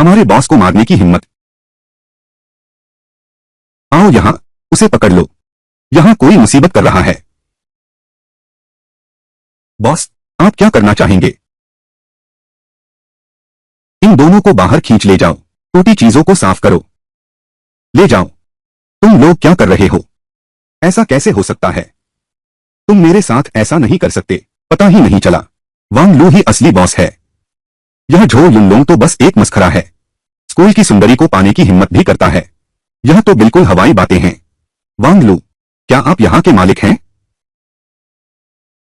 हमारे बॉस को मारने की हिम्मत। आओ यहाँ, उसे पकड़ लो। यहाँ कोई मुसीबत कर रहा है। बॉस, आप क्या करना चाहेंगे? इन दोनों को बाहर खींच ले जाओ। टूटी चीजों को साफ करो। ले जाओ। तुम लोग क्या कर रहे हो? ऐसा कैसे हो सकता है? तुम मेरे साथ ऐसा नहीं कर सकते। पता ही नहीं चला। वांग लू ही असली बॉस है। यह झो युनलोंग तो बस एक मस्खरा है। स्कूल की सुंदरी को पाने की हिम्मत भी करता है। यह तो बिल्कुल हवाई बातें हैं। वांग लू, क्या आप यहाँ के मालिक हैं?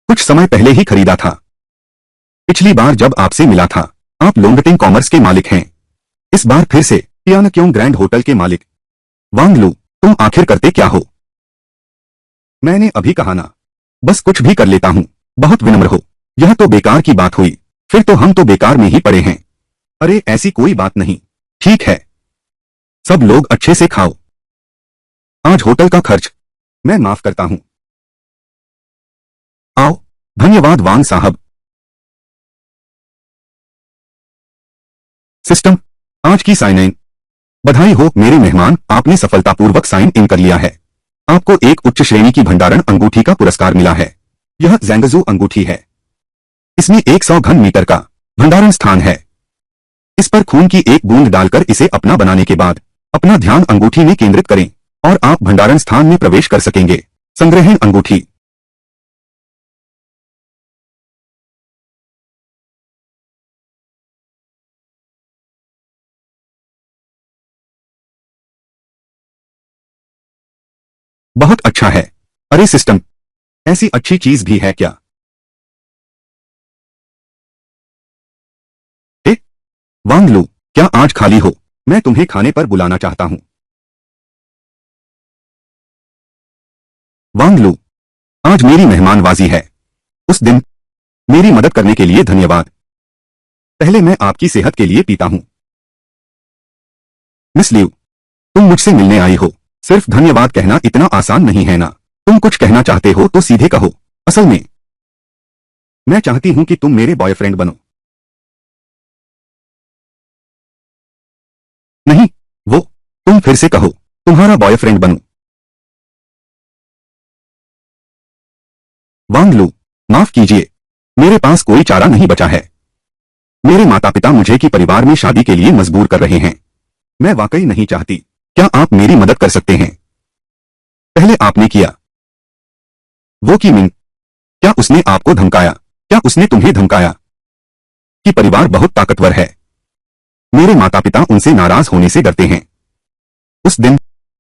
कुछ समय पहले ही खरीदा था। पिछली बार जब आपसे मिला था, आप लोंगटिंग कॉमर्स के मालिक हैं। इस बार फिर से पियानक्योंग ग्रैंड होटल के मालिक। वांग लू, तुम आखिर करते क्या हो? मैंने अभी कहा ना, बस कुछ भी कर लेता हूँ। बहुत विनम्र हो। यह तो बेकार की बात हुई। फिर तो हम तो बेकार में ही पड़े हैं। अरे ऐसी कोई बात नहीं। ठीक है, सब लोग अच्छे से खाओ। आज होटल का खर्च मैं माफ करता हूं। आओ। धन्यवाद वांग साहब। सिस्टम, आज की साइन इन। बधाई हो मेरे मेहमान, आपने सफलतापूर्वक साइन इन कर लिया है। आपको एक उच्च श्रेणी की भंडारण अंगूठी का पुरस्कार मिला है। यह ज़ैंगज़ू अंगूठी है। इसमें 100 घन मीटर का भंडारण स्थान है। इस पर खून की एक बूंद डालकर इसे अपना बनाने के बाद अपना ध्यान अंगूठी में केंद्रित करें और आप भंडारण स्थान में प्रवेश कर सकेंगे। संग्रहण अंगूठी। बहुत अच्छा है। अरे सिस्टम, ऐसी अच्छी चीज भी है क्या? ए, वांग लू, क्या आज खाली हो? मैं तुम्हें खाने पर बुलाना चाहता हूं। वांग लू, आज मेरी मेहमानबाजी है। उस दिन मेरी मदद करने के लिए धन्यवाद। पहले मैं आपकी सेहत के लिए पीता हूं। मिस लियू, तुम मुझसे मिलने आई हो। सिर्फ धन्यवाद कहना इतना आसान नहीं है ना। तुम कुछ कहना चाहते हो तो सीधे कहो। असल में मैं चाहती हूं कि तुम मेरे बॉयफ्रेंड बनो। नहीं, वो, तुम फिर से कहो। तुम्हारा बॉयफ्रेंड बनूं। वांग लू, माफ कीजिए, मेरे पास कोई चारा नहीं बचा है। मेरे माता पिता मुझे कि परिवार में शादी के लिए मजबूर कर रहे हैं। मैं वाकई नहीं चाहती। क्या आप मेरी मदद कर सकते हैं? पहले आपने किया। वो की मिंग, क्या उसने आपको धमकाया? क्या उसने तुम्हें धमकाया? कि परिवार बहुत ताकतवर है। मेरे माता पिता उनसे नाराज होने से डरते हैं। उस दिन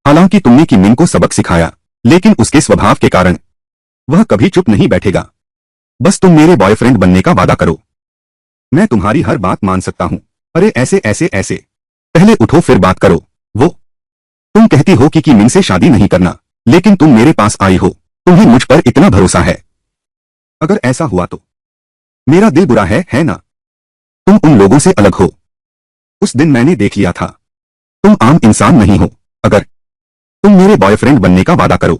हालांकि तुमने की मिंग को सबक सिखाया, लेकिन उसके स्वभाव के कारण वह कभी चुप नहीं बैठेगा। बस तुम मेरे बॉयफ्रेंड बनने का वादा करो। मैं तुम्हारी हर बात मान सकता हूं। अरे ऐसे ऐसे ऐसे, पहले उठो फिर बात करो। वो, तुम कहती हो कि मिंग से शादी नहीं करना, लेकिन तुम मेरे पास आई हो। तुम्हें मुझ पर इतना भरोसा है। अगर ऐसा हुआ तो मेरा दिल बुरा है ना? तुम उन लोगों से अलग हो। उस दिन मैंने देख लिया था। तुम आम इंसान नहीं हो। अगर तुम मेरे बॉयफ्रेंड बनने का वादा करो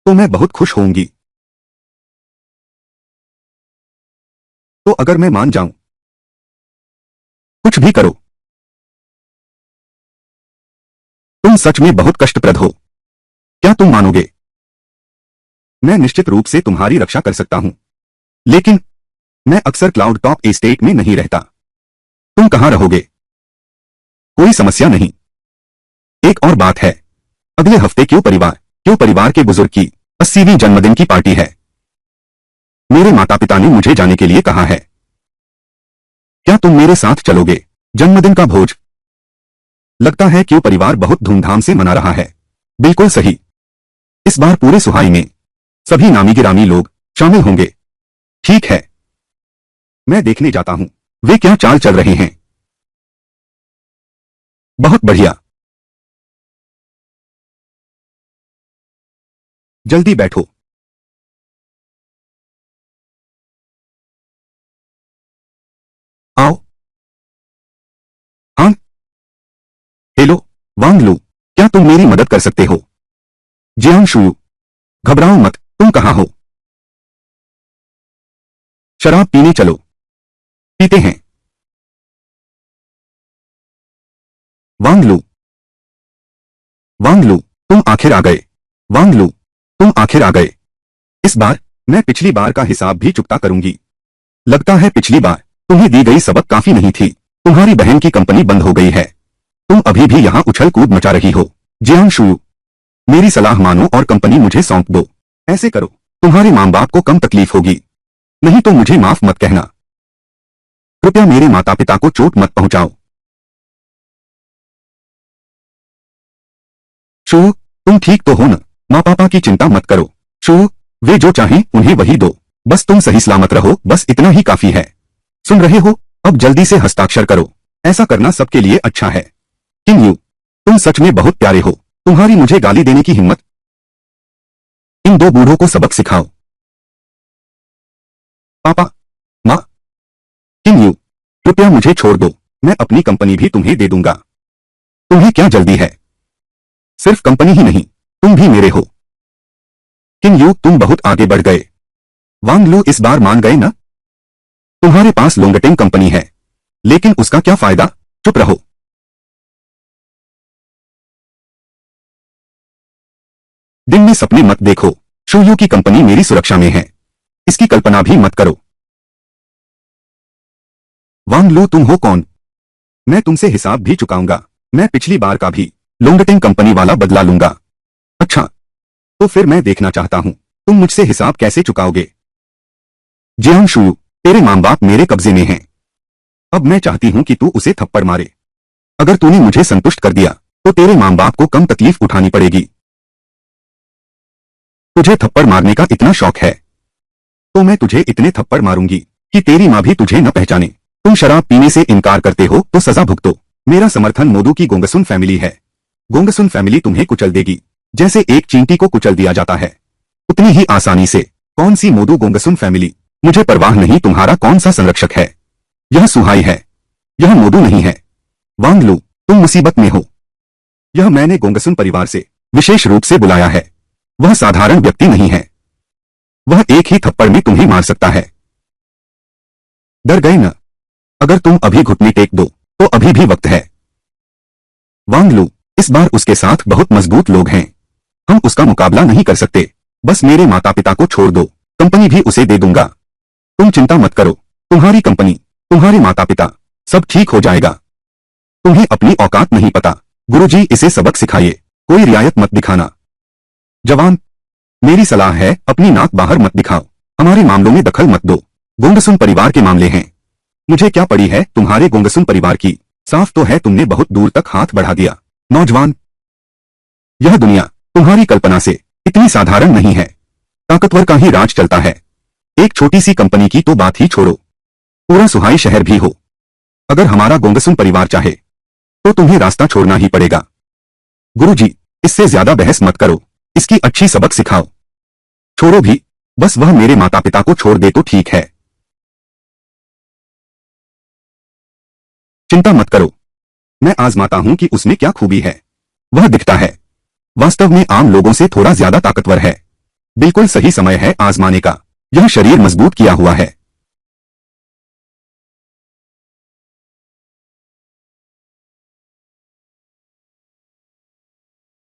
तो मैं बहुत खुश होऊंगी। तो अगर मैं मान जाऊं? कुछ भी करो। तुम सच में बहुत कष्टप्रद हो। क्या तुम मानोगे? मैं निश्चित रूप से तुम्हारी रक्षा कर सकता हूं, लेकिन मैं अक्सर क्लाउड टॉप एस्टेट में नहीं रहता। तुम कहां रहोगे? कोई समस्या नहीं। एक और बात है, अगले हफ्ते क्यों परिवार के बुजुर्ग की 80वीं जन्मदिन की पार्टी है। मेरे माता पिता ने मुझे जाने के लिए कहा है। क्या तुम मेरे साथ चलोगे? जन्मदिन का भोज। लगता है क्यों परिवार बहुत धूमधाम से मना रहा है। बिल्कुल सही। इस बार पूरे सुहाई में सभी नामी गिरामी लोग शामिल होंगे। ठीक है, मैं देखने जाता हूं वे क्या चाल चल रहे हैं। बहुत बढ़िया। जल्दी बैठो। आओ। हाँ। हेलो, वांग लू, क्या तुम मेरी मदद कर सकते हो? जियांग शुयू, घबराओ मत। तुम कहां हो? शराब पीने चलो। पीते हैं। वांगलू, तुम आखिर आ गए। वांगलू, तुम आखिर आ गए। इस बार मैं पिछली बार का हिसाब भी चुकता करूंगी। लगता है पिछली बार तुम्हें दी गई सबक काफी नहीं थी। तुम्हारी बहन की कंपनी बंद हो गई है। तुम अभी भी यहाँ उछल कूद मचा रही हो। जियांशु, मेरी सलाह मानो और कंपनी मुझे सौंप दो। ऐसे करो, तुम्हारे माँ बाप को कम तकलीफ होगी। नहीं तो मुझे माफ मत कहना। कृपया मेरे माता पिता को चोट मत पहुंचाओ। शू, तुम ठीक तो हो न? माँ पापा की चिंता मत करो। शू, वे जो चाहें उन्हें वही दो। बस तुम सही सलामत रहो, बस इतना ही काफी है। सुन रहे हो? अब जल्दी से हस्ताक्षर करो। ऐसा करना सबके लिए अच्छा है। किम यू, तुम सच में बहुत प्यारे हो। तुम्हारी मुझे गाली देने की हिम्मत। इन दो बूढ़ों को सबक सिखाओ। पापा, माँ। किम यू, कृपया मुझे छोड़ दो। मैं अपनी कंपनी भी तुम्हें दे दूंगा। तुम्हें क्या जल्दी है? सिर्फ कंपनी ही नहीं, तुम भी मेरे हो। किम यू, तुम बहुत आगे बढ़ गए। वांग लू इस बार मान गए ना? तुम्हारे पास लोंगटेंग कंपनी है, लेकिन उसका क्या फायदा? चुप रहो। दिन में सपने मत देखो। शोयू की कंपनी मेरी सुरक्षा में है, इसकी कल्पना भी मत करो। वांग लू, तुम हो कौन? मैं तुमसे हिसाब भी चुकाऊंगा। मैं पिछली बार का भी लोंगटेंग कंपनी वाला बदला लूंगा। अच्छा, तो फिर मैं देखना चाहता हूं तुम मुझसे हिसाब कैसे चुकाओगे। जियांशु, तेरे मां बाप मेरे कब्जे में हैं। अब मैं चाहती हूं कि तू उसे थप्पड़ मारे। अगर तूने मुझे संतुष्ट कर दिया तो तेरे मां बाप को कम तकलीफ उठानी पड़ेगी। तुझे थप्पड़ मारने का इतना शौक है तो मैं तुझे इतने थप्पड़ मारूंगी कि तेरी मां भी तुझे न पहचाने। तुम शराब पीने से इनकार करते हो तो सजा भुगतो। मेरा समर्थन मोदू की गोंगसुन फैमिली है। गोंगसुन फैमिली तुम्हें कुचल देगी, जैसे एक चींटी को कुचल दिया जाता है उतनी ही आसानी से। कौन सी मोदू गोंगसुन फैमिली? मुझे परवाह नहीं तुम्हारा कौन सा संरक्षक है। यह सुहाई है, यह मोदू नहीं है। वांग लू, तुम मुसीबत में हो। यह मैंने गोंगसुन परिवार से विशेष रूप से बुलाया है। वह साधारण व्यक्ति नहीं है। वह एक ही थप्पड़ में तुम्हें मार सकता है। डर गए न? अगर तुम अभी घुटने टेक दो तो अभी भी वक्त है। वांग लू, इस बार उसके साथ बहुत मजबूत लोग हैं। हम उसका मुकाबला नहीं कर सकते। बस मेरे माता पिता को छोड़ दो, कंपनी भी उसे दे दूंगा। तुम चिंता मत करो, तुम्हारी कंपनी, तुम्हारे माता पिता, सब ठीक हो जाएगा। तुम्हें अपनी औकात नहीं पता। गुरुजी, इसे सबक सिखाइए। कोई रियायत मत दिखाना। जवान, मेरी सलाह है अपनी नाक बाहर मत दिखाओ। हमारे मामलों में दखल मत दो। गोंगसुन परिवार के मामले हैं। मुझे क्या पड़ी है तुम्हारे गोंगसुन परिवार की। साफ तो है तुमने बहुत दूर तक हाथ बढ़ा दिया। नौजवान, यह दुनिया तुम्हारी कल्पना से इतनी साधारण नहीं है। ताकतवर का ही राज चलता है। एक छोटी सी कंपनी की तो बात ही छोड़ो, पूरा सुहाई शहर भी हो। अगर हमारा गोंगसुन परिवार चाहे तो तुम्हें रास्ता छोड़ना ही पड़ेगा। गुरुजी, इससे ज्यादा बहस मत करो, इसकी अच्छी सबक सिखाओ। छोड़ो भी, बस वह मेरे माता पिता को छोड़ दे तो ठीक है। चिंता मत करो, मैं आजमाता हूं कि उसमें क्या खूबी है। वह दिखता है, वास्तव में आम लोगों से थोड़ा ज्यादा ताकतवर है। बिल्कुल सही समय है आजमाने का। यह शरीर मजबूत किया हुआ है।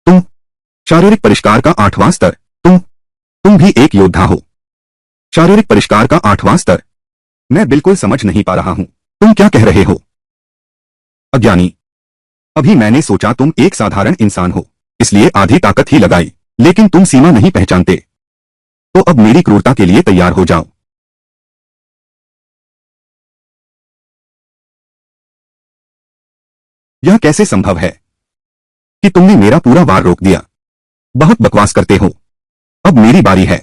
तुम, शारीरिक परिष्कार का 8वां स्तर। तुम भी एक योद्धा हो। शारीरिक परिष्कार का 8वां स्तर? मैं बिल्कुल समझ नहीं पा रहा हूं, तुम क्या कह रहे हो? अज्ञानी, अभी मैंने सोचा तुम एक साधारण इंसान हो, इसलिए आधी ताकत ही लगाई। लेकिन तुम सीमा नहीं पहचानते, तो अब मेरी क्रूरता के लिए तैयार हो जाओ। यह कैसे संभव है कि तुमने मेरा पूरा वार रोक दिया? बहुत बकवास करते हो। अब मेरी बारी है।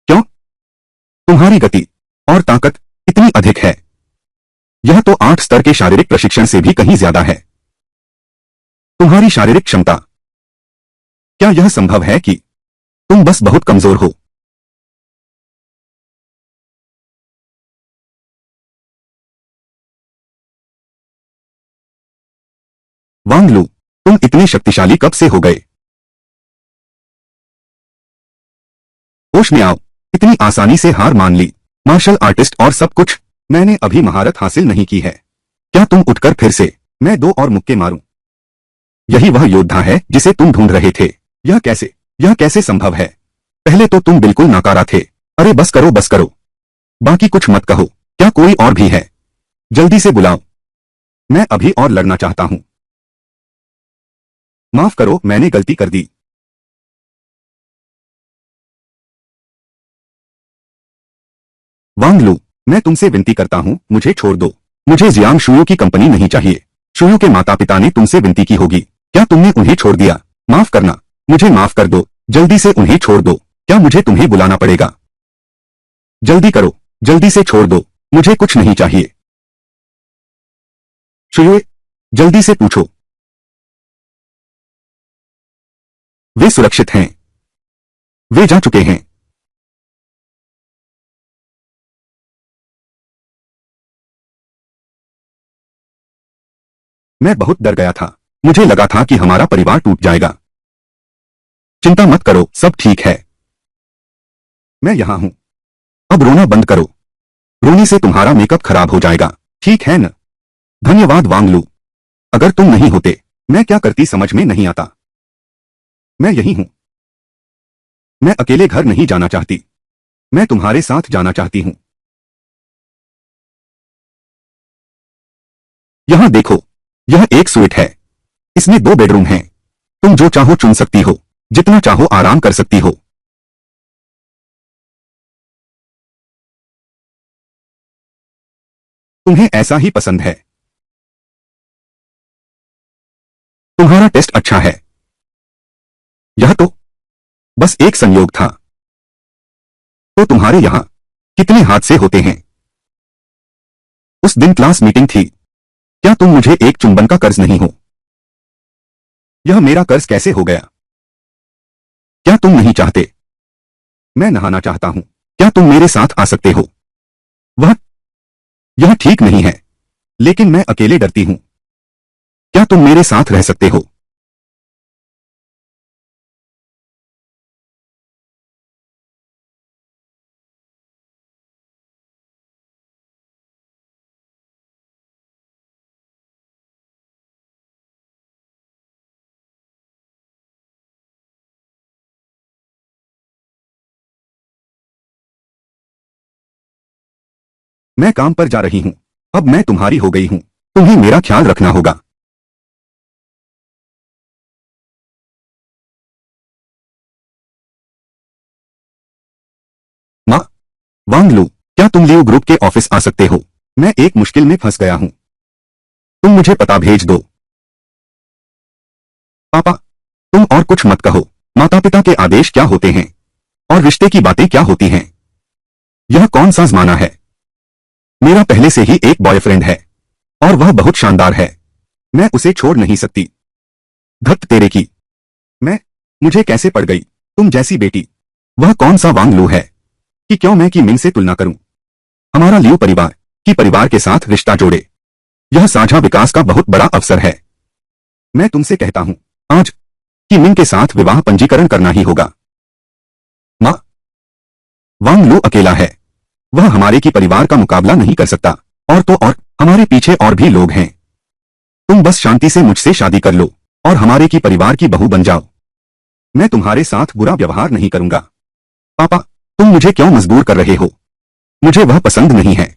क्यों? तुम्हारी गति और ताकत इतनी अधिक है। यह तो 8 स्तर के शारीरिक प्रशिक्षण से भी कहीं ज्यादा है। तुम्हारी शारीरिक क्षमता, क्या यह संभव है कि तुम बस बहुत कमजोर हो? वांग लू, तुम इतने शक्तिशाली कब से हो गए? होश में आओ, इतनी आसानी से हार मान ली। मार्शल आर्टिस्ट और सब कुछ। मैंने अभी महारत हासिल नहीं की है। क्या तुम उठकर फिर से मैं 2 और मुक्के मारूं? यही वह योद्धा है जिसे तुम ढूंढ रहे थे। यह कैसे संभव है? पहले तो तुम बिल्कुल नाकारा थे। अरे बस करो बस करो। बाकी कुछ मत कहो। क्या कोई और भी है? जल्दी से बुलाओ। मैं अभी और लड़ना चाहता हूं। माफ करो, मैंने गलती कर दी। वांग लू, मैं तुमसे विनती करता हूं, मुझे छोड़ दो। मुझे जियांग शुयो की कंपनी नहीं चाहिए। शुयो के माता पिता ने तुमसे विनती की होगी। क्या तुमने उन्हें छोड़ दिया? माफ करना, मुझे माफ कर दो। जल्दी से उन्हें छोड़ दो। क्या मुझे तुम्हें बुलाना पड़ेगा? जल्दी करो, जल्दी से छोड़ दो। मुझे कुछ नहीं चाहिए। शुयो, जल्दी से पूछो। वे सुरक्षित हैं। वे जा चुके हैं। मैं बहुत डर गया था। मुझे लगा था कि हमारा परिवार टूट जाएगा। चिंता मत करो, सब ठीक है। मैं यहां हूं। अब रोना बंद करो। रोने से तुम्हारा मेकअप खराब हो जाएगा। ठीक है न? धन्यवाद वांग लू। अगर तुम नहीं होते मैं क्या करती समझ में नहीं आता। मैं यही हूं। मैं अकेले घर नहीं जाना चाहती। मैं तुम्हारे साथ जाना चाहती हूं। यहां देखो, यह एक स्वीट है। इसमें 2 बेडरूम हैं। तुम जो चाहो चुन सकती हो। जितना चाहो आराम कर सकती हो। तुम्हें ऐसा ही पसंद है। तुम्हारा टेस्ट अच्छा है। यह तो बस एक संयोग था। तो तुम्हारे यहां कितने हादसे होते हैं? उस दिन क्लास मीटिंग थी। क्या तुम मुझे एक चुंबन का कर्ज नहीं हो? यह मेरा कर्ज कैसे हो गया? क्या तुम नहीं चाहते? मैं नहाना चाहता हूं। क्या तुम मेरे साथ आ सकते हो? वह यह ठीक नहीं है। लेकिन मैं अकेले डरती हूं। क्या तुम मेरे साथ रह सकते हो? मैं काम पर जा रही हूं। अब मैं तुम्हारी हो गई हूं। तुम्हें मेरा ख्याल रखना होगा। माँ, वांग लू, क्या तुम लियो ग्रुप के ऑफिस आ सकते हो? मैं एक मुश्किल में फंस गया हूं। तुम मुझे पता भेज दो। पापा, तुम और कुछ मत कहो। माता पिता के आदेश क्या होते हैं? और रिश्ते की बातें क्या होती हैं? यह कौन सा जमाना है? मेरा पहले से ही एक बॉयफ्रेंड है। और वह बहुत शानदार है। मैं उसे छोड़ नहीं सकती। धत तेरे की। मैं मुझे कैसे पड़ गई तुम जैसी बेटी। वह कौन सा वांग लू है कि क्यों मैं की मिन से तुलना करूं? हमारा लियो परिवार की परिवार के साथ रिश्ता जोड़े। यह साझा विकास का बहुत बड़ा अवसर है। मैं तुमसे कहता हूं, आज की मिन के साथ विवाह पंजीकरण करना ही होगा। माँ, वांग लू अकेला है। वह हमारे की परिवार का मुकाबला नहीं कर सकता। और तो और हमारे पीछे और भी लोग हैं। तुम बस शांति से मुझसे शादी कर लो और हमारे की परिवार की बहू बन जाओ। मैं तुम्हारे साथ बुरा व्यवहार नहीं करूंगा। पापा, तुम मुझे क्यों मजबूर कर रहे हो? मुझे वह पसंद नहीं है।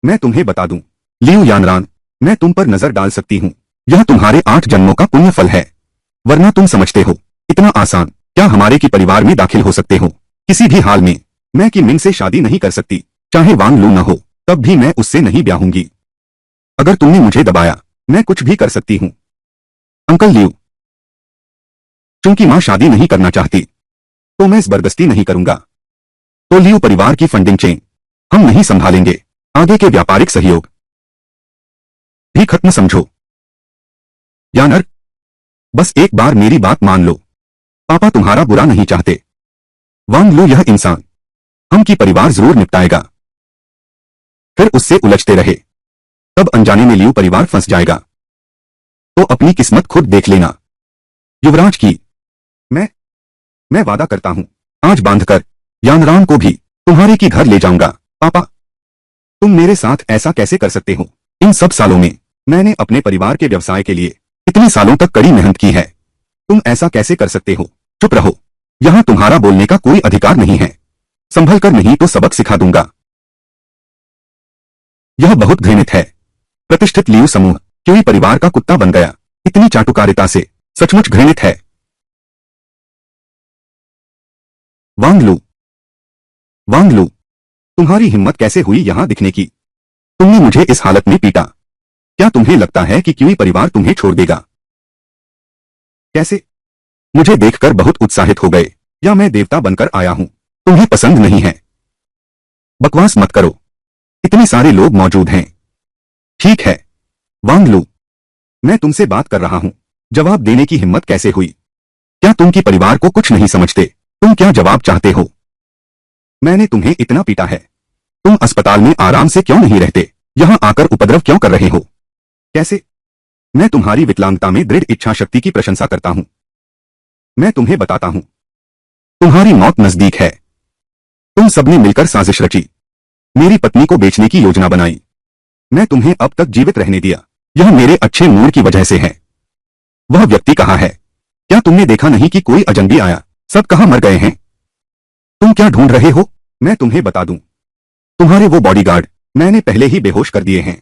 मैं तुम्हें बता दूं, लियू यानरान, मैं तुम पर नजर डाल सकती हूँ। यह तुम्हारे 8 जन्मों का पुण्य फल है। वरना तुम समझते हो इतना आसान क्या हमारे की परिवार में दाखिल हो सकते हो? किसी भी हाल में मैं की मिन से शादी नहीं कर सकती। चाहे वांग लू न हो तब भी मैं उससे नहीं ब्याहूंगी। अगर तुमने मुझे दबाया मैं कुछ भी कर सकती हूँ। अंकल लियू, चूंकि मां शादी नहीं करना चाहती तो मैं जबरदस्ती नहीं करूंगा। तो लियू परिवार की फंडिंग चेन हम नहीं संभालेंगे। आगे के व्यापारिक सहयोग भी खत्म समझो। यानर, बस एक बार मेरी बात मान लो। पापा तुम्हारा बुरा नहीं चाहते। वांग लू यह इंसान हम की परिवार जरूर निपटाएगा। फिर उससे उलझते रहे तब अनजाने में लियू परिवार फंस जाएगा। तो अपनी किस्मत खुद देख लेना। युवराज की मैं मैं वादा करता हूं, आज बांधकर यानराम को भी तुम्हारे की घर ले जाऊंगा। पापा, तुम मेरे साथ ऐसा कैसे कर सकते हो? इन सब सालों में मैंने अपने परिवार के व्यवसाय के लिए इतने सालों तक कड़ी मेहनत की है। तुम ऐसा कैसे कर सकते हो? चुप रहो। यहाँ तुम्हारा बोलने का कोई अधिकार नहीं है। संभल कर नहीं तो सबक सिखा दूंगा। यह बहुत घृणित है। प्रतिष्ठित लियू समूह क्यूई परिवार का कुत्ता बन गया। इतनी चाटुकारिता से सचमुच घृणित है। वांग लू, वांग लू, तुम्हारी हिम्मत कैसे हुई यहां दिखने की? तुमने मुझे इस हालत में पीटा। क्या तुम्हें लगता है कि क्यूई परिवार तुम्हें छोड़ देगा? कैसे? मुझे देखकर बहुत उत्साहित हो गए, या मैं देवता बनकर आया हूं? तुम्हें पसंद नहीं है? बकवास मत करो। इतने सारे लोग मौजूद हैं। ठीक है वांग लू, मैं तुमसे बात कर रहा हूं। जवाब देने की हिम्मत कैसे हुई? क्या तुम की परिवार को कुछ नहीं समझते? तुम क्या जवाब चाहते हो? मैंने तुम्हें इतना पीटा है। तुम अस्पताल में आराम से क्यों नहीं रहते? यहां आकर उपद्रव क्यों कर रहे हो? कैसे? मैं तुम्हारी विकलांगता में दृढ़ इच्छा शक्ति की प्रशंसा करता हूं। मैं तुम्हें बताता हूं, तुम्हारी मौत नजदीक है। तुम सबने मिलकर साजिश रची, मेरी पत्नी को बेचने की योजना बनाई। मैं तुम्हें अब तक जीवित रहने दिया, यह मेरे अच्छे मूड की वजह से है। वह व्यक्ति कहाँ है? क्या तुमने देखा नहीं कि कोई अजनबी आया? सब कहाँ मर गए हैं? तुम क्या ढूंढ रहे हो? मैं तुम्हें बता दूं, तुम्हारे वो बॉडीगार्ड मैंने पहले ही बेहोश कर दिए हैं।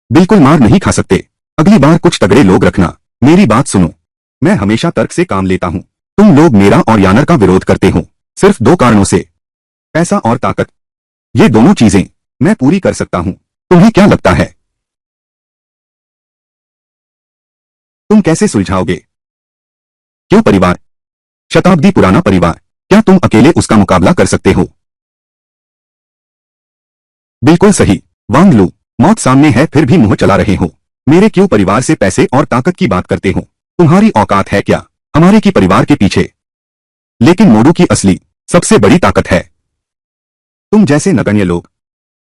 बिल्कुल मार नहीं खा सकते। अगली बार कुछ तगड़े लोग रखना। मेरी बात सुनो, मैं हमेशा तर्क से काम लेता हूं। तुम लोग मेरा और यानर का विरोध करते हो सिर्फ दो कारणों से, पैसा और ताकत। ये दोनों चीजें मैं पूरी कर सकता हूं। तुम्हें क्या लगता है तुम कैसे सुलझाओगे? क्यों परिवार, शताब्दी पुराना परिवार, क्या तुम अकेले उसका मुकाबला कर सकते हो? बिल्कुल सही वांग लू, मौत सामने है फिर भी मुंह चला रहे हो। मेरे क्यों परिवार से पैसे और ताकत की बात करते हो? तुम्हारी औकात है क्या हमारे की परिवार के पीछे? लेकिन मोडू की असली सबसे बड़ी ताकत है तुम जैसे नगण्य लोग,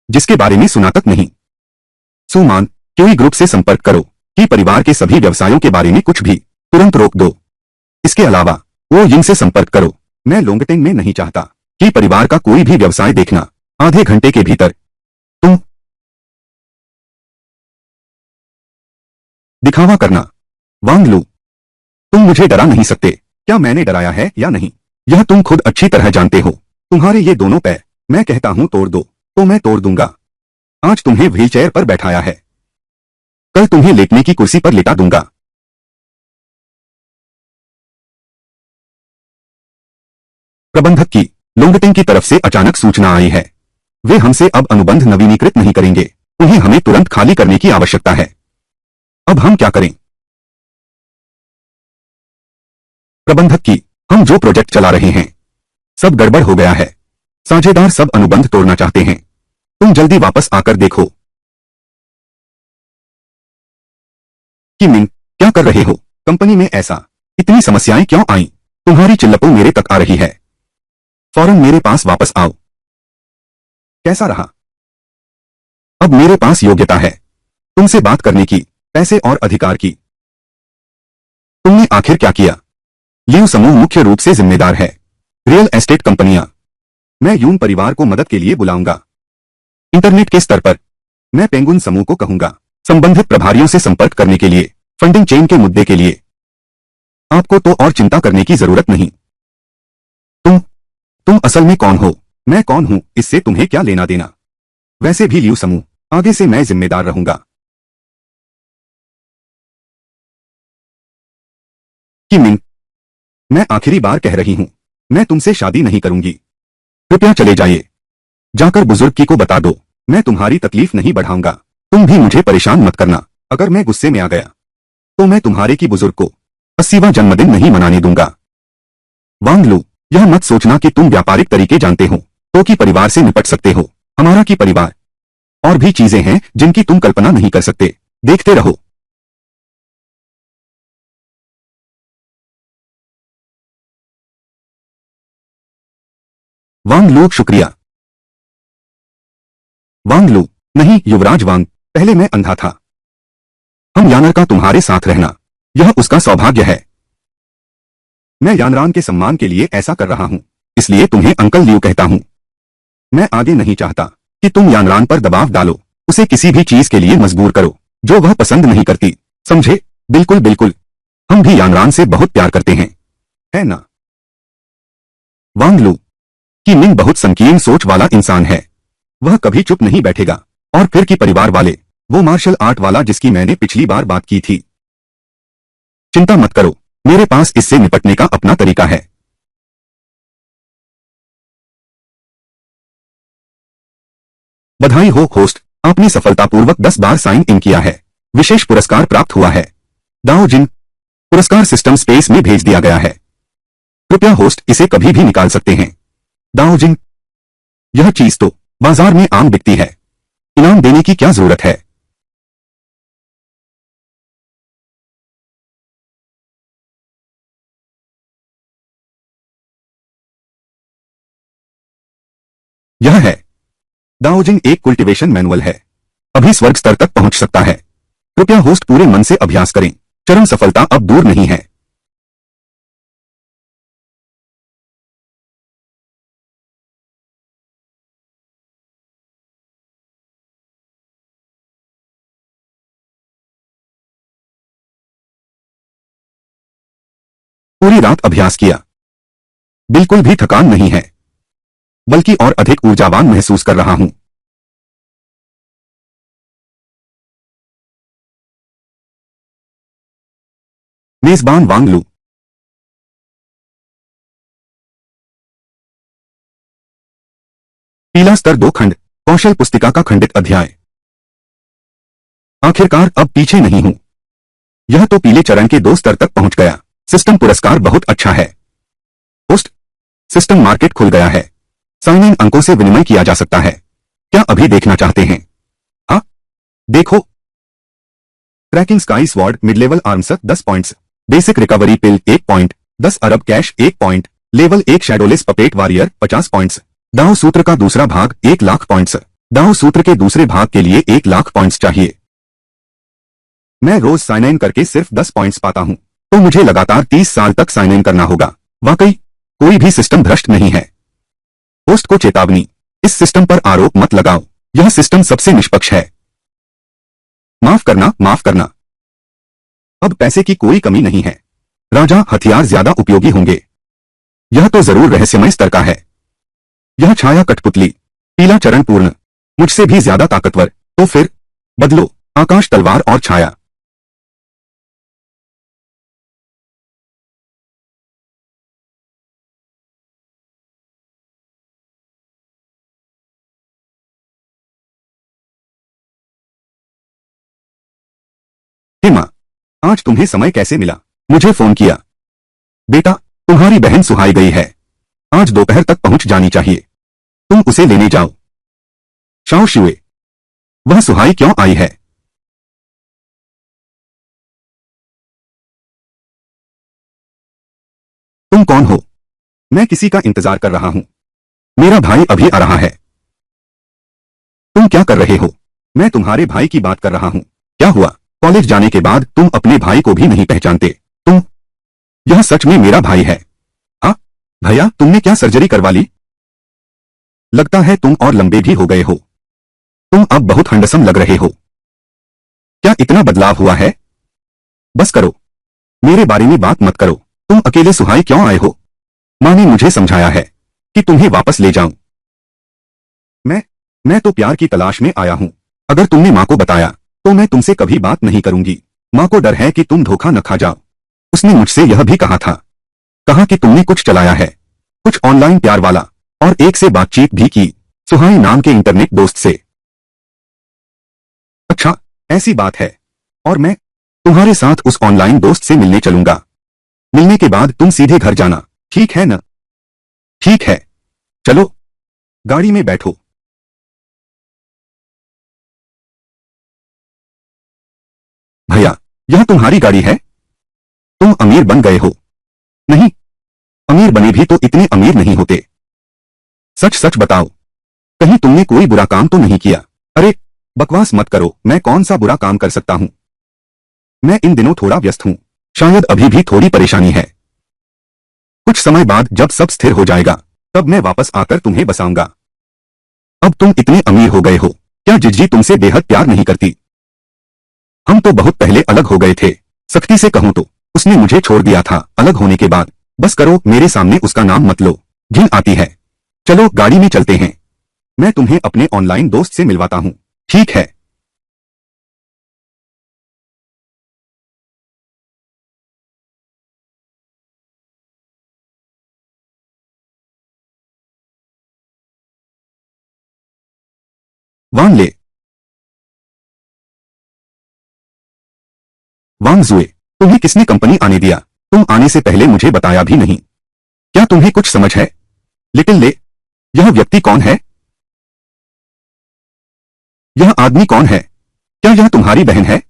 जिसके बारे में सुना तक नहीं। सुमान, क्यूई ग्रुप से संपर्क करो कि परिवार के सभी व्यवसायों के बारे में कुछ भी तुरंत रोक दो। इसके अलावा वो यिंग से संपर्क करो। मैं लोंगटेंग में नहीं चाहता कि परिवार का कोई भी व्यवसाय देखना। आधे घंटे के भीतर तुम दिखावा करना। वांग लू, तुम मुझे डरा नहीं सकते। क्या मैंने डराया है या नहीं, यह तुम खुद अच्छी तरह जानते हो। तुम्हारे ये दोनों पैर मैं कहता हूं तोड़ दो तो मैं तोड़ दूंगा। आज तुम्हें व्हीलचेयर पर बैठाया है, कल तुम्हें लेटने की कुर्सी पर लिटा दूंगा। प्रबंधक की लोंगटेंग की तरफ से अचानक सूचना आई है। वे हमसे अब अनुबंध नवीनीकृत नहीं करेंगे। उन्हें हमें तुरंत खाली करने की आवश्यकता है। अब हम क्या करें? प्रबंधक की, हम जो प्रोजेक्ट चला रहे हैं सब गड़बड़ हो गया है। साझेदार सब अनुबंध तोड़ना चाहते हैं। तुम जल्दी वापस आकर देखो। कि मिंग, क्या कर रहे हो? कंपनी में ऐसा इतनी समस्याएं क्यों आई? तुम्हारी चिल्लपों मेरे तक आ रही है। फौरन मेरे पास वापस आओ। कैसा रहा? अब मेरे पास योग्यता है तुमसे बात करने की, पैसे और अधिकार की। तुमने आखिर क्या किया? लियू समूह मुख्य रूप से जिम्मेदार है। रियल एस्टेट कंपनियां। मैं यून परिवार को मदद के लिए बुलाऊंगा। इंटरनेट के स्तर पर मैं पेंगुइन समूह को कहूंगा संबंधित प्रभारियों से संपर्क करने के लिए। फंडिंग चेन के मुद्दे के लिए आपको तो और चिंता करने की जरूरत नहीं। तुम असल में कौन हो? मैं कौन हूं इससे तुम्हें क्या लेना देना? वैसे भी लियू समूह, आगे से मैं जिम्मेदार रहूंगा। कि मिंग, मैं आखिरी बार कह रही हूं, मैं तुमसे शादी नहीं करूंगी। कृपया चले जाइए। जाकर बुजुर्ग की को बता दो मैं तुम्हारी तकलीफ नहीं बढ़ाऊंगा। तुम भी मुझे परेशान मत करना। अगर मैं गुस्से में आ गया तो मैं तुम्हारे की बुजुर्ग को 80वां जन्मदिन नहीं मनाने दूंगा। वांग लू, यह मत सोचना कि तुम व्यापारिक तरीके जानते हो तो कि परिवार से निपट सकते हो। हमारा की परिवार और भी चीजें हैं जिनकी तुम कल्पना नहीं कर सकते। देखते रहो। वांग लू, शुक्रिया। वांग लू, नहीं युवराज वांग, पहले मैं अंधा था। हम यानर का तुम्हारे साथ रहना, यह उसका सौभाग्य है। मैं यानरान के सम्मान के लिए ऐसा कर रहा हूं, इसलिए तुम्हें अंकल लियू कहता हूं। मैं आगे नहीं चाहता कि तुम यानरान पर दबाव डालो, उसे किसी भी चीज के लिए मजबूर करो जो वह पसंद नहीं करती, समझे? बिल्कुल बिल्कुल, हम भी यानरान से बहुत प्यार करते हैं, है ना? वांग लू कि मिंग बहुत संकीर्ण सोच वाला इंसान है। वह कभी चुप नहीं बैठेगा। और फिर कि परिवार वाले, वो मार्शल आर्ट वाला जिसकी मैंने पिछली बार बात की थी। चिंता मत करो, मेरे पास इससे निपटने का अपना तरीका है। बधाई हो होस्ट, आपने सफलतापूर्वक 10 बार साइन इन किया है। विशेष पुरस्कार प्राप्त हुआ है। दाओ जिन, पुरस्कार सिस्टम स्पेस में भेज दिया गया है। कृपया होस्ट इसे कभी भी निकाल सकते हैं। दाओ जिन, यह चीज तो बाजार में आम बिकती है, इनाम देने की क्या जरूरत है? यह है। दाओजिंग एक कुल्टिवेशन मैनुअल है, अभी स्वर्ग स्तर तक पहुंच सकता है। कृपया होस्ट पूरे मन से अभ्यास करें, चरम सफलता अब दूर नहीं है। पूरी रात अभ्यास किया, बिल्कुल भी थकान नहीं है, बल्कि और अधिक ऊर्जावान महसूस कर रहा हूं। मेजबान वांगलू, पीला स्तर 2 खंड, कौशल पुस्तिका का खंडित अध्याय। आखिरकार अब पीछे नहीं हूं। यह तो पीले चरण के 2 स्तर तक पहुंच गया। सिस्टम पुरस्कार बहुत अच्छा है। पोस्ट सिस्टम मार्केट खुल गया है। साइन इन अंकों से विनिमय किया जा सकता है। क्या अभी देखना चाहते हैं? हाँ, देखो। Tracking sky sword mid level arms 10 points, basic recovery pill 1 point, 10 अरब cash 1 point, level 1 shadowless puppet warrior 50 points, Dao सूत्र का दूसरा भाग 1 लाख पॉइंट्स। दाओ सूत्र के दूसरे भाग के लिए 1 लाख पॉइंट्स चाहिए। मैं रोज साइन इन करके सिर्फ 10 पॉइंट्स पाता हूं, तो मुझे लगातार 30 साल तक साइन इन करना होगा। वाकई कोई भी सिस्टम भ्रष्ट नहीं है। होस्ट को चेतावनी, इस सिस्टम पर आरोप मत लगाओ, यह सिस्टम सबसे निष्पक्ष है। माफ करना, माफ करना। अब पैसे की कोई कमी नहीं है। राजा हथियार ज्यादा उपयोगी होंगे। यह तो जरूर रहस्यमय स्तर का है। यह छाया कठपुतली, पीला चरण पूर्ण, मुझसे भी ज्यादा ताकतवर, तो फिर बदलो, आकाश तलवार और छाया। हे माँ, आज तुम्हें समय कैसे मिला? मुझे फोन किया। बेटा, तुम्हारी बहन सुहाई गई है, आज दोपहर तक पहुंच जानी चाहिए। तुम उसे लेने जाओ। शाओ शुए, वह सुहाई क्यों आई है? तुम कौन हो? मैं किसी का इंतजार कर रहा हूं। मेरा भाई अभी आ रहा है। तुम क्या कर रहे हो? मैं तुम्हारे भाई की बात कर रहा हूं। क्या हुआ? कॉलेज जाने के बाद तुम अपने भाई को भी नहीं पहचानते? तुम, यह सच में मेरा भाई है? हाँ भैया, तुमने क्या सर्जरी करवा ली? लगता है तुम और लंबे भी हो गए हो। तुम अब बहुत हंडसम लग रहे हो। क्या इतना बदलाव हुआ है? बस करो, मेरे बारे में बात मत करो। तुम अकेले सुहाई क्यों आए हो? माँ ने मुझे समझाया है कि तुम्हें वापस ले जाऊं। मैं मैं तो प्यार की तलाश में आया हूं। अगर तुमने माँ को बताया तो मैं तुमसे कभी बात नहीं करूंगी। माँ को डर है कि तुम धोखा न खा जाओ। उसने मुझसे यह भी कहा था, कहा कि तुमने कुछ चलाया है, कुछ ऑनलाइन प्यार वाला, और एक से बातचीत भी की, सुहाई नाम के इंटरनेट दोस्त से। अच्छा, ऐसी बात है। और मैं तुम्हारे साथ उस ऑनलाइन दोस्त से मिलने चलूंगा। मिलने के बाद तुम सीधे घर जाना, ठीक है न? ठीक है। चलो, गाड़ी में बैठो। भैया, यह तुम्हारी गाड़ी है? तुम अमीर बन गए हो। नहीं, अमीर बने भी तो इतने अमीर नहीं होते। सच सच बताओ, कहीं तुमने कोई बुरा काम तो नहीं किया? अरे, बकवास मत करो, मैं कौन सा बुरा काम कर सकता हूं? मैं इन दिनों थोड़ा व्यस्त हूं, शायद अभी भी थोड़ी परेशानी है। कुछ समय बाद जब सब स्थिर हो जाएगा, तब मैं वापस आकर तुम्हें बसाऊंगा। अब तुम इतने अमीर हो गए हो, क्या जिज्जी तुमसे बेहद प्यार नहीं करती? हम तो बहुत पहले अलग हो गए थे। सख्ती से कहूं तो उसने मुझे छोड़ दिया था अलग होने के बाद। बस करो, मेरे सामने उसका नाम मत लो, घिन आती है। चलो गाड़ी में चलते हैं, मैं तुम्हें अपने ऑनलाइन दोस्त से मिलवाता हूँ। ठीक है। वांग ले, वांग जुए, तुम्हें किसने कंपनी आने दिया? तुम आने से पहले मुझे बताया भी नहीं। क्या तुम्हें कुछ समझ है? लिटिल ले, यह व्यक्ति कौन है? यह आदमी कौन है? क्या यह तुम्हारी बहन है?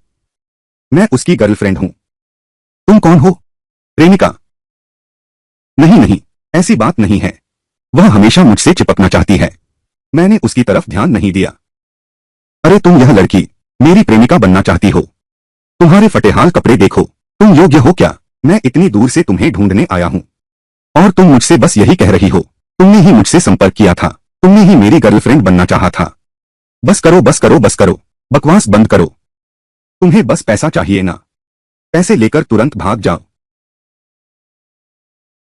मैं उसकी गर्लफ्रेंड हूं। तुम कौन हो? प्रेमिका? नहीं नहीं, ऐसी बात नहीं है। वह हमेशा मुझसे चिपकना चाहती है। मैंने उसकी तरफ ध्यान नहीं दिया। अरे तुम, यह लड़की मेरी प्रेमिका बनना चाहती हो? तुम्हारे फटेहाल कपड़े देखो, तुम योग्य हो क्या? मैं इतनी दूर से तुम्हें ढूंढने आया हूं और तुम मुझसे बस यही कह रही हो। तुमने ही मुझसे संपर्क किया था, तुमने ही मेरी गर्लफ्रेंड बनना चाहा था। बस करो बस करो बस करो, बकवास बंद करो। तुम्हें बस पैसा चाहिए ना? पैसे लेकर तुरंत भाग जाओ।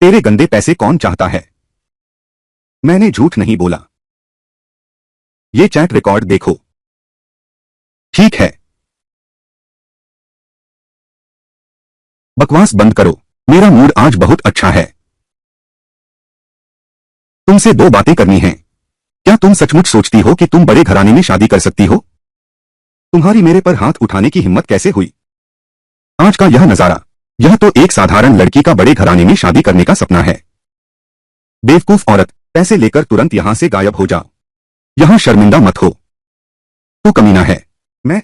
तेरे गंदे पैसे कौन चाहता है? मैंने झूठ नहीं बोला। ये चैट रिकॉर्ड देखो। ठीक है, बकवास बंद करो, मेरा मूड आज बहुत अच्छा है। तुमसे दो बातें करनी हैं। क्या तुम सचमुच सोचती हो कि तुम बड़े घराने में शादी कर सकती हो? तुम्हारी मेरे पर हाथ उठाने की हिम्मत कैसे हुई? आज का यह नजारा, यह तो एक साधारण लड़की का बड़े घराने में शादी करने का सपना है। बेवकूफ औरत, पैसे लेकर तुरंत यहां से गायब हो जाओ। यहां शर्मिंदा मत हो। तू कमीना है। मैं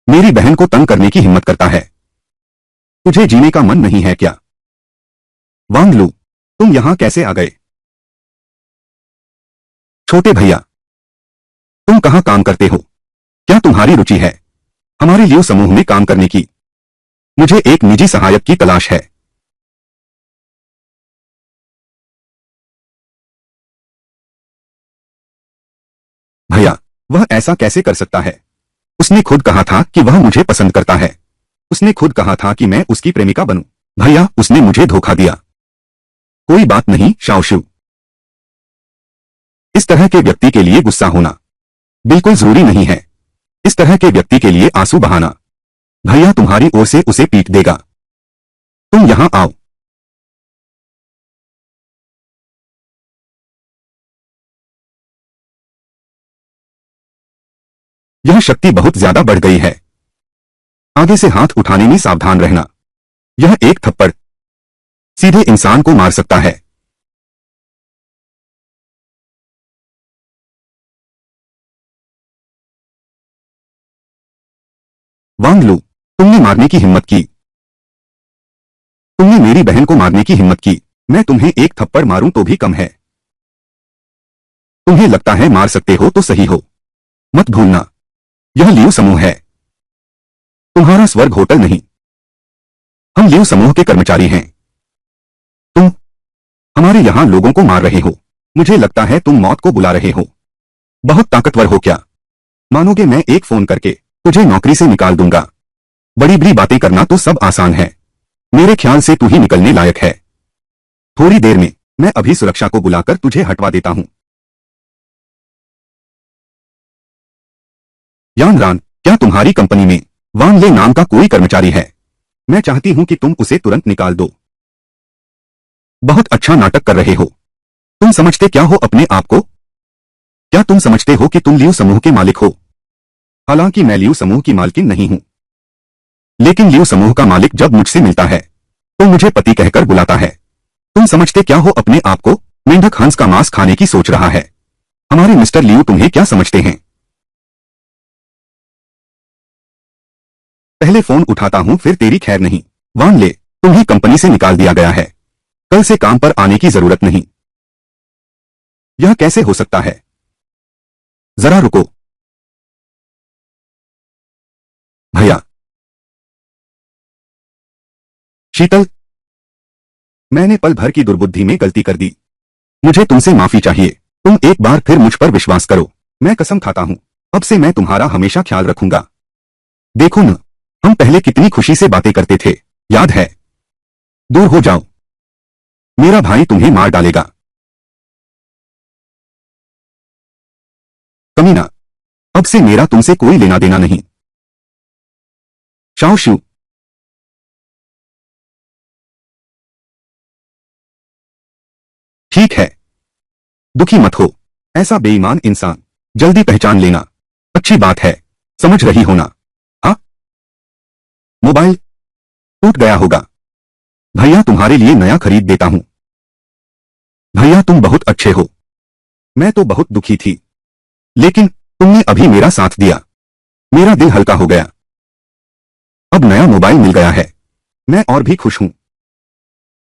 मेरी बहन को तंग करने की हिम्मत करता है। तुझे जीने का मन नहीं है क्या? वांग लू, तुम यहां कैसे आ गए? छोटे भैया, तुम कहां काम करते हो? क्या तुम्हारी रुचि है हमारे लियो समूह में काम करने की? मुझे एक निजी सहायक की तलाश है। भैया, वह ऐसा कैसे कर सकता है? उसने खुद कहा था कि वह मुझे पसंद करता है। उसने खुद कहा था कि मैं उसकी प्रेमिका बनूं। भैया, उसने मुझे धोखा दिया। कोई बात नहीं शाओशु, इस तरह के व्यक्ति के लिए गुस्सा होना बिल्कुल जरूरी नहीं है। इस तरह के व्यक्ति के लिए आंसू बहाना भैया तुम्हारी ओर से उसे पीट देगा। तुम यहां आओ। यह शक्ति बहुत ज्यादा बढ़ गई है। आगे से हाथ उठाने में सावधान रहना। यह एक थप्पड़ सीधे इंसान को मार सकता है। वांग लू, तुमने मारने की हिम्मत की। तुमने मेरी बहन को मारने की हिम्मत की। मैं तुम्हें एक थप्पड़ मारूं तो भी कम है। तुम्हें लगता है मार सकते हो तो सही हो। मत भूलना, यह लियो समूह है, तुम्हारा स्वर्ग होटल नहीं। हम लियो समूह के कर्मचारी हैं। तुम हमारे यहां लोगों को मार रहे हो। मुझे लगता है तुम मौत को बुला रहे हो। बहुत ताकतवर हो क्या? मानोगे मैं एक फोन करके तुझे नौकरी से निकाल दूंगा। बड़ी बड़ी बातें करना तो सब आसान है। मेरे ख्याल से तू ही निकलने लायक है। थोड़ी देर में मैं अभी सुरक्षा को बुलाकर तुझे हटवा देता हूं। यान रान, क्या तुम्हारी कंपनी में वांग ले नाम का कोई कर्मचारी है? मैं चाहती हूं कि तुम उसे तुरंत निकाल दो। बहुत अच्छा नाटक कर रहे हो। तुम समझते क्या हो अपने आप को? क्या तुम समझते हो कि तुम लियो समूह के मालिक हो? हालांकि मैं लियो समूह की मालकिन नहीं हूं, लेकिन लियो समूह का मालिक जब मुझसे मिलता है तो मुझे पति कहकर बुलाता है। तुम समझते क्या हो अपने आप को? मेंढक हंस का मांस खाने की सोच रहा है। हमारे मिस्टर लियो तुम्हें क्या समझते हैं? पहले फोन उठाता हूं फिर तेरी खैर नहीं। वांग ले, तुम्हें कंपनी से निकाल दिया गया है। कल से काम पर आने की जरूरत नहीं। यह कैसे हो सकता है? जरा रुको। भैया, शीतल, मैंने पल भर की दुर्बुद्धि में गलती कर दी। मुझे तुमसे माफी चाहिए। तुम एक बार फिर मुझ पर विश्वास करो। मैं कसम खाता हूं, अब से मैं तुम्हारा हमेशा ख्याल रखूंगा। देखो न, हम पहले कितनी खुशी से बातें करते थे, याद है? दूर हो जाओ, मेरा भाई तुम्हें मार डालेगा। कमीना, अब से मेरा तुमसे कोई लेना देना नहीं। शाओ शू। ठीक है, दुखी मत हो। ऐसा बेईमान इंसान जल्दी पहचान लेना अच्छी बात है, समझ रही हो ना? हाँ? मोबाइल टूट गया होगा। भैया तुम्हारे लिए नया खरीद देता हूं। भैया तुम बहुत अच्छे हो। मैं तो बहुत दुखी थी, लेकिन तुमने अभी मेरा साथ दिया। मेरा दिल हल्का हो गया। अब नया मोबाइल मिल गया है, मैं और भी खुश हूं।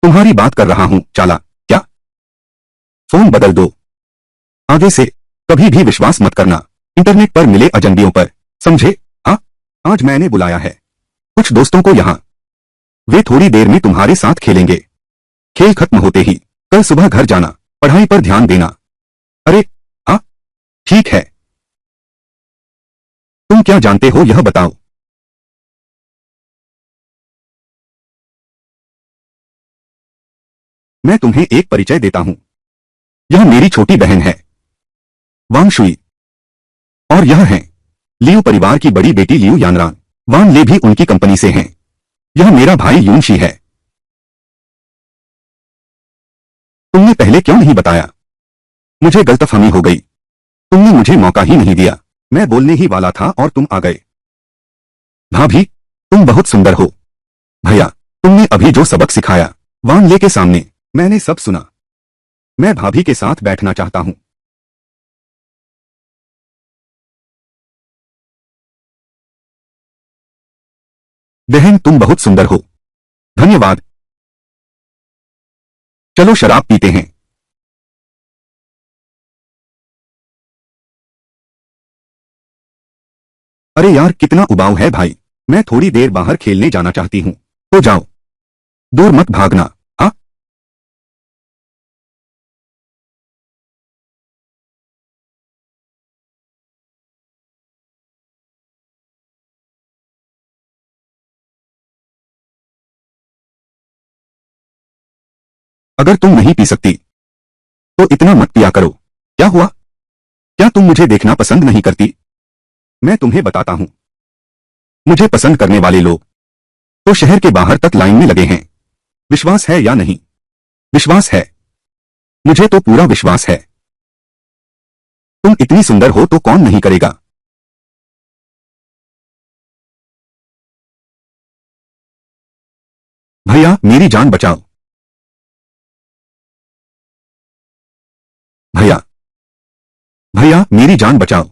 तुम्हारी बात कर रहा हूं चाला, क्या? फोन बदल दो। आगे से कभी भी विश्वास मत करना इंटरनेट पर मिले अजनबियों पर, समझे? हाँ? आज मैंने बुलाया है कुछ दोस्तों को यहां। वे थोड़ी देर में तुम्हारे साथ खेलेंगे। खेल खत्म होते ही कल सुबह घर जाना, पढ़ाई पर ध्यान देना। अरे हाँ, ठीक है। तुम क्या जानते हो यह बताओ। मैं तुम्हें एक परिचय देता हूं। यह मेरी छोटी बहन है, वांग शुई। और यह है लियू परिवार की बड़ी बेटी लियू यानरान। वांग ले भी उनकी कंपनी से हैं। यह मेरा भाई यूनशी है। तुमने पहले क्यों नहीं बताया? मुझे गलतफहमी हो गई। तुमने मुझे मौका ही नहीं दिया। मैं बोलने ही वाला था और तुम आ गए। भाभी, तुम बहुत सुंदर हो। भैया, तुमने अभी जो सबक सिखाया वांग ले के सामने, मैंने सब सुना। मैं भाभी के साथ बैठना चाहता हूं। बहन तुम बहुत सुंदर हो। धन्यवाद। चलो शराब पीते हैं। अरे यार कितना उबाऊ है भाई। मैं थोड़ी देर बाहर खेलने जाना चाहती हूँ, तो जाओ, दूर मत भागना। हाँ? अगर तुम नहीं पी सकती तो इतना मत पिया करो। क्या हुआ? क्या तुम मुझे देखना पसंद नहीं करती? मैं तुम्हें बताता हूँ, मुझे पसंद करने वाले लोग तो शहर के बाहर तक लाइन में लगे हैं। विश्वास है या नहीं? विश्वास है। मुझे तो पूरा विश्वास है। तुम इतनी सुंदर हो तो कौन नहीं करेगा? भैया मेरी जान बचाओ। भैया, भैया मेरी जान बचाओ।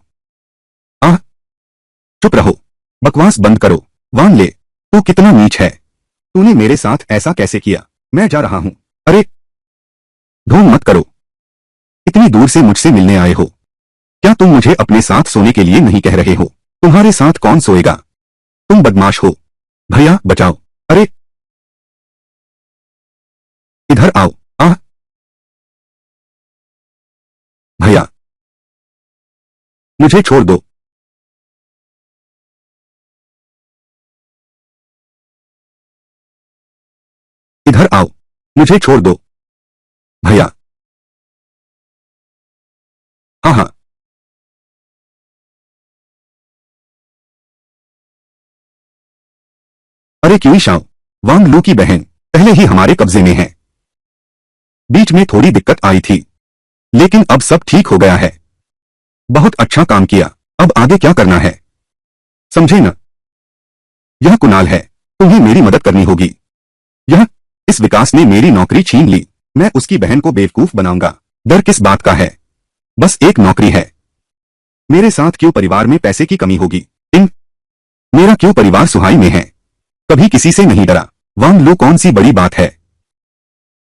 आह, चुप रहो, बकवास बंद करो। वांग ले, तू कितना नीच है। तूने मेरे साथ ऐसा कैसे किया? मैं जा रहा हूं। अरे, ढोंग मत करो। इतनी दूर से मुझसे मिलने आए हो। क्या तुम मुझे अपने साथ सोने के लिए नहीं कह रहे हो? तुम्हारे साथ कौन सोएगा? तुम बदमाश हो। भैया बचाओ। अरे, इधर आओ। आह, भैया, मुझे छोड़ दो। इधर आओ, मुझे छोड़ दो। भैया, हाँ हाँ। अरे क्यों शाओ, वांग लू की बहन पहले ही हमारे कब्जे में है। बीच में थोड़ी दिक्कत आई थी, लेकिन अब सब ठीक हो गया है। बहुत अच्छा काम किया। अब आगे क्या करना है, समझे न? यह कुणाल है, तुम्हें मेरी मदद करनी होगी। यह इस विकास ने मेरी नौकरी छीन ली। मैं उसकी बहन को बेवकूफ बनाऊंगा। डर किस बात का है? बस एक नौकरी है। मेरे साथ क्यों परिवार में पैसे की कमी होगी? इन मेरा क्यों परिवार सुहाई में है? कभी किसी से नहीं डरा। वांग लो कौन सी बड़ी बात है।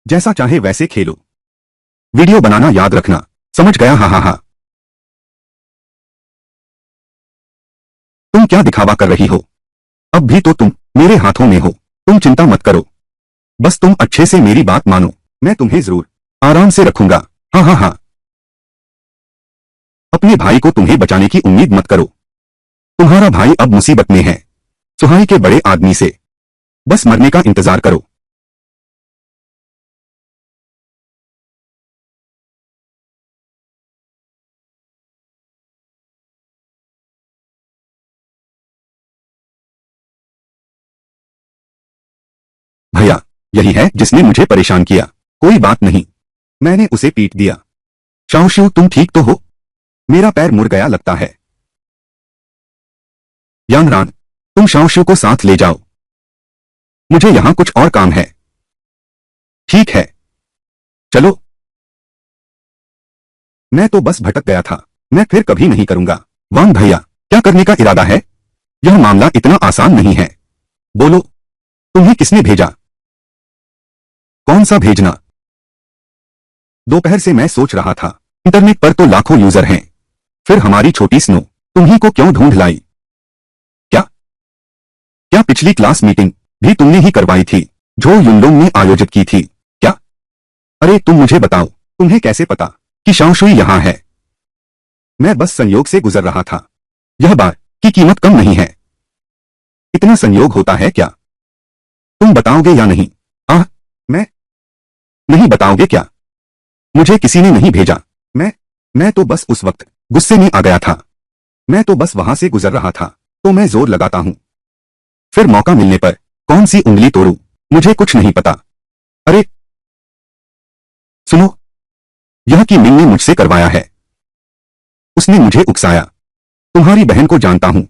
जैसा चाहे वैसे खेलो। वीडियो बनाना याद रखना, समझ गया? हाँ हाँ हाँ। तुम क्या दिखावा कर रही हो? अब भी तो तुम मेरे हाथों में हो। तुम चिंता मत करो। बस तुम अच्छे से मेरी बात मानो, मैं तुम्हें जरूर आराम से रखूंगा। हाँ हाँ हाँ। अपने भाई को तुम्हें बचाने की उम्मीद मत करो। तुम्हारा भाई अब मुसीबत में है। सुहाई के बड़े आदमी से बस मरने का इंतजार करो। भैया, यही है जिसने मुझे परेशान किया। कोई बात नहीं, मैंने उसे पीट दिया। शाओशू, तुम ठीक तो हो? मेरा पैर मुड़ गया लगता है। यांगरान, तुम शाओशू को साथ ले जाओ, मुझे यहां कुछ और काम है। ठीक है, चलो। मैं तो बस भटक गया था, मैं फिर कभी नहीं करूंगा। वांग भैया, क्या करने का इरादा है? यह मामला इतना आसान नहीं है। बोलो, तुम्हें किसने भेजा? कौन सा भेजना? दोपहर से मैं सोच रहा था, इंटरनेट पर तो लाखों यूजर हैं, फिर हमारी छोटी स्नो तुम्ही को क्यों ढूंढ लाई? क्या क्या पिछली क्लास मीटिंग भी तुमने ही करवाई थी, जो युनलोंग ने आयोजित की थी क्या? अरे तुम मुझे बताओ, तुम्हें कैसे पता कि शाओशुई यहां है? मैं बस संयोग से गुजर रहा था। यह बार की कीमत कम नहीं है। इतना संयोग होता है क्या? तुम बताओगे या नहीं? आह, मैं नहीं बताओगे क्या? मुझे किसी ने नहीं भेजा। मैं तो बस उस वक्त गुस्से में आ गया था। मैं तो बस वहां से गुजर रहा था, तो मैं जोर लगाता हूं। फिर मौका मिलने पर कौन सी उंगली तोड़ूं, मुझे कुछ नहीं पता। अरे सुनो, यह कि मिंग ने मुझसे करवाया है। उसने मुझे उकसाया। तुम्हारी बहन को जानता हूं,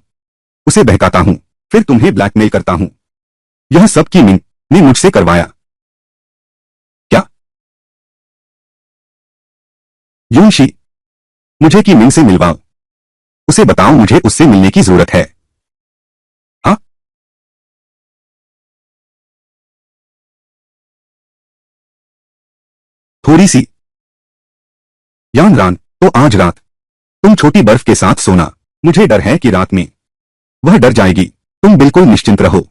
उसे बहकाता हूं, फिर तुम्हें ब्लैकमेल करता हूं। यह सब की मिंग ने मुझसे करवाया। क्या? यूनशी, मुझे की मिंग से मिलवाओ। उसे बताओ मुझे उससे मिलने की जरूरत है। हाँ? थोड़ी सी। यांगरान, तो आज रात तुम छोटी बर्फ के साथ सोना। मुझे डर है कि रात में वह डर जाएगी। तुम बिल्कुल निश्चिंत रहो,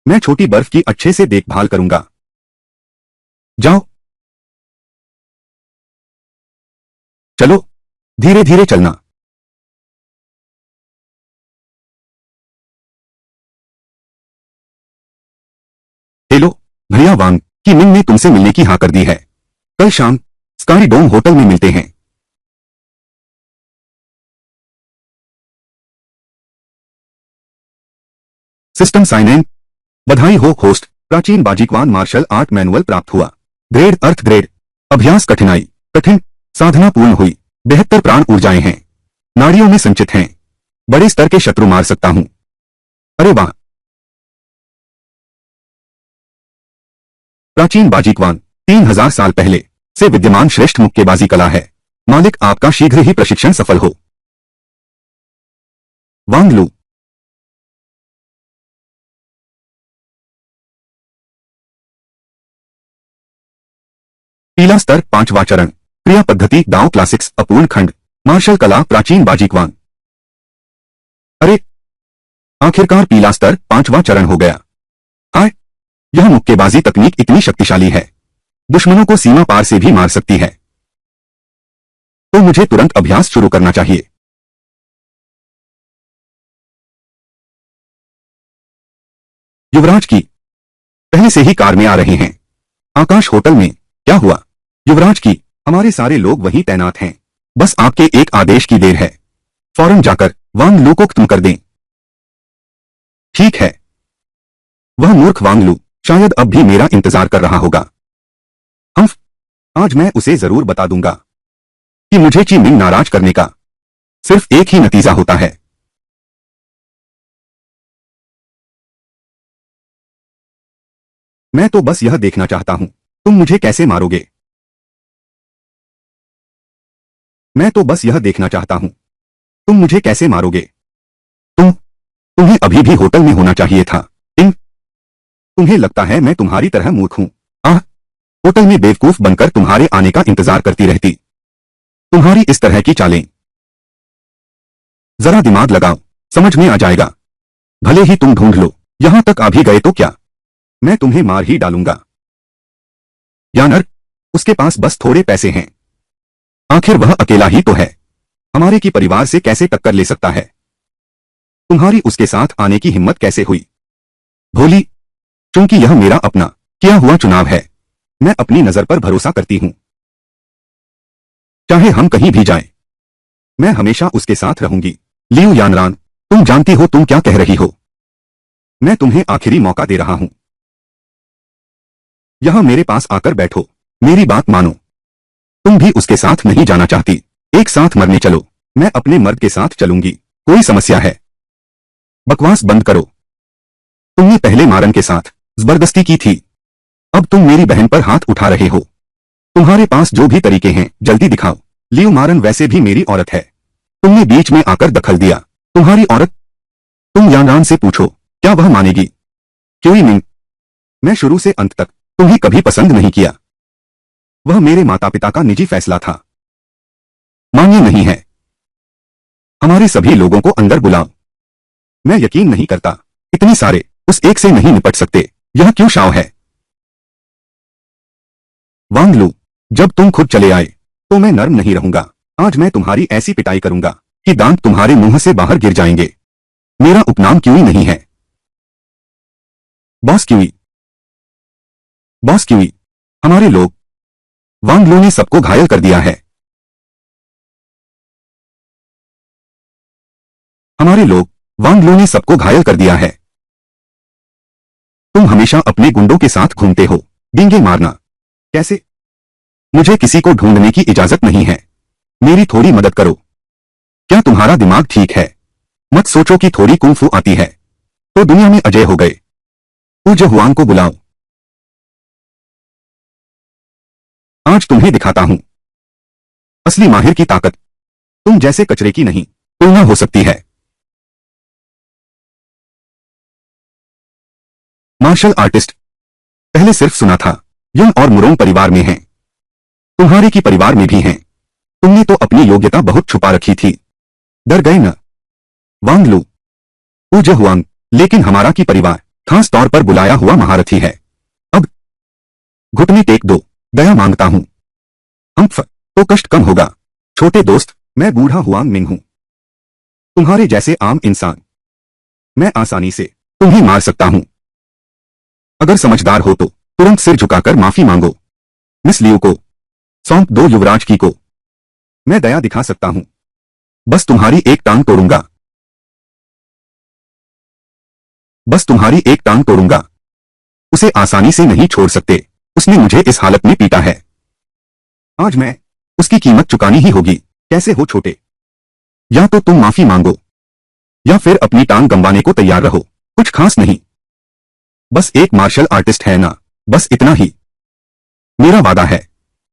मैं छोटी बर्फ की अच्छे से देखभाल करूंगा। जाओ, चलो, धीरे धीरे चलना। हेलो भैया वांग, की मिंग ने तुमसे मिलने की हाँ कर दी है। कल शाम स्काई डोम होटल में मिलते हैं। System sign in. बधाई हो होस्ट, प्राचीन बाजीकवान मार्शल आर्ट मैनुअल प्राप्त हुआ। ग्रेड अर्थ ग्रेड। अभ्यास कठिनाई कठिन। साधना पूर्ण हुई। 72 प्राण ऊर्जाएं हैं, नाड़ियों में संचित हैं। बड़े स्तर के शत्रु मार सकता हूं। अरे वाह। प्राचीन बाजीकवान 3000 साल पहले से विद्यमान श्रेष्ठ मुक्केबाजी कला है। मालिक, आपका शीघ्र ही प्रशिक्षण सफल हो। वांग लू। पीला स्तर 5वां चरण। क्रिया पद्धति दांव क्लासिक्स अपूर्ण खंड। मार्शल कला प्राचीन बाजीकवान। अरे, आखिरकार पीला स्तर 5वां चरण हो गया। हाय, यह मुक्केबाजी तकनीक इतनी शक्तिशाली है, दुश्मनों को सीमा पार से भी मार सकती है। तो मुझे तुरंत अभ्यास शुरू करना चाहिए। युवराज की पहले से ही कार में आ रहे हैं। आकाश होटल में क्या हुआ? युवराज की हमारे सारे लोग वहीं तैनात हैं, बस आपके एक आदेश की देर है। फौरन जाकर वांग लू को खत्म कर दें। ठीक है। वह मूर्ख वांग लू शायद अब भी मेरा इंतजार कर रहा होगा। हम आज मैं उसे जरूर बता दूंगा कि मुझे ची मिंग नाराज करने का सिर्फ एक ही नतीजा होता है। मैं तो बस यह देखना चाहता हूं, तुम मुझे कैसे मारोगे। मैं तो बस यह देखना चाहता हूं, तुम मुझे कैसे मारोगे। तुम्हें अभी भी होटल में होना चाहिए था। इन तुम्हें लगता है मैं तुम्हारी तरह मूर्ख हूं? आह, होटल में बेवकूफ बनकर तुम्हारे आने का इंतजार करती रहती। तुम्हारी इस तरह की चालें, जरा दिमाग लगाओ, समझ में आ जाएगा। भले ही तुम ढूंढ लो, यहां तक आ भी गए तो क्या? मैं तुम्हें मार ही डालूंगा। या नर, उसके पास बस थोड़े पैसे हैं। आखिर वह अकेला ही तो है, हमारे की परिवार से कैसे टक्कर ले सकता है? तुम्हारी उसके साथ आने की हिम्मत कैसे हुई? भोली, क्योंकि यह मेरा अपना किया हुआ चुनाव है। मैं अपनी नजर पर भरोसा करती हूं। चाहे हम कहीं भी जाएं, मैं हमेशा उसके साथ रहूंगी। लियू यानरान, तुम जानती हो तुम क्या कह रही हो? मैं तुम्हें आखिरी मौका दे रहा हूं। यहां मेरे पास आकर बैठो, मेरी बात मानो। तुम भी उसके साथ नहीं जाना चाहती? एक साथ मरने चलो। मैं अपने मर्द के साथ चलूंगी। कोई समस्या है? बकवास बंद करो। तुमने पहले मारन के साथ जबरदस्ती की थी, अब तुम मेरी बहन पर हाथ उठा रहे हो। तुम्हारे पास जो भी तरीके हैं जल्दी दिखाओ। लियू मारन वैसे भी मेरी औरत है, तुमने बीच में आकर दखल दिया। तुम्हारी औरत? तुम यानरान से पूछो, क्या वह मानेगी? क्यों मिंग, मैं शुरू से अंत तक तुम्हें कभी पसंद नहीं किया। वह मेरे माता पिता का निजी फैसला था। मान्य नहीं है? हमारे सभी लोगों को अंदर बुलाओ। मैं यकीन नहीं करता इतने सारे उस एक से नहीं निपट सकते। यह क्यों शाव है? वांग लू, जब तुम खुद चले आए तो मैं नर्म नहीं रहूंगा। आज मैं तुम्हारी ऐसी पिटाई करूंगा कि दांत तुम्हारे मुंह से बाहर गिर जाएंगे। मेरा उपनाम क्यूई नहीं है। Boss QE. बॉस क्यूई, हमारे लोग। वांग लू ने सबको घायल कर दिया है। हमारे लोग। वांग लू ने सबको घायल कर दिया है। तुम हमेशा अपने गुंडों के साथ घूमते हो, डींगे मारना। कैसे? मुझे किसी को ढूंढने की इजाजत नहीं है। मेरी थोड़ी मदद करो। क्या तुम्हारा दिमाग ठीक है? मत सोचो कि थोड़ी कुंफू आती है तो दुनिया में अजय हो गए। पूज्य हुआंग को बुलाओ। आज तुम्हें दिखाता हूं असली माहिर की ताकत। तुम जैसे कचरे की नहीं तुलना हो सकती है। मार्शल आर्टिस्ट, पहले सिर्फ सुना था। यंग और मुरोंग परिवार में हैं, तुम्हारे की परिवार में भी हैं। तुमने तो अपनी योग्यता बहुत छुपा रखी थी। डर गए न? वांग लू, पूज्य हुआंग, लेकिन हमारा की परिवार खास तौर पर बुलाया हुआ महारथी है। अब घुटने टेक दो, दया मांगता हूं। तो कष्ट कम होगा। छोटे दोस्त, मैं बूढ़ा हुआंग मिंग हूं, तुम्हारे जैसे आम इंसान। मैं आसानी से तुम्हें मार सकता हूं। अगर समझदार हो तो तुरंत सिर झुकाकर माफी मांगो। मिस लियू को सौंप दो युवराज की को। मैं दया दिखा सकता हूं, बस तुम्हारी एक टांग तोड़ूंगा। बस तुम्हारी एक टांग तोड़ूंगा। उसे आसानी से नहीं छोड़ सकते। उसने मुझे इस हालत में पीटा है। आज मैं उसकी कीमत चुकानी ही होगी। कैसे हो छोटे? या तो तुम माफी मांगो या फिर अपनी टांग गंवाने को तैयार रहो। कुछ खास नहीं, बस एक मार्शल आर्टिस्ट है ना, बस इतना ही। मेरा वादा है,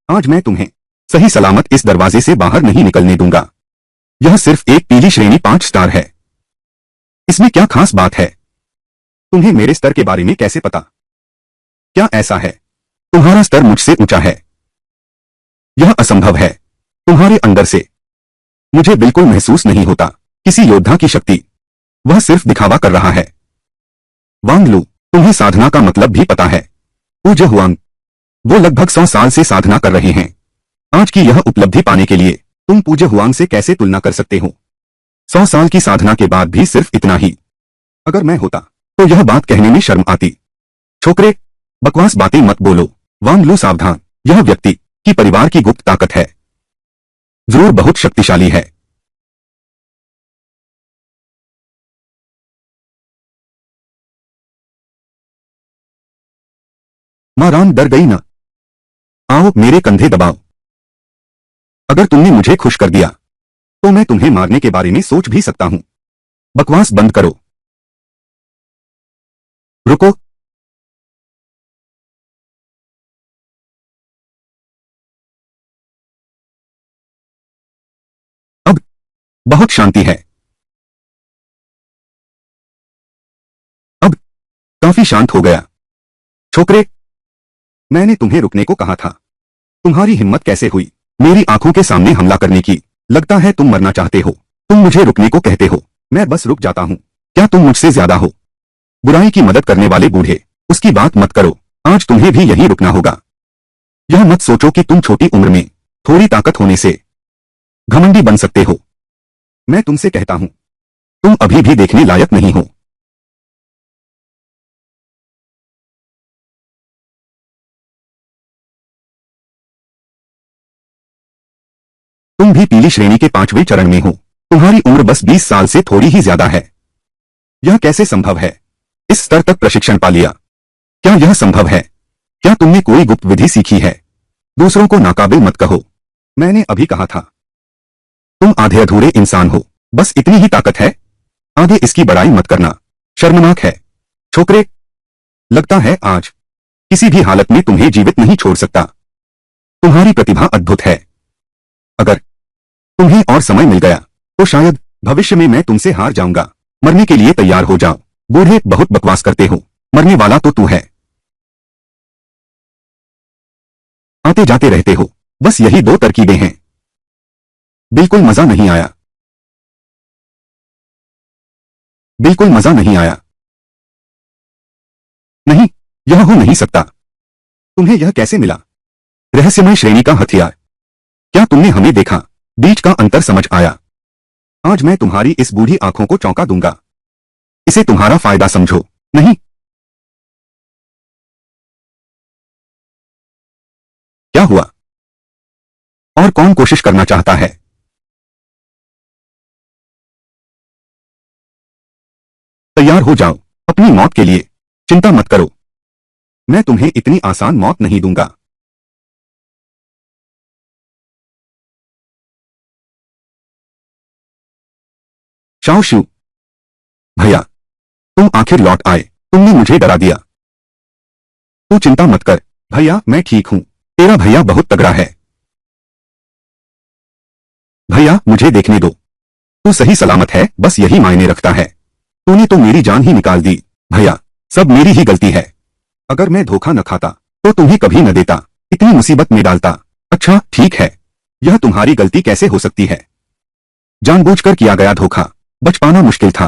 आज मैं तुम्हें सही सलामत इस दरवाजे से बाहर नहीं निकलने दूंगा। यह सिर्फ एक पीली श्रेणी 5 स्टार है। इसमें क्या खास बात है? तुम्हें मेरे स्तर के बारे में कैसे पता? क्या ऐसा है तुम्हारा स्तर मुझसे ऊंचा है? यह असंभव है। तुम्हारे अंदर से मुझे बिल्कुल महसूस नहीं होता किसी योद्धा की शक्ति। वह सिर्फ दिखावा कर रहा है। वांग लू, तुम्हें साधना का मतलब भी पता है? पूज्य हुआंग, वो लगभग 100 साल से साधना कर रहे हैं। आज की यह उपलब्धि पाने के लिए तुम पूज्य हुआंग से कैसे तुलना कर सकते हो? 100 साल की साधना के बाद भी सिर्फ इतना ही। अगर मैं होता तो यह बात कहने में शर्म आती। छोकरे, बकवास बातें मत बोलो। वांग लू सावधान, यह व्यक्ति की परिवार की गुप्त ताकत है, जरूर बहुत शक्तिशाली है। मारान डर गई ना? आओ मेरे कंधे दबाओ। अगर तुमने मुझे खुश कर दिया तो मैं तुम्हें मारने के बारे में सोच भी सकता हूं। बकवास बंद करो। रुको। अब बहुत शांति है। अब काफी शांत हो गया। छोकरे, मैंने तुम्हें रुकने को कहा था। तुम्हारी हिम्मत कैसे हुई मेरी आंखों के सामने हमला करने की? लगता है तुम मरना चाहते हो। तुम मुझे रुकने को कहते हो, मैं बस रुक जाता हूं। क्या तुम मुझसे ज्यादा हो? बुराई की मदद करने वाले बूढ़े। उसकी बात मत करो, आज तुम्हें भी यहीं रुकना होगा। यह मत सोचो कि तुम छोटी उम्र में थोड़ी ताकत होने से घमंडी बन सकते हो। मैं तुमसे कहता हूं, तुम अभी भी देखने लायक नहीं हो। तुम भी पीली श्रेणी के 5वें चरण में हो। तुम्हारी उम्र बस 20 साल से थोड़ी ही ज्यादा है। यह कैसे संभव है? इस स्तर तक प्रशिक्षण पा लिया। क्या यह संभव है? क्या तुमने कोई गुप्त विधि सीखी है? दूसरों को नाकाबिल मत कहो। मैंने अभी कहा था, तुम आधे अधूरे इंसान हो। बस इतनी ही ताकत है, आगे इसकी बड़ाई मत करना। शर्मनाक है। छोकरे, लगता है आज किसी भी हालत में तुम्हें जीवित नहीं छोड़ सकता। तुम्हारी प्रतिभा अद्भुत है। अगर तुम्हें और समय मिल गया तो शायद भविष्य में मैं तुमसे हार जाऊंगा। मरने के लिए तैयार हो जाओ। बूढ़े, बहुत बकवास करते हो। मरने वाला तो तू है। आते जाते रहते हो। बस यही 2 तरकीबें हैं। बिल्कुल मजा नहीं आया। बिल्कुल मजा नहीं आया। नहीं, यह हो नहीं सकता। तुम्हें यह कैसे मिला? रहस्यमय श्रेणी का हथियार। क्या तुमने हमें देखा? बीच का अंतर समझ आया। आज मैं तुम्हारी इस बूढ़ी आंखों को चौंका दूंगा। इसे तुम्हारा फायदा समझो। नहीं। क्या हुआ? और कौन कोशिश करना चाहता है? तैयार हो जाओ अपनी मौत के लिए। चिंता मत करो, मैं तुम्हें इतनी आसान मौत नहीं दूंगा। शाओ शू, भैया, तुम आखिर लौट आए। तुमने मुझे डरा दिया। तू चिंता मत कर भैया, मैं ठीक हूं। तेरा भैया बहुत तगड़ा है। भैया, मुझे देखने दो। तू सही सलामत है, बस यही मायने रखता है। तूने तो मेरी जान ही निकाल दी। भैया, सब मेरी ही गलती है। अगर मैं धोखा न खाता तो तुम्हें कभी न देता, इतनी मुसीबत में डालता। अच्छा ठीक है, यह तुम्हारी गलती कैसे हो सकती है? जानबूझकर किया गया धोखा। बच पाना मुश्किल था।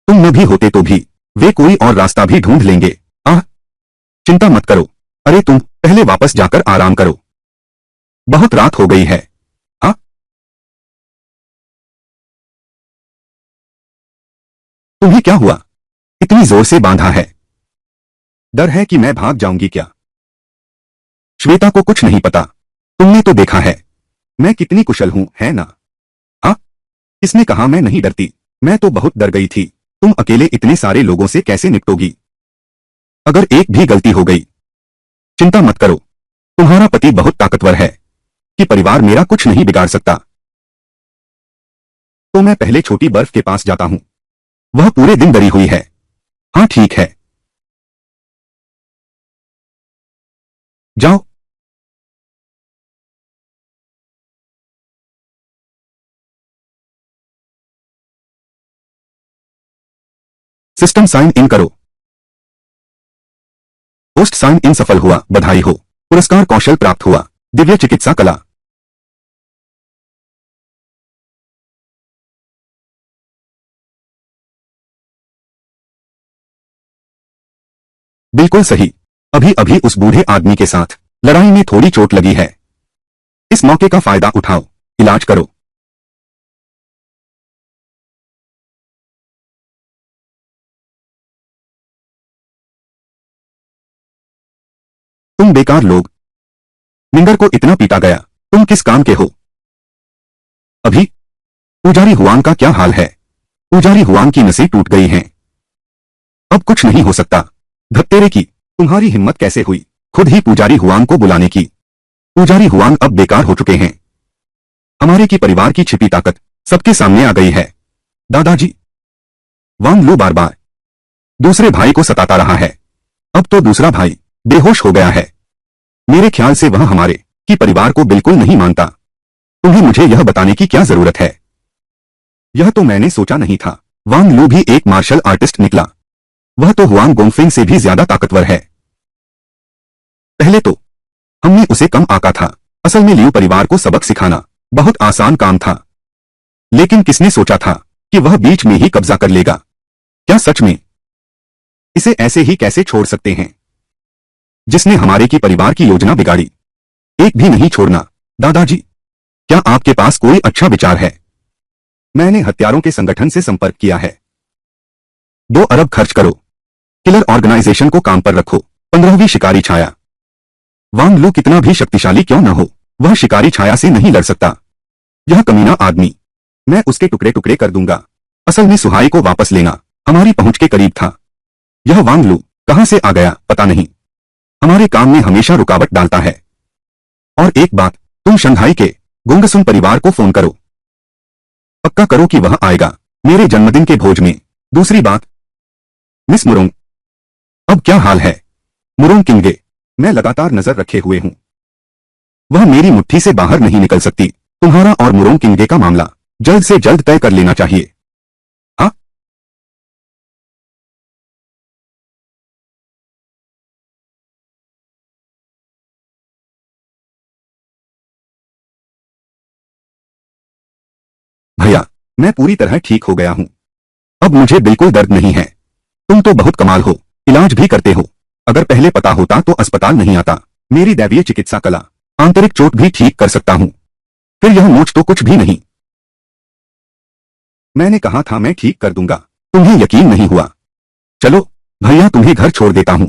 तुम न भी होते तो भी वे कोई और रास्ता भी ढूंढ लेंगे। आह, चिंता मत करो। अरे तुम पहले वापस जाकर आराम करो। बहुत रात हो गई है। हाँ, तुम्हें क्या हुआ? इतनी जोर से बांधा है। डर है कि मैं भाग जाऊंगी क्या? श्वेता को कुछ नहीं पता। तुमने तो देखा है मैं कितनी कुशल हूं, है ना? हाँ, किसने कहा मैं नहीं डरती? मैं तो बहुत डर गई थी। तुम अकेले इतने सारे लोगों से कैसे निपटोगी? अगर एक भी गलती हो गई? चिंता मत करो, तुम्हारा पति बहुत ताकतवर है कि परिवार मेरा कुछ नहीं बिगाड़ सकता। तो मैं पहले छोटी बर्फ के पास जाता हूं। वह पूरे दिन डरी हुई है। हाँ ठीक है, जाओ। सिस्टम साइन इन करो। पोस्ट साइन इन सफल हुआ, बधाई हो। पुरस्कार कौशल प्राप्त हुआ, दिव्य चिकित्सा कला। बिल्कुल सही। अभी अभी उस बूढ़े आदमी के साथ लड़ाई में थोड़ी चोट लगी है। इस मौके का फायदा उठाओ, इलाज करो। तुम बेकार लोग। मिंगर को इतना पीटा गया, तुम किस काम के हो? अभी पुजारी हुआंग का क्या हाल है? पुजारी हुआंग की नसें टूट गई हैं। अब कुछ नहीं हो सकता। धत्तेरे की, तुम्हारी हिम्मत कैसे हुई खुद ही पुजारी हुआंग को बुलाने की? पुजारी हुआंग अब बेकार हो चुके हैं। हमारे की परिवार की छिपी ताकत सबके सामने आ गई है। दादाजी, वांग लू बार बार दूसरे भाई को सताता रहा है। अब तो दूसरा भाई बेहोश हो गया है। मेरे ख्याल से वह हमारे की परिवार को बिल्कुल नहीं मानता। तुम्हें मुझे यह बताने की क्या जरूरत है? यह तो मैंने सोचा नहीं था। वांग लू भी एक मार्शल आर्टिस्ट निकला। वह तो हुआंग गोंगफिंग से भी ज्यादा ताकतवर है। पहले तो हमने उसे कम आंका था। असल में लियू परिवार को सबक सिखाना बहुत आसान काम था। लेकिन किसने सोचा था कि वह बीच में ही कब्जा कर लेगा? क्या सच में इसे ऐसे ही कैसे छोड़ सकते हैं? जिसने हमारे की परिवार की योजना बिगाड़ी, एक भी नहीं छोड़ना। दादाजी, क्या आपके पास कोई अच्छा विचार है? मैंने हत्यारों के संगठन से संपर्क किया है। 2 अरब खर्च करो, किलर ऑर्गेनाइजेशन को काम पर रखो। 15वीं शिकारी छाया। वांग लू कितना भी शक्तिशाली क्यों न हो, वह शिकारी छाया से नहीं लड़ सकता। यह कमीना आदमी, मैं उसके टुकड़े टुकड़े कर दूंगा। असल में सुहाई को वापस लेना हमारी पहुंच के करीब था। यह वांग लू कहां से आ गया पता नहीं, हमारे काम में हमेशा रुकावट डालता है। और एक बात, तुम शंघाई के गुंगसुन परिवार को फोन करो, पक्का करो कि वह आएगा मेरे जन्मदिन के भोज में। दूसरी बात, मिस मुरोंग, अब क्या हाल है? मुरोंग किंगे, मैं लगातार नजर रखे हुए हूं, वह मेरी मुट्ठी से बाहर नहीं निकल सकती। तुम्हारा और मुरोंग किंगे का मामला जल्द से जल्द तय कर लेना चाहिए। हाँ, भैया, मैं पूरी तरह ठीक हो गया हूं, अब मुझे बिल्कुल दर्द नहीं है। तुम तो बहुत कमाल हो, इलाज भी करते हो। अगर पहले पता होता तो अस्पताल नहीं आता। मेरी दैवीय चिकित्सा कला आंतरिक चोट भी ठीक कर सकता हूं, फिर यह मोच तो कुछ भी नहीं। मैंने कहा था मैं ठीक कर दूंगा, तुम्हें यकीन नहीं हुआ। चलो भैया, तुम्हें घर छोड़ देता हूं।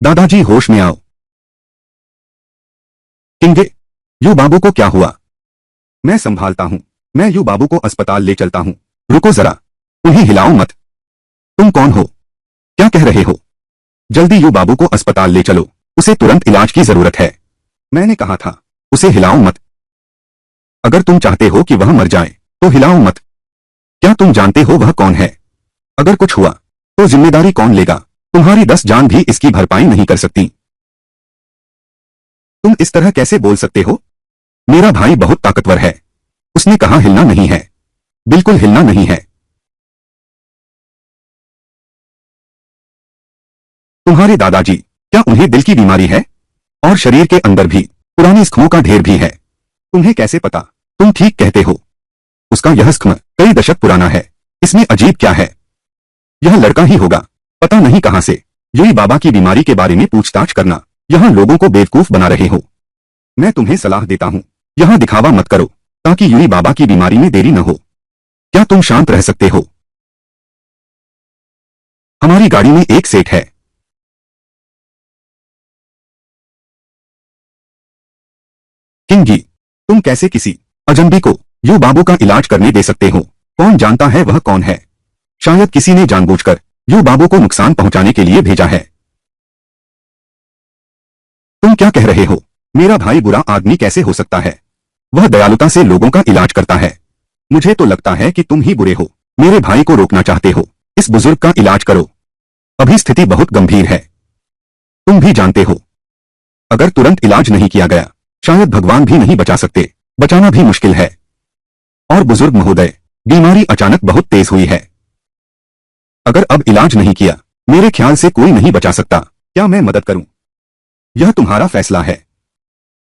दादाजी होश में आओ। किंगे, यू बाबू को क्या हुआ? मैं संभालता हूं, मैं यू बाबू को अस्पताल ले चलता हूं। रुको जरा, उन्हें हिलाओ मत। तुम कौन हो? क्या कह रहे हो? जल्दी यू बाबू को अस्पताल ले चलो, उसे तुरंत इलाज की जरूरत है। मैंने कहा था उसे हिलाओ मत। अगर तुम चाहते हो कि वह मर जाए तो हिलाओ मत। क्या तुम जानते हो वह कौन है? अगर कुछ हुआ तो जिम्मेदारी कौन लेगा? तुम्हारी 10 जान भी इसकी भरपाई नहीं कर सकती। तुम इस तरह कैसे बोल सकते हो? मेरा भाई बहुत ताकतवर है, उसने कहा हिलना नहीं है, बिल्कुल हिलना नहीं है। तुम्हारे दादाजी, क्या उन्हें दिल की बीमारी है? और शरीर के अंदर भी पुराने जख्मों का ढेर भी है। तुम्हें कैसे पता? तुम ठीक कहते हो, उसका यह जख्म कई दशक पुराना है। इसमें अजीब क्या है? यह लड़का ही होगा, पता नहीं कहां से। यूई बाबा की बीमारी के बारे में पूछताछ करना, यहां लोगों को बेवकूफ बना रहे हो। मैं तुम्हें सलाह देता हूं, यहां दिखावा मत करो, ताकि यूई बाबा की बीमारी में देरी न हो। क्या तुम शांत रह सकते हो? हमारी गाड़ी में एक सेठ है। किंगी, तुम कैसे किसी अजनबी को यू बाबू का इलाज करने दे सकते हो? कौन जानता है वह कौन है? शायद किसी ने जानबूझकर यू बाबू को नुकसान पहुंचाने के लिए भेजा है। तुम क्या कह रहे हो? मेरा भाई बुरा आदमी कैसे हो सकता है? वह दयालुता से लोगों का इलाज करता है। मुझे तो लगता है कि तुम ही बुरे हो, मेरे भाई को रोकना चाहते हो। इस बुजुर्ग का इलाज करो, अभी स्थिति बहुत गंभीर है। तुम भी जानते हो, अगर तुरंत इलाज नहीं किया गया शायद भगवान भी नहीं बचा सकते। बचाना भी मुश्किल है। और बुजुर्ग महोदय, बीमारी अचानक बहुत तेज हुई है। अगर अब इलाज नहीं किया मेरे ख्याल से कोई नहीं बचा सकता। क्या मैं मदद करूं? यह तुम्हारा फैसला है।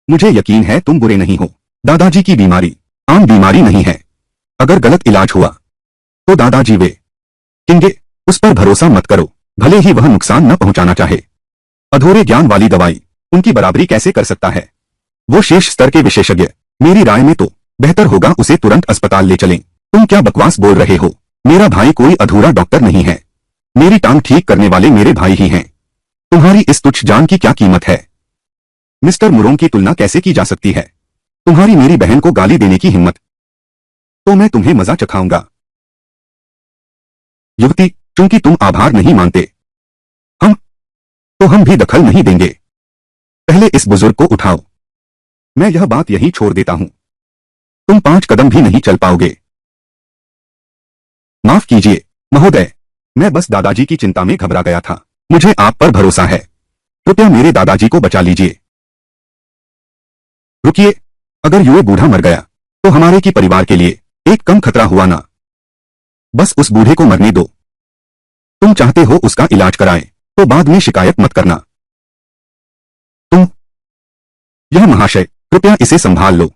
मुझे यकीन है तुम बुरे नहीं हो। दादाजी की बीमारी आम बीमारी नहीं है। अगर गलत इलाज हुआ तो दादाजी वे किंगे, उस पर भरोसा मत करो, भले ही वह नुकसान न पहुंचाना चाहे। अधूरे ज्ञान वाली दवाई उनकी बराबरी कैसे कर सकता है? वो शीर्ष स्तर के विशेषज्ञ। मेरी राय में तो बेहतर होगा उसे तुरंत अस्पताल ले चलें। तुम क्या बकवास बोल रहे हो? मेरा भाई कोई अधूरा डॉक्टर नहीं है। मेरी टांग ठीक करने वाले मेरे भाई ही हैं। तुम्हारी इस तुच्छ जान की क्या कीमत है? मिस्टर मुरोंग की तुलना कैसे की जा सकती है? तुम्हारी मेरी बहन को गाली देने की हिम्मत, तो मैं तुम्हें मजा चखाऊंगा। युवती, चूंकि तुम आभार नहीं मानते, हम तो हम भी दखल नहीं देंगे। पहले इस बुजुर्ग को उठाओ। मैं यह बात यहीं छोड़ देता हूं, तुम 5 कदम भी नहीं चल पाओगे। माफ कीजिए महोदय, मैं बस दादाजी की चिंता में घबरा गया था। मुझे आप पर भरोसा है, कृपया मेरे दादाजी को बचा लीजिए। रुकिए, अगर यूए बूढ़ा मर गया तो हमारे की परिवार के लिए एक कम खतरा हुआ ना। बस उस बूढ़े को मरने दो। तुम चाहते हो उसका इलाज कराएं, तो बाद में शिकायत मत करना। तुम, यह महाशय, कृपया इसे संभाल लो।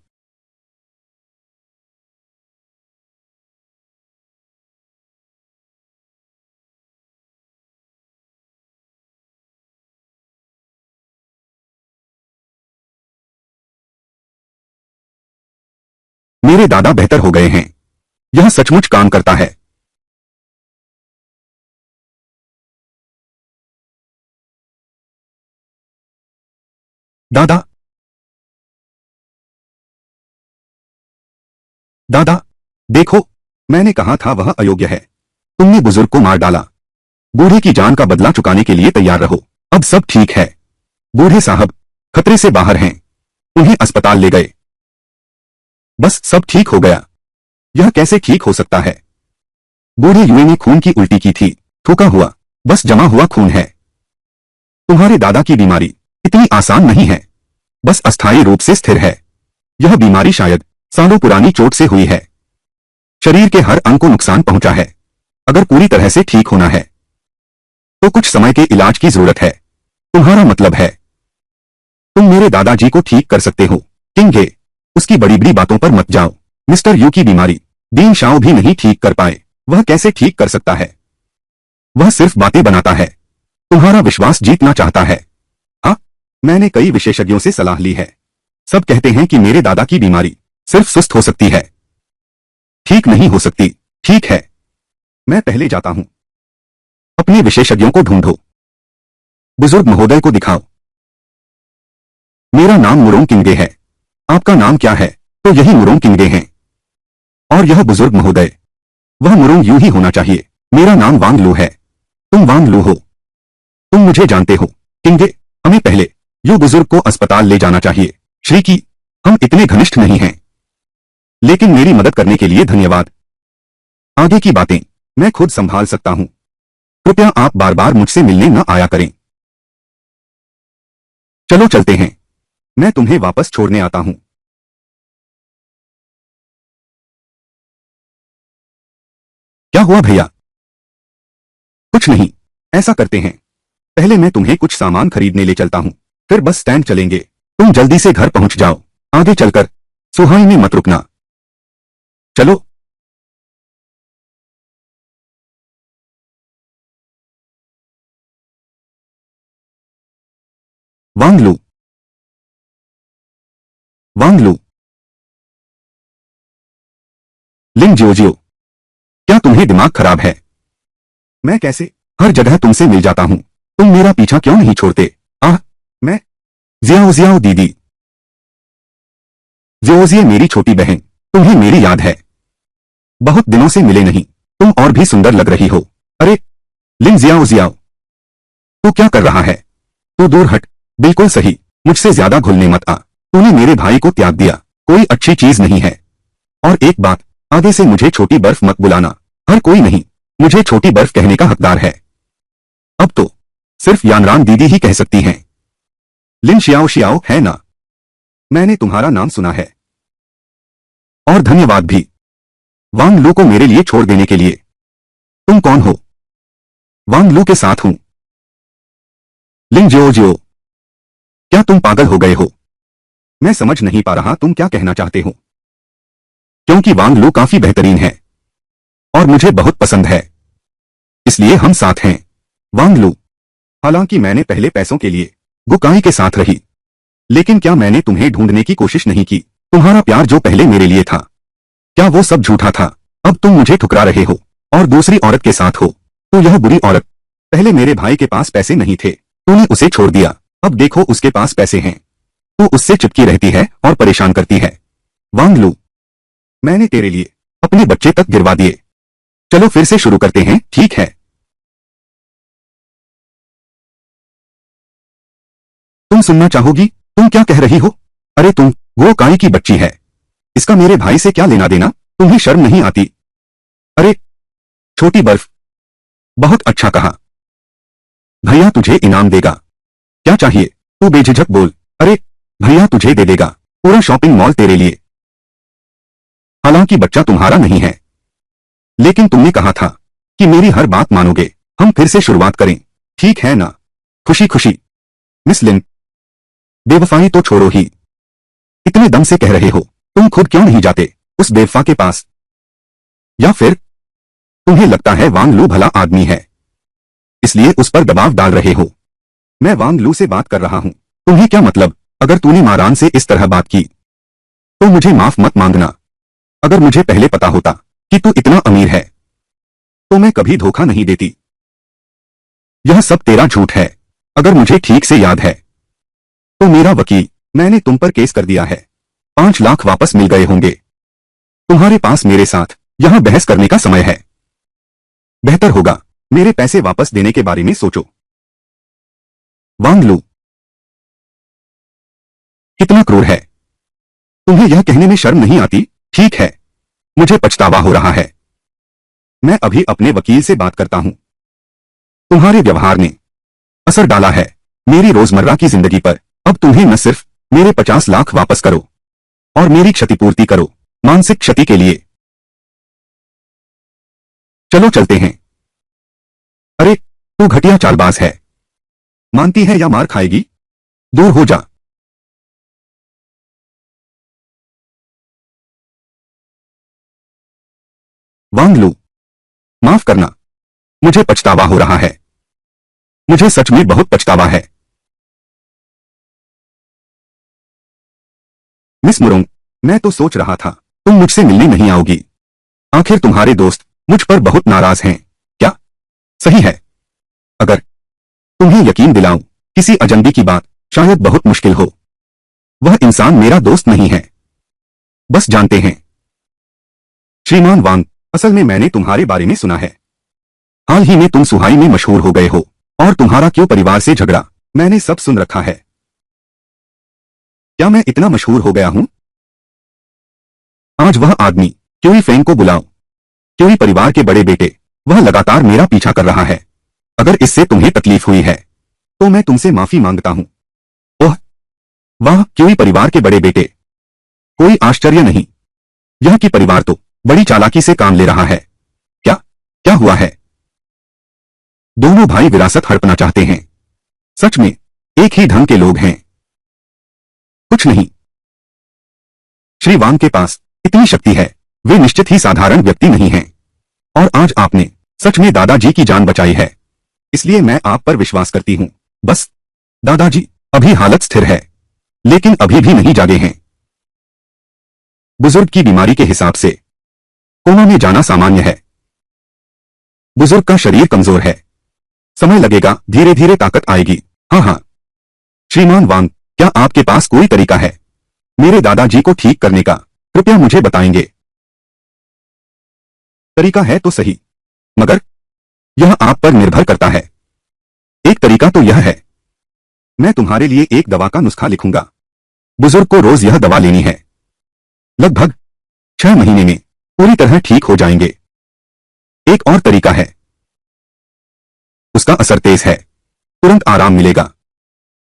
मेरे दादा बेहतर हो गए हैं। यह सचमुच काम करता है। दादा, दादा, देखो, मैंने कहा था वह अयोग्य है। तुमने बुजुर्ग को मार डाला। बूढ़े की जान का बदला चुकाने के लिए तैयार रहो। अब सब ठीक है। बूढ़े साहब खतरे से बाहर हैं। उन्हें अस्पताल ले गए। बस सब ठीक हो गया। यह कैसे ठीक हो सकता है? बूढ़े युवे ने खून की उल्टी की थी। थूका हुआ, बस जमा हुआ खून है। तुम्हारे दादा की बीमारी इतनी आसान नहीं है। बस अस्थायी रूप से स्थिर है। यह बीमारी शायद सालों पुरानी चोट से हुई है। शरीर के हर अंग को नुकसान पहुंचा है। अगर पूरी तरह से ठीक होना है तो कुछ समय के इलाज की जरूरत है। तुम्हारा मतलब है तुम मेरे दादाजी को ठीक कर सकते हो? किंगे, उसकी बड़ी बड़ी बातों पर मत जाओ। मिस्टर यू की बीमारी दीन शाओ भी नहीं ठीक कर पाए। वह कैसे ठीक कर सकता है? वह सिर्फ बातें बनाता है। तुम्हारा विश्वास जीतना चाहता है। हाँ, मैंने कई विशेषज्ञों से सलाह ली है। सब कहते हैं कि मेरे दादा की बीमारी सिर्फ सुस्त हो सकती है, ठीक नहीं हो सकती। ठीक है, मैं पहले जाता हूं। अपने विशेषज्ञों को ढूंढो। बुजुर्ग महोदय को दिखाओ। मेरा नाम मुरोंग किंगे है। आपका नाम क्या है? तो यही मुरोंग किंगे हैं। और यह बुजुर्ग महोदय, वह मुरोंग यू ही होना चाहिए। मेरा नाम वांग लू है। तुम वांग लू हो। तुम मुझे जानते हो। किंगे, हमें पहले यू बुजुर्ग को अस्पताल ले जाना चाहिए। श्री की, हम इतने घनिष्ठ नहीं हैं, लेकिन मेरी मदद करने के लिए धन्यवाद। आगे की बातें मैं खुद संभाल सकता हूं। कृपया आप बार बार मुझसे मिलने न आया करें। चलो चलते हैं। मैं तुम्हें वापस छोड़ने आता हूं। क्या हुआ भैया? कुछ नहीं। ऐसा करते हैं, पहले मैं तुम्हें कुछ सामान खरीदने ले चलता हूं, फिर बस स्टैंड चलेंगे। तुम जल्दी से घर पहुंच जाओ। आगे चलकर सुहाई में मत रुकना। चलो। वांगलू, वांगलू, लिंग जियोजियो, क्या तुम्हें दिमाग खराब है? मैं कैसे हर जगह तुमसे मिल जाता हूं? तुम मेरा पीछा क्यों नहीं छोड़ते? आह, मैं जियाओ जियाओ दीदी। जियोजिए मेरी छोटी बहन, तुम्हें मेरी याद है? बहुत दिनों से मिले नहीं। तुम और भी सुंदर लग रही हो। अरे, लिंग जियाओ जियाओ, तू क्या कर रहा है? तू दूर हट। बिल्कुल सही, मुझसे ज्यादा घुलने मत आ। तूने मेरे भाई को त्याग दिया, कोई अच्छी चीज नहीं है। और एक बात, आगे से मुझे छोटी बर्फ मत बुलाना। हर कोई नहीं मुझे छोटी बर्फ कहने का हकदार है। अब तो सिर्फ यानरान दीदी ही कह सकती हैं। लिन शियाओ शियाओ है ना? मैंने तुम्हारा नाम सुना है। और धन्यवाद भी, वांग लू को मेरे लिए छोड़ देने के लिए। तुम कौन हो? वांग लू के साथ हूं। लिंग जियो जियो, क्या तुम पागल हो गए हो? मैं समझ नहीं पा रहा तुम क्या कहना चाहते हो। क्योंकि वांग लू काफी बेहतरीन है और मुझे बहुत पसंद है, इसलिए हम साथ हैं। वांग लू, हालांकि मैंने पहले पैसों के लिए गुकाई के साथ रही, लेकिन क्या मैंने तुम्हें ढूंढने की कोशिश नहीं की? तुम्हारा प्यार जो पहले मेरे लिए था, क्या वो सब झूठा था? अब तुम मुझे ठुकरा रहे हो और दूसरी औरत के साथ हो। तो यह बुरी औरत, पहले मेरे भाई के पास पैसे नहीं थे, तूने उसे छोड़ दिया। अब देखो उसके पास पैसे हैं, तू उससे चिपकी रहती है और परेशान करती है। वांग लू, मैंने तेरे लिए अपने बच्चे तक गिरवा दिए। चलो फिर से शुरू करते हैं, ठीक है? तुम सुनना चाहोगी? तुम क्या कह रही हो? अरे तुम, वो काई की बच्ची है, इसका मेरे भाई से क्या लेना देना? तुम्हें शर्म नहीं आती? अरे छोटी बर्फ, बहुत अच्छा कहा। भैया तुझे इनाम देगा। क्या चाहिए? तू बेझिझक बोल। अरे भैया तुझे दे देगा, पूरा शॉपिंग मॉल तेरे लिए। हालांकि बच्चा तुम्हारा नहीं है, लेकिन तुमने कहा था कि मेरी हर बात मानोगे। हम फिर से शुरुआत करें, ठीक है ना? खुशी खुशी। मिस लिन, बेवफाई तो छोड़ो ही, इतने दम से कह रहे हो, तुम खुद क्यों नहीं जाते उस बेवफा के पास? या फिर तुम्हें लगता है वांग लू भला आदमी है, इसलिए उस पर दबाव डाल रहे हो? मैं वांग लू से बात कर रहा हूं, तुम्हें क्या मतलब? अगर तूने मारान से इस तरह बात की तो मुझे माफ मत मांगना। अगर मुझे पहले पता होता कि तू इतना अमीर है तो मैं कभी धोखा नहीं देती। यह सब तेरा झूठ है। अगर मुझे ठीक से याद है तो मेरा वकील, मैंने तुम पर केस कर दिया है। 5 लाख वापस मिल गए होंगे। तुम्हारे पास मेरे साथ यहां बहस करने का समय है। बेहतर होगा मेरे पैसे वापस देने के बारे में सोचो। वांग लू कितना क्रूर है। तुम्हें यह कहने में शर्म नहीं आती? ठीक है, मुझे पछतावा हो रहा है। मैं अभी अपने वकील से बात करता हूं। तुम्हारे व्यवहार ने असर डाला है मेरी रोजमर्रा की जिंदगी पर। अब तुम्हें न सिर्फ मेरे 50 लाख वापस करो और मेरी क्षतिपूर्ति करो, मानसिक क्षति के लिए। चलो चलते हैं। अरे तू घटिया चालबाज है। मानती है या मार खाएगी? दूर हो जा। वांग लू, माफ करना, मुझे पछतावा हो रहा है। मुझे सच में बहुत पछतावा है। मिस मुरोंग, मैं तो सोच रहा था तुम मुझसे मिलने नहीं आओगी। आखिर तुम्हारे दोस्त मुझ पर बहुत नाराज हैं क्या? सही है। अगर तुम्हें यकीन दिलाऊं किसी अजनबी की बात शायद बहुत मुश्किल हो। वह इंसान मेरा दोस्त नहीं है। बस जानते हैं श्रीमान वांग, असल में मैंने तुम्हारे बारे में सुना है। हाल ही में तुम सुहाई में मशहूर हो गए हो और तुम्हारा क्यों परिवार से झगड़ा, मैंने सब सुन रखा है। क्या मैं इतना मशहूर हो गया हूं? आज वह आदमी क्यूई फेंग को बुलाओ। क्यूई परिवार के बड़े बेटे, वह लगातार मेरा पीछा कर रहा है। अगर इससे तुम्हें तकलीफ हुई है तो मैं तुमसे माफी मांगता हूं। ओह, वाह, क्यूई परिवार के बड़े बेटे। कोई आश्चर्य नहीं, यह की परिवार तो बड़ी चालाकी से काम ले रहा है। क्या क्या हुआ है? दोनों भाई विरासत हड़पना चाहते हैं। सच में एक ही ढंग के लोग हैं। कुछ नहीं, श्री वांग के पास इतनी शक्ति है, वे निश्चित ही साधारण व्यक्ति नहीं हैं। और आज आपने सच में दादाजी की जान बचाई है, इसलिए मैं आप पर विश्वास करती हूं। बस दादाजी अभी हालत स्थिर है, लेकिन अभी भी नहीं जागे हैं। बुजुर्ग की बीमारी के हिसाब से कोमा में जाना सामान्य है। बुजुर्ग का शरीर कमजोर है, समय लगेगा, धीरे धीरे ताकत आएगी। हाँ हाँ, श्रीमान वांग, क्या आपके पास कोई तरीका है मेरे दादाजी को ठीक करने का? कृपया मुझे बताएंगे। तरीका है तो सही, मगर यह आप पर निर्भर करता है। एक तरीका तो यह है, मैं तुम्हारे लिए एक दवा का नुस्खा लिखूंगा। बुजुर्ग को रोज यह दवा लेनी है। लगभग 6 महीने में पूरी तरह ठीक हो जाएंगे। एक और तरीका है, उसका असर तेज है, तुरंत आराम मिलेगा।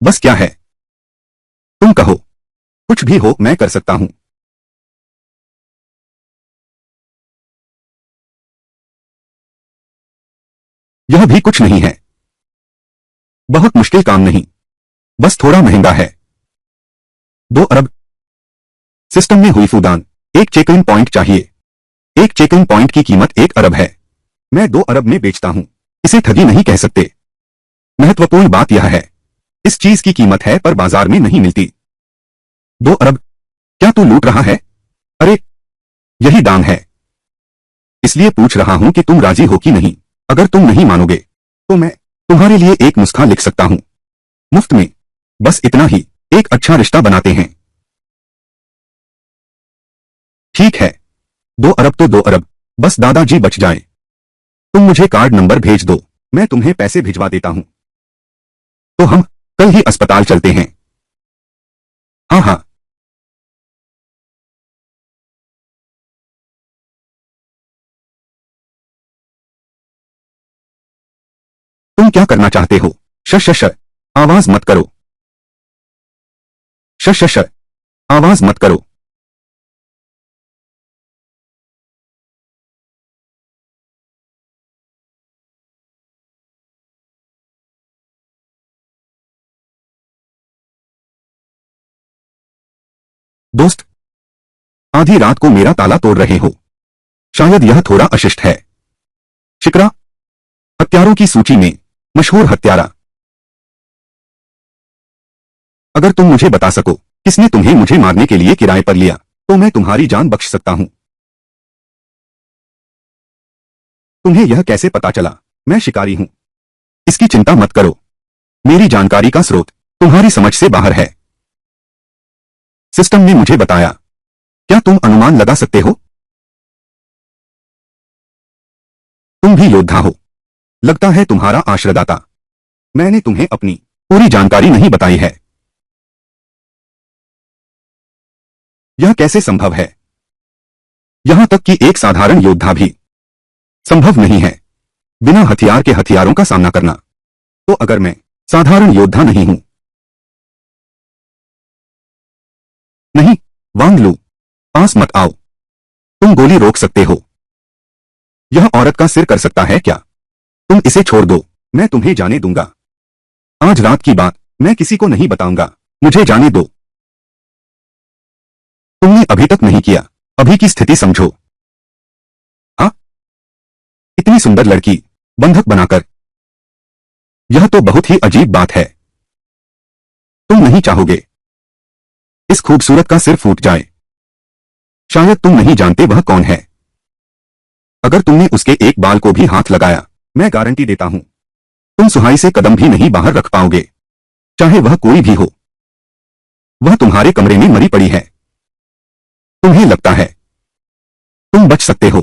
बस क्या है? तुम कहो। कुछ भी हो मैं कर सकता हूं। यह भी कुछ नहीं है, बहुत मुश्किल काम नहीं, बस थोड़ा महंगा है। 2 अरब सिस्टम में हुई फूदान। एक चेक इन पॉइंट चाहिए। एक चेक इन पॉइंट की कीमत 1 अरब है। मैं 2 अरब में बेचता हूं। इसे ठगी नहीं कह सकते। महत्वपूर्ण बात यह है, इस चीज की कीमत है पर बाजार में नहीं मिलती। 2 अरब? क्या तू लूट रहा है? अरे यही दाम है, इसलिए पूछ रहा हूं कि तुम राजी हो कि नहीं। अगर तुम नहीं मानोगे तो मैं तुम्हारे लिए एक नुस्खा लिख सकता हूं, मुफ्त में। बस इतना ही, एक अच्छा रिश्ता बनाते हैं। ठीक है, 2 अरब तो 2 अरब, बस दादाजी बच जाएं। तुम मुझे कार्ड नंबर भेज दो, मैं तुम्हें पैसे भिजवा देता हूं। तो हम कल ही अस्पताल चलते हैं। हाँ हाँ। तुम क्या करना चाहते हो? शश, आवाज मत करो। शश, आवाज मत करो। दोस्त, आधी रात को मेरा ताला तोड़ रहे हो। शायद यह थोड़ा अशिष्ट है। शिकरा, हत्यारों की सूची में मशहूर हत्यारा। अगर तुम मुझे बता सको किसने तुम्हें मुझे मारने के लिए किराए पर लिया, तो मैं तुम्हारी जान बख्श सकता हूं। तुम्हें यह कैसे पता चला मैं शिकारी हूं? इसकी चिंता मत करो। मेरी जानकारी का स्रोत तुम्हारी समझ से बाहर है। सिस्टम ने मुझे बताया। क्या तुम अनुमान लगा सकते हो? तुम भी योद्धा हो। लगता है तुम्हारा आश्रयदाता। मैंने तुम्हें अपनी पूरी जानकारी नहीं बताई है। यह कैसे संभव है? यहां तक कि एक साधारण योद्धा भी संभव नहीं है बिना हथियार के हथियारों का सामना करना। तो अगर मैं साधारण योद्धा नहीं हूं? नहीं, वांग लू, पास मत आओ। तुम गोली रोक सकते हो। यह औरत का सिर कर सकता है क्या? तुम इसे छोड़ दो, मैं तुम्हें जाने दूंगा। आज रात की बात मैं किसी को नहीं बताऊंगा। मुझे जाने दो। तुमने अभी तक नहीं किया। अभी की स्थिति समझो। हाँ, इतनी सुंदर लड़की बंधक बनाकर। यह तो बहुत ही अजीब बात है। तुम नहीं चाहोगे इस खूबसूरत का सिर फूट जाए। शायद तुम नहीं जानते वह कौन है। अगर तुमने उसके एक बाल को भी हाथ लगाया, मैं गारंटी देता हूं तुम सुहाई से कदम भी नहीं बाहर रख पाओगे। चाहे वह कोई भी हो। वह तुम्हारे कमरे में मरी पड़ी है। तुम्हें लगता है तुम बच सकते हो?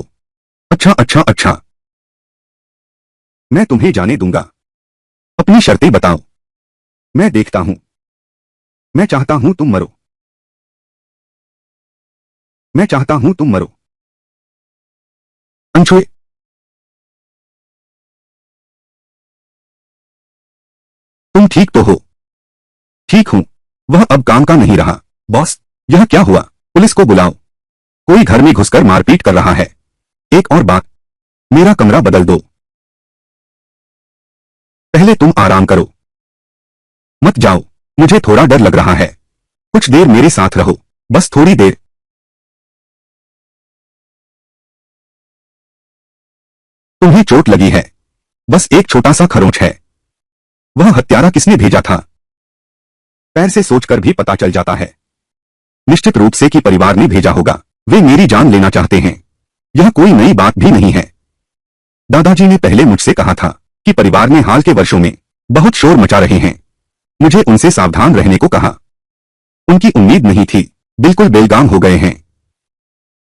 अच्छा अच्छा अच्छा, मैं तुम्हें जाने दूंगा। अपनी शर्तें बताओ। मैं देखता हूं। मैं चाहता हूं तुम मरो। मैं चाहता हूं तुम मरो। अनछुए। तुम ठीक तो हो? ठीक हूं। वह अब काम का नहीं रहा। बॉस, यह क्या हुआ? पुलिस को बुलाओ। कोई घर में घुसकर मारपीट कर रहा है। एक और बात, मेरा कमरा बदल दो। पहले तुम आराम करो। मत जाओ। मुझे थोड़ा डर लग रहा है। कुछ देर मेरे साथ रहो। बस थोड़ी देर। तुम्हें चोट लगी है। बस एक छोटा सा खरोंच है। वह हत्यारा किसने भेजा था? पैर से सोचकर भी पता चल जाता है। निश्चित रूप से कि परिवार ने भेजा होगा। वे मेरी जान लेना चाहते हैं। यह कोई नई बात भी नहीं है। दादाजी ने पहले मुझसे कहा था कि परिवार ने हाल के वर्षों में बहुत शोर मचा रहे हैं। मुझे उनसे सावधान रहने को कहा। उनकी उम्मीद नहीं थी। बिल्कुल बेलगाम हो गए हैं।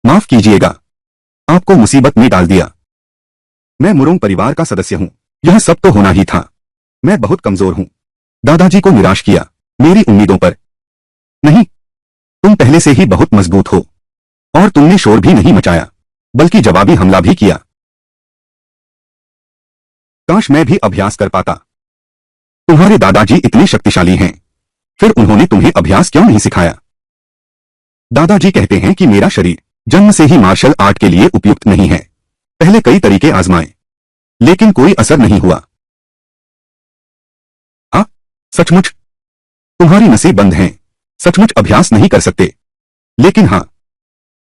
माफ कीजिएगा, आपको मुसीबत में डाल दिया। मैं मुरोंग परिवार का सदस्य हूं। यह सब तो होना ही था। मैं बहुत कमजोर हूं। दादाजी को निराश किया मेरी उम्मीदों पर। नहीं, तुम पहले से ही बहुत मजबूत हो। और तुमने शोर भी नहीं मचाया, बल्कि जवाबी हमला भी किया। काश मैं भी अभ्यास कर पाता। तुम्हारे दादाजी इतने शक्तिशाली हैं, फिर उन्होंने तुम्हें अभ्यास क्यों नहीं सिखाया? दादाजी कहते हैं कि मेरा शरीर जन्म से ही मार्शल आर्ट के लिए उपयुक्त नहीं है। पहले कई तरीके आजमाए, लेकिन कोई असर नहीं हुआ। हाँ, सचमुच? तुम्हारी नसें बंद हैं। सचमुच अभ्यास नहीं कर सकते? लेकिन हाँ,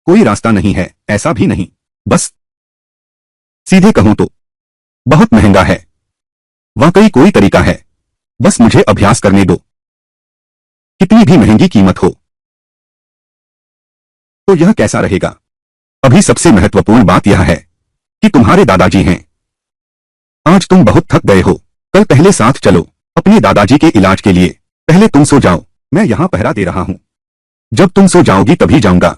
कोई रास्ता नहीं है ऐसा भी नहीं। बस सीधे कहूं तो बहुत महंगा है। वाकई कोई तरीका है। बस मुझे अभ्यास करने दो। कितनी भी महंगी कीमत हो। तो यह कैसा रहेगा? अभी सबसे महत्वपूर्ण बात यह है कि तुम्हारे दादाजी हैं। आज तुम बहुत थक गए हो। कल पहले साथ चलो अपने दादाजी के इलाज के लिए। पहले तुम सो जाओ, मैं यहां पहरा दे रहा हूं। जब तुम सो जाओगी तभी जाऊंगा।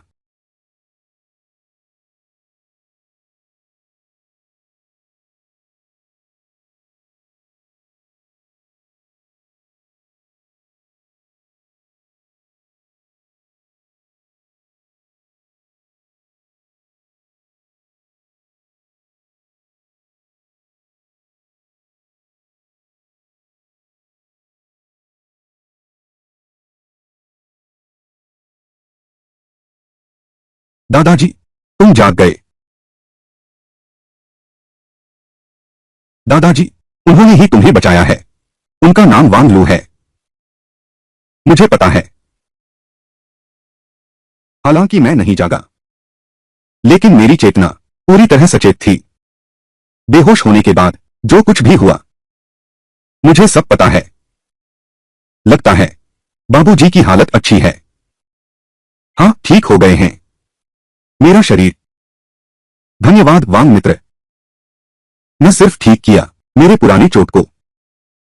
दादाजी, तुम जाग गए। दादाजी, उन्होंने ही तुम्हें बचाया है। उनका नाम वांग लू है। मुझे पता है। हालांकि मैं नहीं जागा, लेकिन मेरी चेतना पूरी तरह सचेत थी। बेहोश होने के बाद जो कुछ भी हुआ, मुझे सब पता है। लगता है बाबूजी की हालत अच्छी है। हाँ, ठीक हो गए हैं। मेरा शरीर। धन्यवाद वांग मित्र। न सिर्फ ठीक किया मेरे पुरानी चोट को,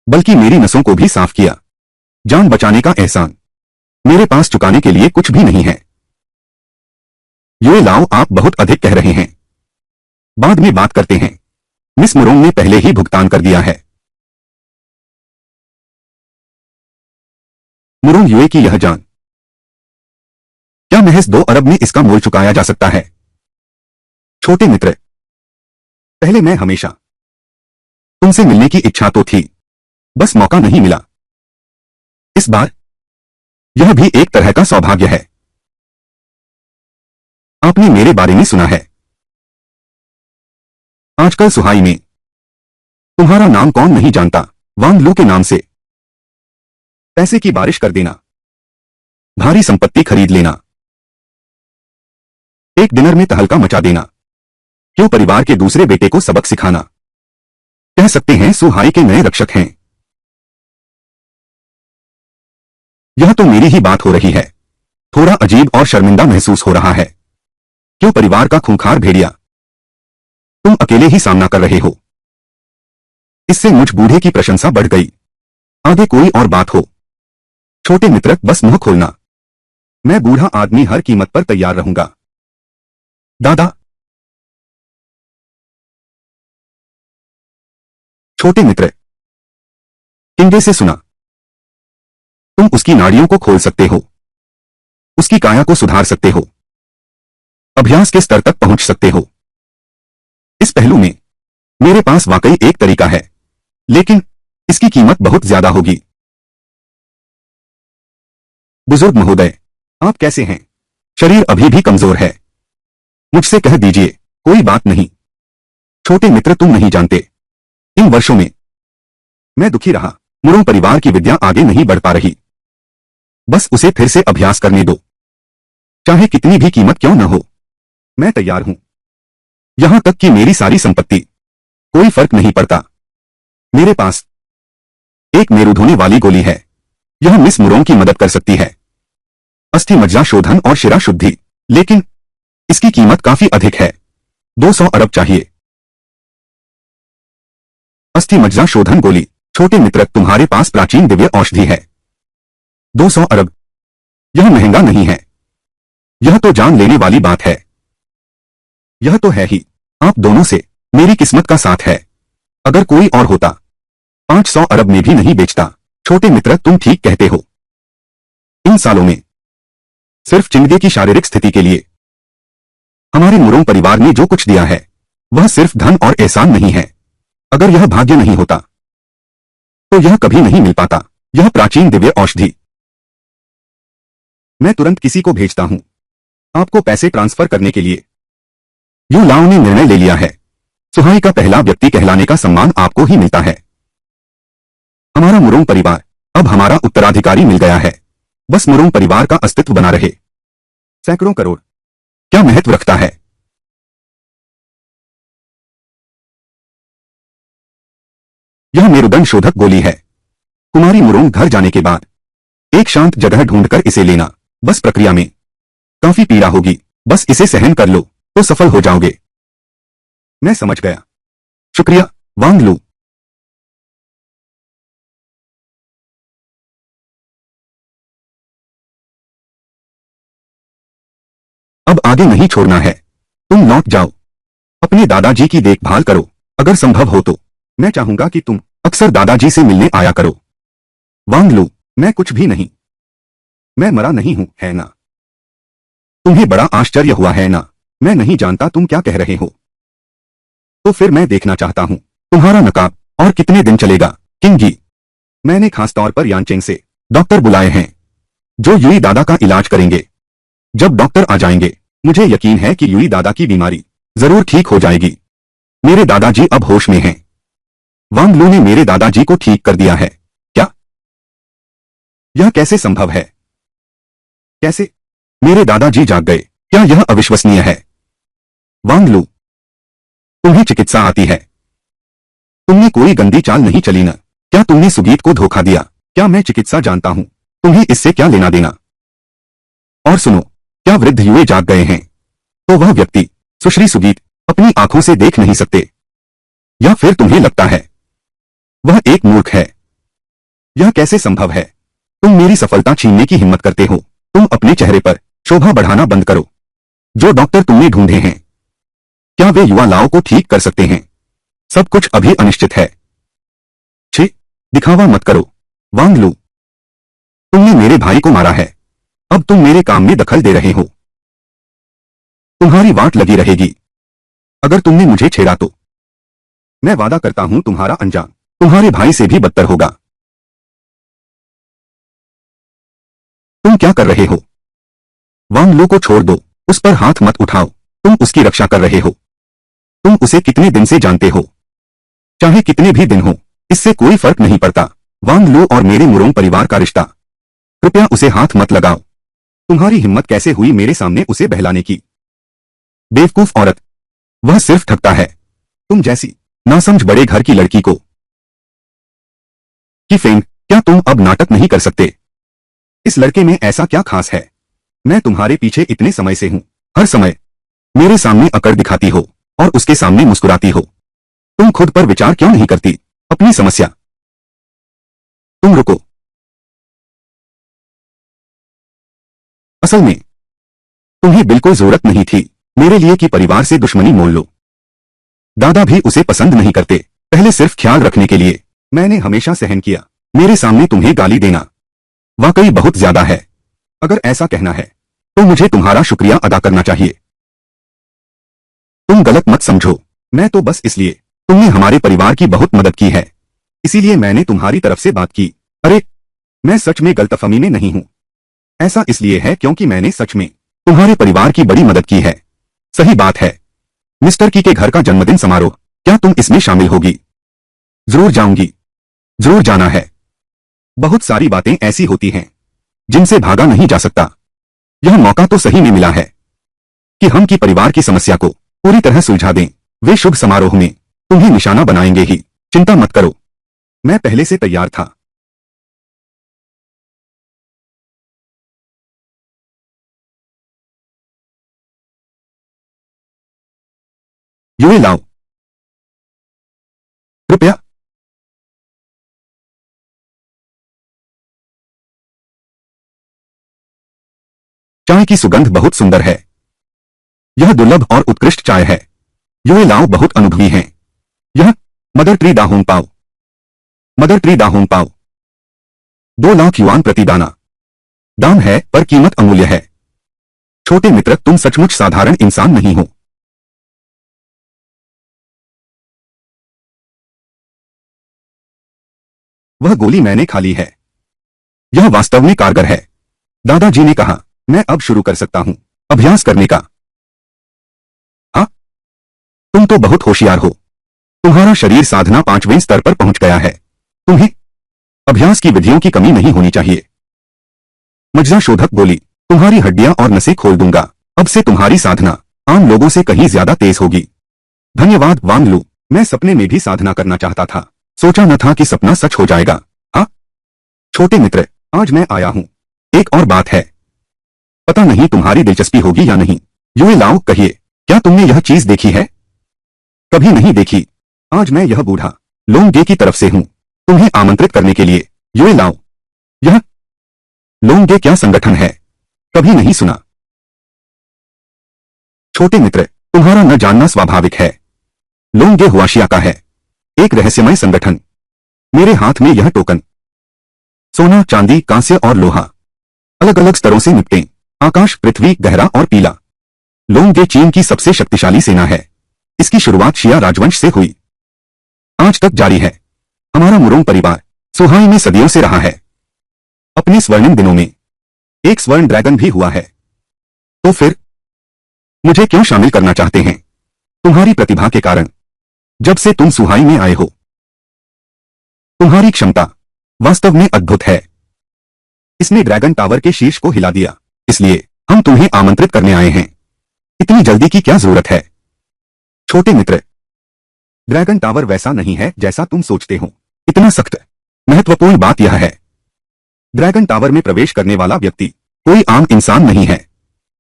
बल्कि मेरी नसों को भी साफ किया। जान बचाने का एहसान मेरे पास चुकाने के लिए कुछ भी नहीं है। ये लाओ, आप बहुत अधिक कह रहे हैं। बाद में बात करते हैं। मिस मुरोंग ने पहले ही भुगतान कर दिया है। मुरोंग युए की यह जान, क्या महज 2 अरब में इसका मोल चुकाया जा सकता है? छोटे मित्र, पहले मैं हमेशा तुमसे मिलने की इच्छा तो थी, बस मौका नहीं मिला। इस बार यह भी एक तरह का सौभाग्य है। आपने मेरे बारे में सुना है। आजकल सुहाई में तुम्हारा नाम कौन नहीं जानता। वांग लू के नाम से पैसे की बारिश कर देना, भारी संपत्ति खरीद लेना, एक डिनर में तहलका मचा देना, क्यों परिवार के दूसरे बेटे को सबक सिखाना। कह सकते हैं सुहाई के नए रक्षक हैं। यह तो मेरी ही बात हो रही है। थोड़ा अजीब और शर्मिंदा महसूस हो रहा है। क्यों परिवार का खूंखार भेड़िया तुम अकेले ही सामना कर रहे हो। इससे मुझ बूढ़े की प्रशंसा बढ़ गई। आगे कोई और बात हो, छोटे मित्र, बस मुंह खोलना। मैं बूढ़ा आदमी हर कीमत पर तैयार रहूंगा। दादा। छोटे मित्र, किंगे से सुना। तुम उसकी नाड़ियों को खोल सकते हो, उसकी काया को सुधार सकते हो, अभ्यास के स्तर तक पहुंच सकते हो। इस पहलू में मेरे पास वाकई एक तरीका है, लेकिन इसकी कीमत बहुत ज्यादा होगी। बुजुर्ग महोदय, आप कैसे हैं? शरीर अभी भी कमजोर है। मुझसे कह दीजिए, कोई बात नहीं। छोटे मित्र, तुम नहीं जानते, इन वर्षों में मैं दुखी रहा। मुरोंग परिवार की विद्या आगे नहीं बढ़ पा रही। बस उसे फिर से अभ्यास करने दो, चाहे कितनी भी कीमत क्यों न हो। मैं तैयार हूं। यहां तक कि मेरी सारी संपत्ति, कोई फर्क नहीं पड़ता। मेरे पास एक मेरुधोने वाली गोली है। यह मिस मुरोंग की मदद कर सकती है। अस्थि मज्जा शोधन और शिरा शुद्धि, लेकिन इसकी कीमत काफी अधिक है। 200 अरब चाहिए। अस्थि मज्जा शोधन गोली। छोटे मित्र, तुम्हारे पास प्राचीन दिव्य औषधि है। 200 अरब, यह महंगा नहीं है। यह तो जान लेने वाली बात है। यह तो है ही। आप दोनों से मेरी किस्मत का साथ है। अगर कोई और होता 500 अरब में भी नहीं बेचता। छोटे मित्र, तुम ठीक कहते हो। इन सालों में सिर्फ चिंगदे की शारीरिक स्थिति के लिए हमारे मुरोंग परिवार ने जो कुछ दिया है, वह सिर्फ धन और एहसान नहीं है। अगर यह भाग्य नहीं होता तो यह कभी नहीं मिल पाता। यह प्राचीन दिव्य औषधि। मैं तुरंत किसी को भेजता हूं आपको पैसे ट्रांसफर करने के लिए। यू लाओ ने निर्णय ले लिया है। सुहाई का पहला व्यक्ति कहलाने का सम्मान आपको ही मिलता है। हमारा मुरोंग परिवार अब हमारा उत्तराधिकारी मिल गया है। बस मुरोंग परिवार का अस्तित्व बना रहे। सैकड़ों करोड़ क्या महत्व रखता है? यह मेरुदंड शोधक गोली है। कुमारी मुरोंग घर जाने के बाद एक शांत जगह ढूंढकर इसे लेना। बस प्रक्रिया में काफी पीड़ा होगी। बस इसे सहन कर लो तो सफल हो जाओगे। मैं समझ गया। शुक्रिया वांग लू। अब आगे नहीं छोड़ना है। तुम लौट जाओ, अपने दादाजी की देखभाल करो। अगर संभव हो तो मैं चाहूंगा कि तुम अक्सर दादाजी से मिलने आया करो। वांग लू, मैं कुछ भी नहीं। मैं मरा नहीं हूं, है ना? तुम्हें बड़ा आश्चर्य हुआ है ना? मैं नहीं जानता तुम क्या कह रहे हो। तो फिर मैं देखना चाहता हूं तुम्हारा नकाब और कितने दिन चलेगा। किंगी, मैंने खासतौर पर यानचेंग से डॉक्टर बुलाए हैं जो युई दादा का इलाज करेंगे। जब डॉक्टर आ जाएंगे, मुझे यकीन है कि युई दादा की बीमारी जरूर ठीक हो जाएगी। मेरे दादाजी अब होश में हैं। वांग लू ने मेरे दादाजी को ठीक कर दिया है। क्या यह कैसे संभव है? कैसे? मेरे दादाजी जाग गए। क्या यह अविश्वसनीय है? वांग लू, तुम्हें चिकित्सा आती है? तुमने कोई गंदी चाल नहीं चली न? क्या तुमने सुगीत को धोखा दिया? क्या मैं चिकित्सा जानता हूं? तुम्हें इससे क्या लेना देना? और सुनो, क्या वृद्ध युवे जाग गए हैं? तो वह व्यक्ति सुश्री सुगीत अपनी आंखों से देख नहीं सकते? या फिर तुम्हें लगता है वह एक मूर्ख है? यह कैसे संभव है? तुम मेरी सफलता छीनने की हिम्मत करते हो। तुम अपने चेहरे पर शोभा बढ़ाना बंद करो। जो डॉक्टर तुमने ढूंढे हैं, क्या वे युवा लाओ को ठीक कर सकते हैं? सब कुछ अभी अनिश्चित है। छी, दिखावा मत करो। वांग लू, तुमने मेरे भाई को मारा है। अब तुम मेरे काम में दखल दे रहे हो। तुम्हारी वाट लगी रहेगी। अगर तुमने मुझे छेड़ा तो मैं वादा करता हूं तुम्हारा अंजाम तुम्हारे भाई से भी बदतर होगा। तुम क्या कर रहे हो? वांग लू को छोड़ दो। उस पर हाथ मत उठाओ। तुम उसकी रक्षा कर रहे हो। तुम उसे कितने दिन से जानते हो? चाहे कितने भी दिन हो, इससे कोई फर्क नहीं पड़ता। वांग लू और मेरे मुरोंग परिवार का रिश्ता। कृपया उसे हाथ मत लगाओ। तुम्हारी हिम्मत कैसे हुई मेरे सामने उसे बहलाने की? बेवकूफ औरत, वह सिर्फ ठगता है। तुम जैसी नासमझ बड़े घर की लड़की को। कि फेंग, क्या तुम अब नाटक नहीं कर सकते? इस लड़के में ऐसा क्या खास है? मैं तुम्हारे पीछे इतने समय से हूं। हर समय मेरे सामने अकड़ दिखाती हो और उसके सामने मुस्कुराती हो। तुम खुद पर विचार क्यों नहीं करती? अपनी समस्या। तुम रुको। असल में तुम्हें बिल्कुल जरूरत नहीं थी मेरे लिए कि परिवार से दुश्मनी मोल लो। दादा भी उसे पसंद नहीं करते। पहले सिर्फ ख्याल रखने के लिए मैंने हमेशा सहन किया। मेरे सामने तुम्हें गाली देना वाकई बहुत ज्यादा है। अगर ऐसा कहना है तो मुझे तुम्हारा शुक्रिया अदा करना चाहिए। तुम गलत मत समझो। मैं तो बस इसलिए तुमने हमारे परिवार की बहुत मदद की है, इसीलिए मैंने तुम्हारी तरफ से बात की। अरे, मैं सच में गलतफहमी में नहीं हूं। ऐसा इसलिए है क्योंकि मैंने सच में तुम्हारे परिवार की बड़ी मदद की है। सही बात है। मिस्टर की के घर का जन्मदिन समारोह, क्या तुम इसमें शामिल होगी? जरूर जाऊंगी। जरूर जाना है। बहुत सारी बातें ऐसी होती हैं जिनसे भागा नहीं जा सकता। यह मौका तो सही में मिला है कि हम की परिवार की समस्या को पूरी तरह सुलझा दें। वे शुभ समारोह में तुम्हें निशाना बनाएंगे ही। चिंता मत करो, मैं पहले से तैयार था। युए लाओ, कृपया। चाय की सुगंध बहुत सुंदर है। यह दुर्लभ और उत्कृष्ट चाय है। युए लाओ बहुत अनुभवी हैं। यह मदर ट्री दाहोंग पाओ। मदर ट्री दाहोंग पाओ 2 लाख युआन प्रति दाना। दाम है पर कीमत अमूल्य है। छोटे मित्र, तुम सचमुच साधारण इंसान नहीं हो। वह गोली मैंने खा ली है। यह वास्तव में कारगर है। दादाजी ने कहा, मैं अब शुरू कर सकता हूं अभ्यास करने का। हाँ, तुम तो बहुत होशियार हो। तुम्हारा शरीर साधना 5वें स्तर पर पहुंच गया है। तुम्हें अभ्यास की विधियों की कमी नहीं होनी चाहिए। मज्जा शोधक बोली, तुम्हारी हड्डियां और नसें खोल दूंगा। अब से तुम्हारी साधना आम लोगों से कहीं ज्यादा तेज होगी। धन्यवाद वांग लू। मैं सपने में भी साधना करना चाहता था। सोचा न था कि सपना सच हो जाएगा। हाँ छोटे मित्र, आज मैं आया हूं। एक और बात है, पता नहीं तुम्हारी दिलचस्पी होगी या नहीं। युए लाओ, कहिए, क्या तुमने यह चीज देखी है? कभी नहीं देखी। आज मैं यह बूढ़ा लोंगे की तरफ से हूं तुम्हें आमंत्रित करने के लिए। युए लाओ, यह लोंगे क्या संगठन है? कभी नहीं सुना। छोटे मित्र, तुम्हारा न जानना स्वाभाविक है। लोंगे हुआशिया का है, एक रहस्यमय संगठन। मेरे हाथ में यह टोकन सोना, चांदी, कांस्य और लोहा अलग अलग स्तरों से निपटे। आकाश, पृथ्वी, गहरा और पीला। लोंगे चीन की सबसे शक्तिशाली सेना है। इसकी शुरुआत शिया राजवंश से हुई, आज तक जारी है। हमारा मुरोंग परिवार सुहाई में सदियों से रहा है। अपने स्वर्णिम दिनों में एक स्वर्ण ड्रैगन भी हुआ है। तो फिर मुझे क्यों शामिल करना चाहते हैं? तुम्हारी प्रतिभा के कारण। जब से तुम सुहाई में आए हो, तुम्हारी क्षमता वास्तव में अद्भुत है। इसने ड्रैगन टावर के शीर्ष को हिला दिया। इसलिए हम तुम्हें आमंत्रित करने आए हैं। इतनी जल्दी की क्या जरूरत है? छोटे मित्र, ड्रैगन टावर वैसा नहीं है जैसा तुम सोचते हो। इतना सख्त। महत्वपूर्ण बात यह है, ड्रैगन टावर में प्रवेश करने वाला व्यक्ति कोई आम इंसान नहीं है।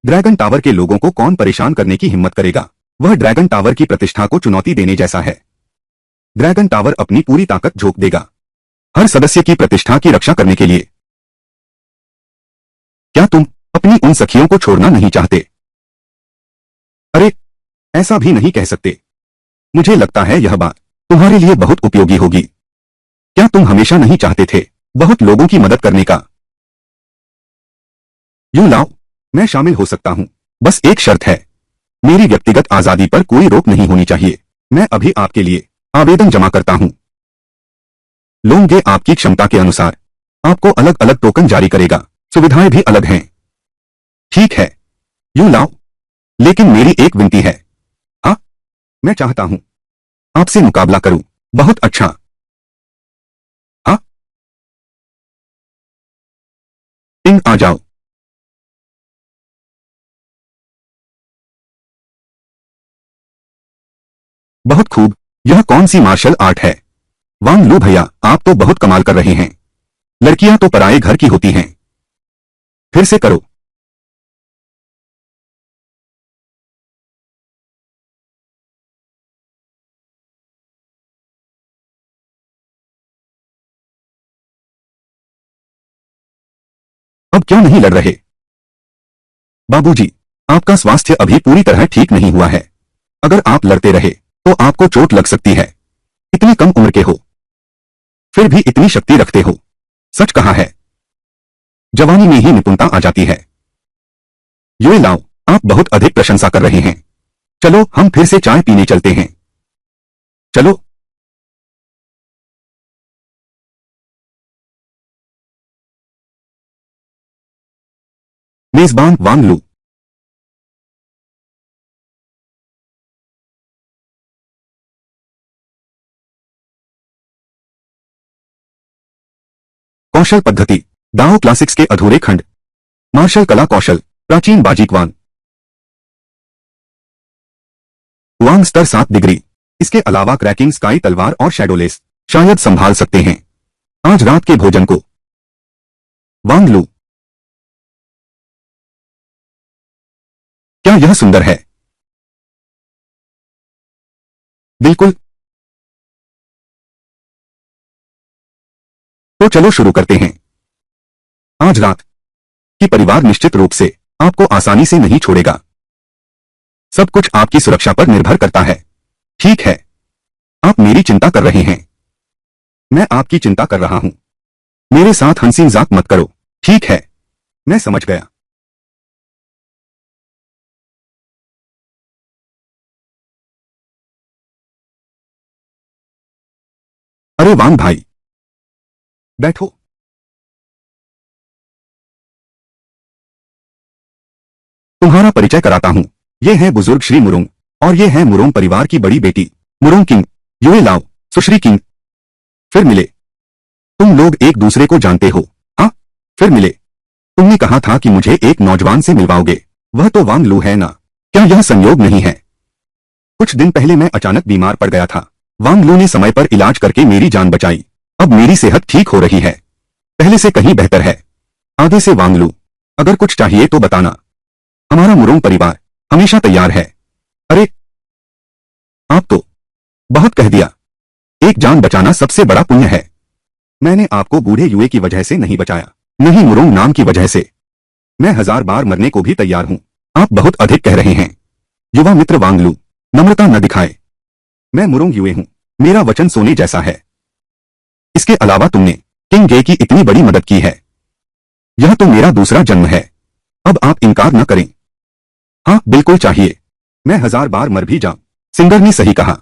ड्रैगन टावर के लोगों को कौन परेशान करने की हिम्मत करेगा? वह ड्रैगन टावर की प्रतिष्ठा को चुनौती देने जैसा है। ड्रैगन टावर अपनी पूरी ताकत झोंक देगा हर सदस्य की प्रतिष्ठा की रक्षा करने के लिए। क्या तुम अपनी उन सखियों को छोड़ना नहीं चाहते? अरे, ऐसा भी नहीं कह सकते। मुझे लगता है यह बात तुम्हारे लिए बहुत उपयोगी होगी। क्या तुम हमेशा नहीं चाहते थे बहुत लोगों की मदद करने का? यूं लाओ, मैं शामिल हो सकता हूं, बस एक शर्त है, मेरी व्यक्तिगत आजादी पर कोई रोक नहीं होनी चाहिए। मैं अभी आपके लिए आवेदन जमा करता हूं। लोगे आपकी क्षमता के अनुसार आपको अलग अलग टोकन जारी करेगा। सुविधाएं भी अलग हैं। ठीक है, यूं लाओ, लेकिन मेरी एक विनती है। हाँ, मैं चाहता हूं आपसे मुकाबला करूं। बहुत अच्छा। हाँ, इन आ जाओ। बहुत खूब। यह कौन सी मार्शल आर्ट है? वांग लू भैया, आप तो बहुत कमाल कर रहे हैं। लड़कियां तो पराये घर की होती हैं। फिर से करो। अब क्यों नहीं लड़ रहे? बाबूजी, आपका स्वास्थ्य अभी पूरी तरह ठीक नहीं हुआ है। अगर आप लड़ते रहे तो आपको चोट लग सकती है। इतनी कम उम्र के हो, फिर भी इतनी शक्ति रखते हो। सच कहा है, जवानी में ही निपुणता आ जाती है। ये लाओ, आप बहुत अधिक प्रशंसा कर रहे हैं। चलो हम फिर से चाय पीने चलते हैं। चलो। मेजबान वांग लू। कौशल पद्धति, दाओ क्लासिक्स के अधूरे खंड। मार्शल कला कौशल, प्राचीन बाजीकवान। वांग स्तर 7 डिग्री। इसके अलावा क्रैकिंग स्काई तलवार और शैडोलेस शायद संभाल सकते हैं आज रात के भोजन को। वांग लू, क्या यह सुंदर है? बिल्कुल। तो चलो शुरू करते हैं। आज रात की परिवार निश्चित रूप से आपको आसानी से नहीं छोड़ेगा। सब कुछ आपकी सुरक्षा पर निर्भर करता है। ठीक है, आप मेरी चिंता कर रहे हैं। मैं आपकी चिंता कर रहा हूं। मेरे साथ हंसी मजाक मत करो। ठीक है, मैं समझ गया। अरे वांग भाई, बैठो। तुम्हारा परिचय कराता हूं। ये है बुजुर्ग श्री मुरुंग, और ये है मुरोंग परिवार की बड़ी बेटी मुरोंग किंग। युए लाओ, सुश्री किंग। फिर मिले। तुम लोग एक दूसरे को जानते हो? हाँ, फिर मिले। तुमने कहा था कि मुझे एक नौजवान से मिलवाओगे। वह तो वांग लू है ना? क्या यह संयोग नहीं है? कुछ दिन पहले मैं अचानक बीमार पड़ गया था। वांग लू ने समय पर इलाज करके मेरी जान बचाई। अब मेरी सेहत ठीक हो रही है, पहले से कहीं बेहतर है। आगे से वांग लू, अगर कुछ चाहिए तो बताना। हमारा मुरोंग परिवार हमेशा तैयार है। अरे, आप तो बहुत कह दिया। एक जान बचाना सबसे बड़ा पुण्य है। मैंने आपको बूढ़े युए की वजह से नहीं बचाया, नहीं मुरोंग नाम की वजह से। मैं 1000 बार मरने को भी तैयार हूं। आप बहुत अधिक कह रहे हैं। युवा मित्र वांग लू, नम्रता न दिखाए। मैं मुरोंग युए हूं, मेरा वचन सोने जैसा है। इसके अलावा तुमने किंग गे की इतनी बड़ी मदद की है। यह तो मेरा दूसरा जन्म है। अब आप इनकार न करें। हाँ, बिल्कुल चाहिए। मैं 1000 बार मर भी जाऊं। सिंगर ने सही कहा।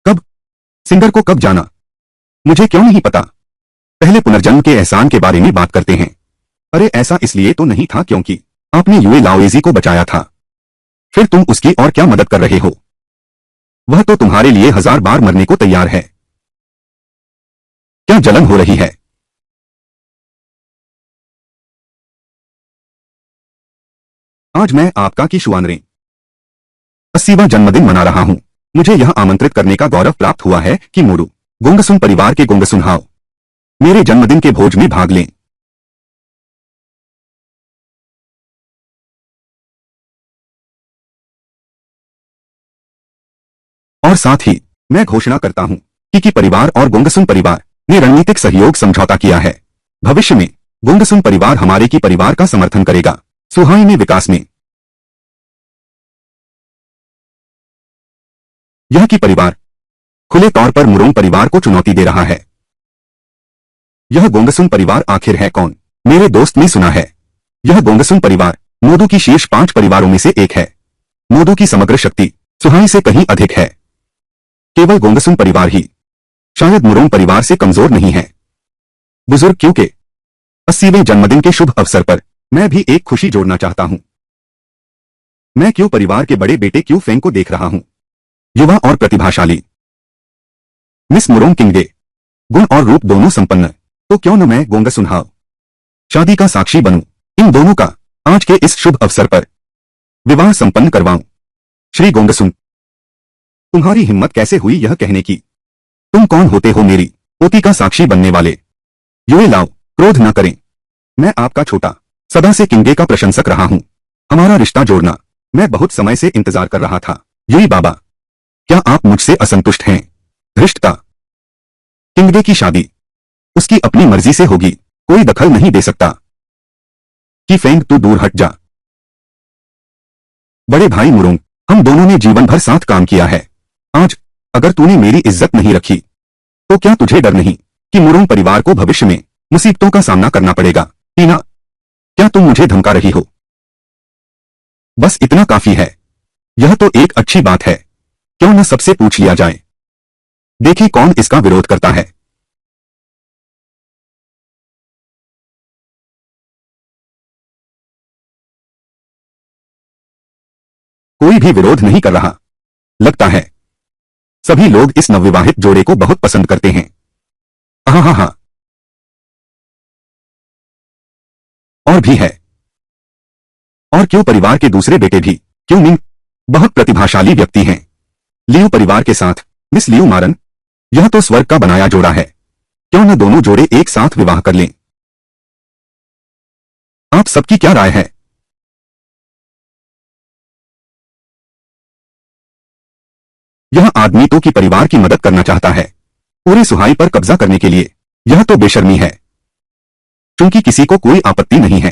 कब? सिंगर को कब जाना? मुझे क्यों नहीं पता? पहले पुनर्जन्म के एहसान के बारे में बात करते हैं। अरे, ऐसा इसलिए तो नहीं था क्योंकि आपने युए लाओएजी को बचाया था। फिर तुम उसकी और क्या मदद कर रहे हो? वह तो तुम्हारे लिए 1000 बार मरने को तैयार है। क्या जलन हो रही है? आज मैं आपका की शुआनरे 80वां जन्मदिन मना रहा हूं। मुझे यह आमंत्रित करने का गौरव प्राप्त हुआ है कि मोरू गोंगसुन परिवार के गोंगसुन हाओ मेरे जन्मदिन के भोज में भाग लें। और साथ ही मैं घोषणा करता हूं कि परिवार और गोंगसुन परिवार ने रणनीतिक सहयोग समझौता किया है। भविष्य में गोंगसुन परिवार हमारे की परिवार का समर्थन करेगा, सुहाई में विकास में। यह की परिवार खुले तौर पर मुरोंग परिवार को चुनौती दे रहा है। यह गोंगसुन परिवार आखिर है कौन? मेरे दोस्त ने सुना है यह गोंगसुन परिवार मोदू की शीर्ष 5 परिवारों में से एक है। मोदू की समग्र शक्ति सुहाई से कहीं अधिक है। केवल गोंगसुन परिवार ही शायद मुरोंग परिवार से कमजोर नहीं है। बुजुर्ग क्यू के 80वें जन्मदिन के शुभ अवसर पर मैं भी एक खुशी जोड़ना चाहता हूं। मैं क्यू परिवार के बड़े बेटे क्यू फेंग को देख रहा हूं। युवा और प्रतिभाशाली मिस मुरोंग किंगडे गुण और रूप दोनों संपन्न। तो क्यों न मैं गोंगसुन हाओ शादी का साक्षी बनूं, इन दोनों का आज के इस शुभ अवसर पर विवाह संपन्न करवाऊं। श्री गोंगसुन, तुम्हारी हिम्मत कैसे हुई यह कहने की? तुम कौन होते हो मेरी पोती का साक्षी बनने वाले? युए लाओ, क्रोध न करें। मैं आपका छोटा सदा से किंगे का प्रशंसक रहा हूं। हमारा रिश्ता जोड़ना मैं बहुत समय से इंतजार कर रहा था। युई बाबा, क्या आप मुझसे असंतुष्ट हैं? धृष्टता, किंगडे की शादी उसकी अपनी मर्जी से होगी, कोई दखल नहीं दे सकता। कि फेंग तू दूर हट जा। बड़े भाई मुरोंग, हम दोनों ने जीवन भर साथ काम किया है। आज अगर तूने मेरी इज्जत नहीं रखी तो क्या तुझे डर नहीं कि मुरोंग परिवार को भविष्य में मुसीबतों का सामना करना पड़ेगा? टीना, क्या तुम मुझे धमका रही हो? बस इतना काफी है। यह तो एक अच्छी बात है, क्यों न सबसे पूछ लिया जाए। देखें कौन इसका विरोध करता है। कोई भी विरोध नहीं कर रहा। लगता है सभी लोग इस नवविवाहित जोड़े को बहुत पसंद करते हैं। हाँ, और भी है। और क्यों परिवार के दूसरे बेटे भी क्यों मिंग बहुत प्रतिभाशाली व्यक्ति हैं। लियू परिवार के साथ मिस लियू मारन, यह तो स्वर्ग का बनाया जोड़ा है। क्यों न दोनों जोड़े एक साथ विवाह कर लें? आप सबकी क्या राय है? यह आदमी तो की परिवार की मदद करना चाहता है, पूरे सुहाई पर कब्जा करने के लिए। यह तो बेशर्मी है। चूंकि किसी को कोई आपत्ति नहीं है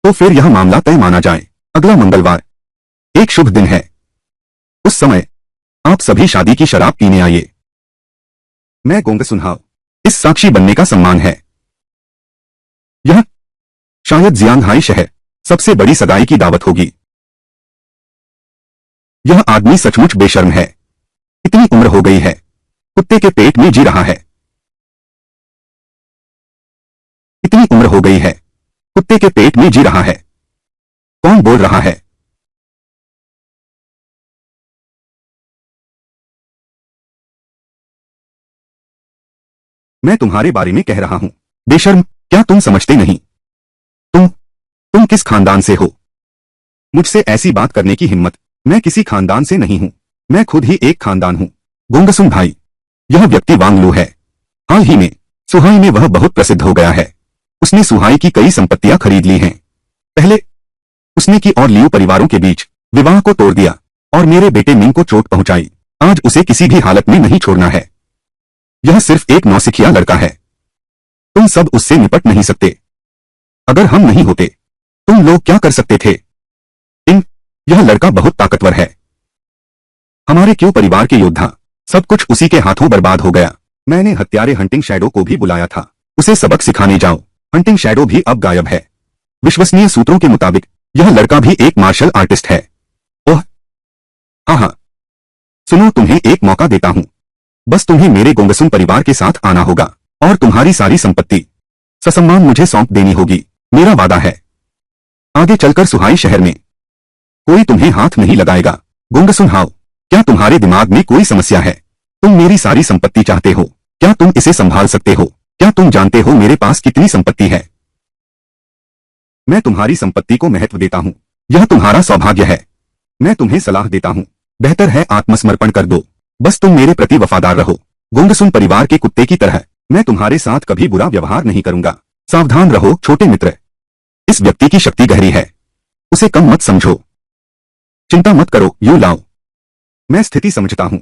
तो फिर यह मामला तय माना जाए। अगला मंगलवार एक शुभ दिन है। उस समय आप सभी शादी की शराब पीने आइए। मैं गोंगसुन हाओ इस साक्षी बनने का सम्मान है। यह शायद जियांगहाई शहर सबसे बड़ी सगाई की दावत होगी। यह आदमी सचमुच बेशर्म है। इतनी उम्र हो गई है, कुत्ते के पेट में जी रहा है। इतनी उम्र हो गई है, कुत्ते के पेट में जी रहा है। कौन बोल रहा है? मैं तुम्हारे बारे में कह रहा हूं। बेशर्म, क्या तुम समझते नहीं? तुम किस खानदान से हो? मुझसे ऐसी बात करने की हिम्मत? मैं किसी खानदान से नहीं हूं, मैं खुद ही एक खानदान हूं। गोंगसुन भाई, यह व्यक्ति वांग लू है। हाल ही में सुहाई में वह बहुत प्रसिद्ध हो गया है। उसने सुहाई की कई संपत्तियां खरीद ली हैं। पहले उसने की और लियू परिवारों के बीच विवाह को तोड़ दिया और मेरे बेटे मिंग को चोट पहुंचाई। आज उसे किसी भी हालत में नहीं छोड़ना है। यह सिर्फ एक नौसिखिया लड़का है। तुम सब उससे निपट नहीं सकते। अगर हम नहीं होते तुम लोग क्या कर सकते थे? यह लड़का बहुत ताकतवर है। हमारे क्यों परिवार के योद्धा सब कुछ उसी के हाथों बर्बाद हो गया। मैंने हत्यारे हंटिंग शैडो को भी बुलाया था, उसे सबक सिखाने जाओ। हंटिंग शैडो भी अब गायब है। विश्वसनीय सूत्रों के मुताबिक यह लड़का भी एक मार्शल आर्टिस्ट है। ओह हाँ, सुनो, तुम्हें एक मौका देता हूं। बस तुम्हें मेरे गोंगसुन परिवार के साथ आना होगा और तुम्हारी सारी संपत्ति ससम्मान मुझे सौंप देनी होगी। मेरा वादा है। आगे चलकर सुहाई शहर में कोई तुम्हें हाथ नहीं लगाएगा। गोंगसुन हाओ, क्या तुम्हारे दिमाग में कोई समस्या है? तुम मेरी सारी संपत्ति चाहते हो? क्या तुम इसे संभाल सकते हो? क्या तुम जानते हो मेरे पास कितनी संपत्ति है? मैं तुम्हारी संपत्ति को महत्व देता हूँ। यह तुम्हारा सौभाग्य है। मैं तुम्हें सलाह देता हूँ, बेहतर है आत्मसमर्पण कर दो। बस तुम मेरे प्रति वफादार रहो। गुंगसुन परिवार के कुत्ते की तरह मैं तुम्हारे साथ कभी बुरा व्यवहार नहीं करूंगा। सावधान रहो छोटे मित्र। इस व्यक्ति की शक्ति गहरी है, उसे कम मत समझो। चिंता मत करो यू लाओ, मैं स्थिति समझता हूं।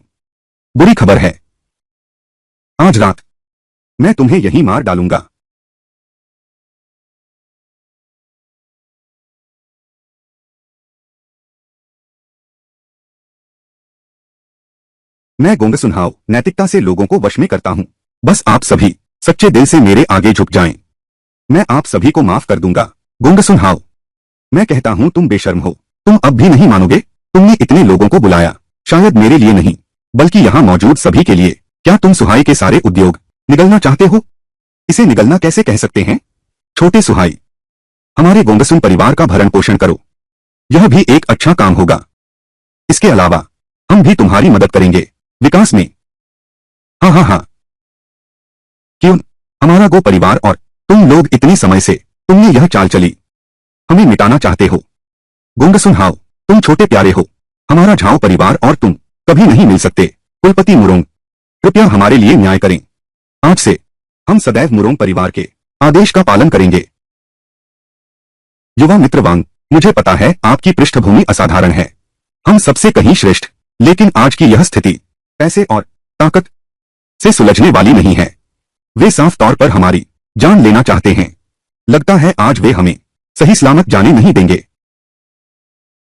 बुरी खबर है, आज रात मैं तुम्हें यहीं मार डालूंगा। मैं गोंगसुन हाओ नैतिकता से लोगों को वश में करता हूं। बस आप सभी सच्चे दिल से मेरे आगे झुक जाएं, मैं आप सभी को माफ कर दूंगा। गोंगसुन हाओ, मैं कहता हूं तुम बेशर्म हो। तुम अब भी नहीं मानोगे? तुमने इतने लोगों को बुलाया, शायद मेरे लिए नहीं बल्कि यहां मौजूद सभी के लिए। क्या तुम सुहाई के सारे उद्योग निगलना चाहते हो? इसे निगलना कैसे कह सकते हैं? छोटे सुहाई, हमारे गोंगसुन परिवार का भरण पोषण करो, यह भी एक अच्छा काम होगा। इसके अलावा हम भी तुम्हारी मदद करेंगे विकास में। हाँ हाँ हाँ, क्यों? हमारा गो परिवार और तुम लोग इतने समय से तुमने यह चाल चली, हमें मिटाना चाहते हो। गोंगसुन हाओ, तुम छोटे प्यारे हो। हमारा झाओ परिवार और तुम कभी नहीं मिल सकते। कुलपति मुरोंग, कृपया हमारे लिए न्याय करें। आज से हम सदैव मुरोंग परिवार के आदेश का पालन करेंगे। युवा मित्र वांग, मुझे पता है आपकी पृष्ठभूमि असाधारण है, हम सबसे कहीं श्रेष्ठ, लेकिन आज की यह स्थिति पैसे और ताकत से सुलझने वाली नहीं है। वे साफ तौर पर हमारी जान लेना चाहते हैं। लगता है आज वे हमें सही सलामत जाने नहीं देंगे।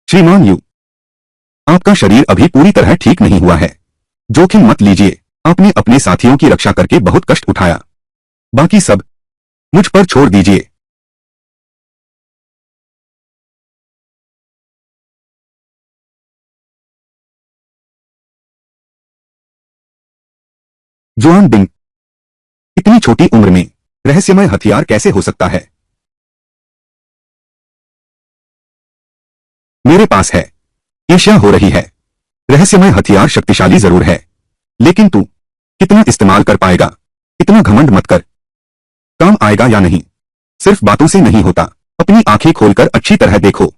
श्रीमान यू, आपका शरीर अभी पूरी तरह ठीक नहीं हुआ है। जोखिम मत लीजिए, आपने अपने साथियों की रक्षा करके बहुत कष्ट उठाया, बाकी सब मुझ पर छोड़ दीजिए। जुआन बिंग, इतनी छोटी उम्र में रहस्यमय हथियार कैसे हो सकता है? मेरे पास है। ईर्ष्या हो रही है। रहस्यमय हथियार शक्तिशाली जरूर है, लेकिन तू कितना इस्तेमाल कर पाएगा? इतना घमंड मत कर। काम आएगा या नहीं, सिर्फ बातों से नहीं होता। अपनी आंखें खोलकर अच्छी तरह देखो।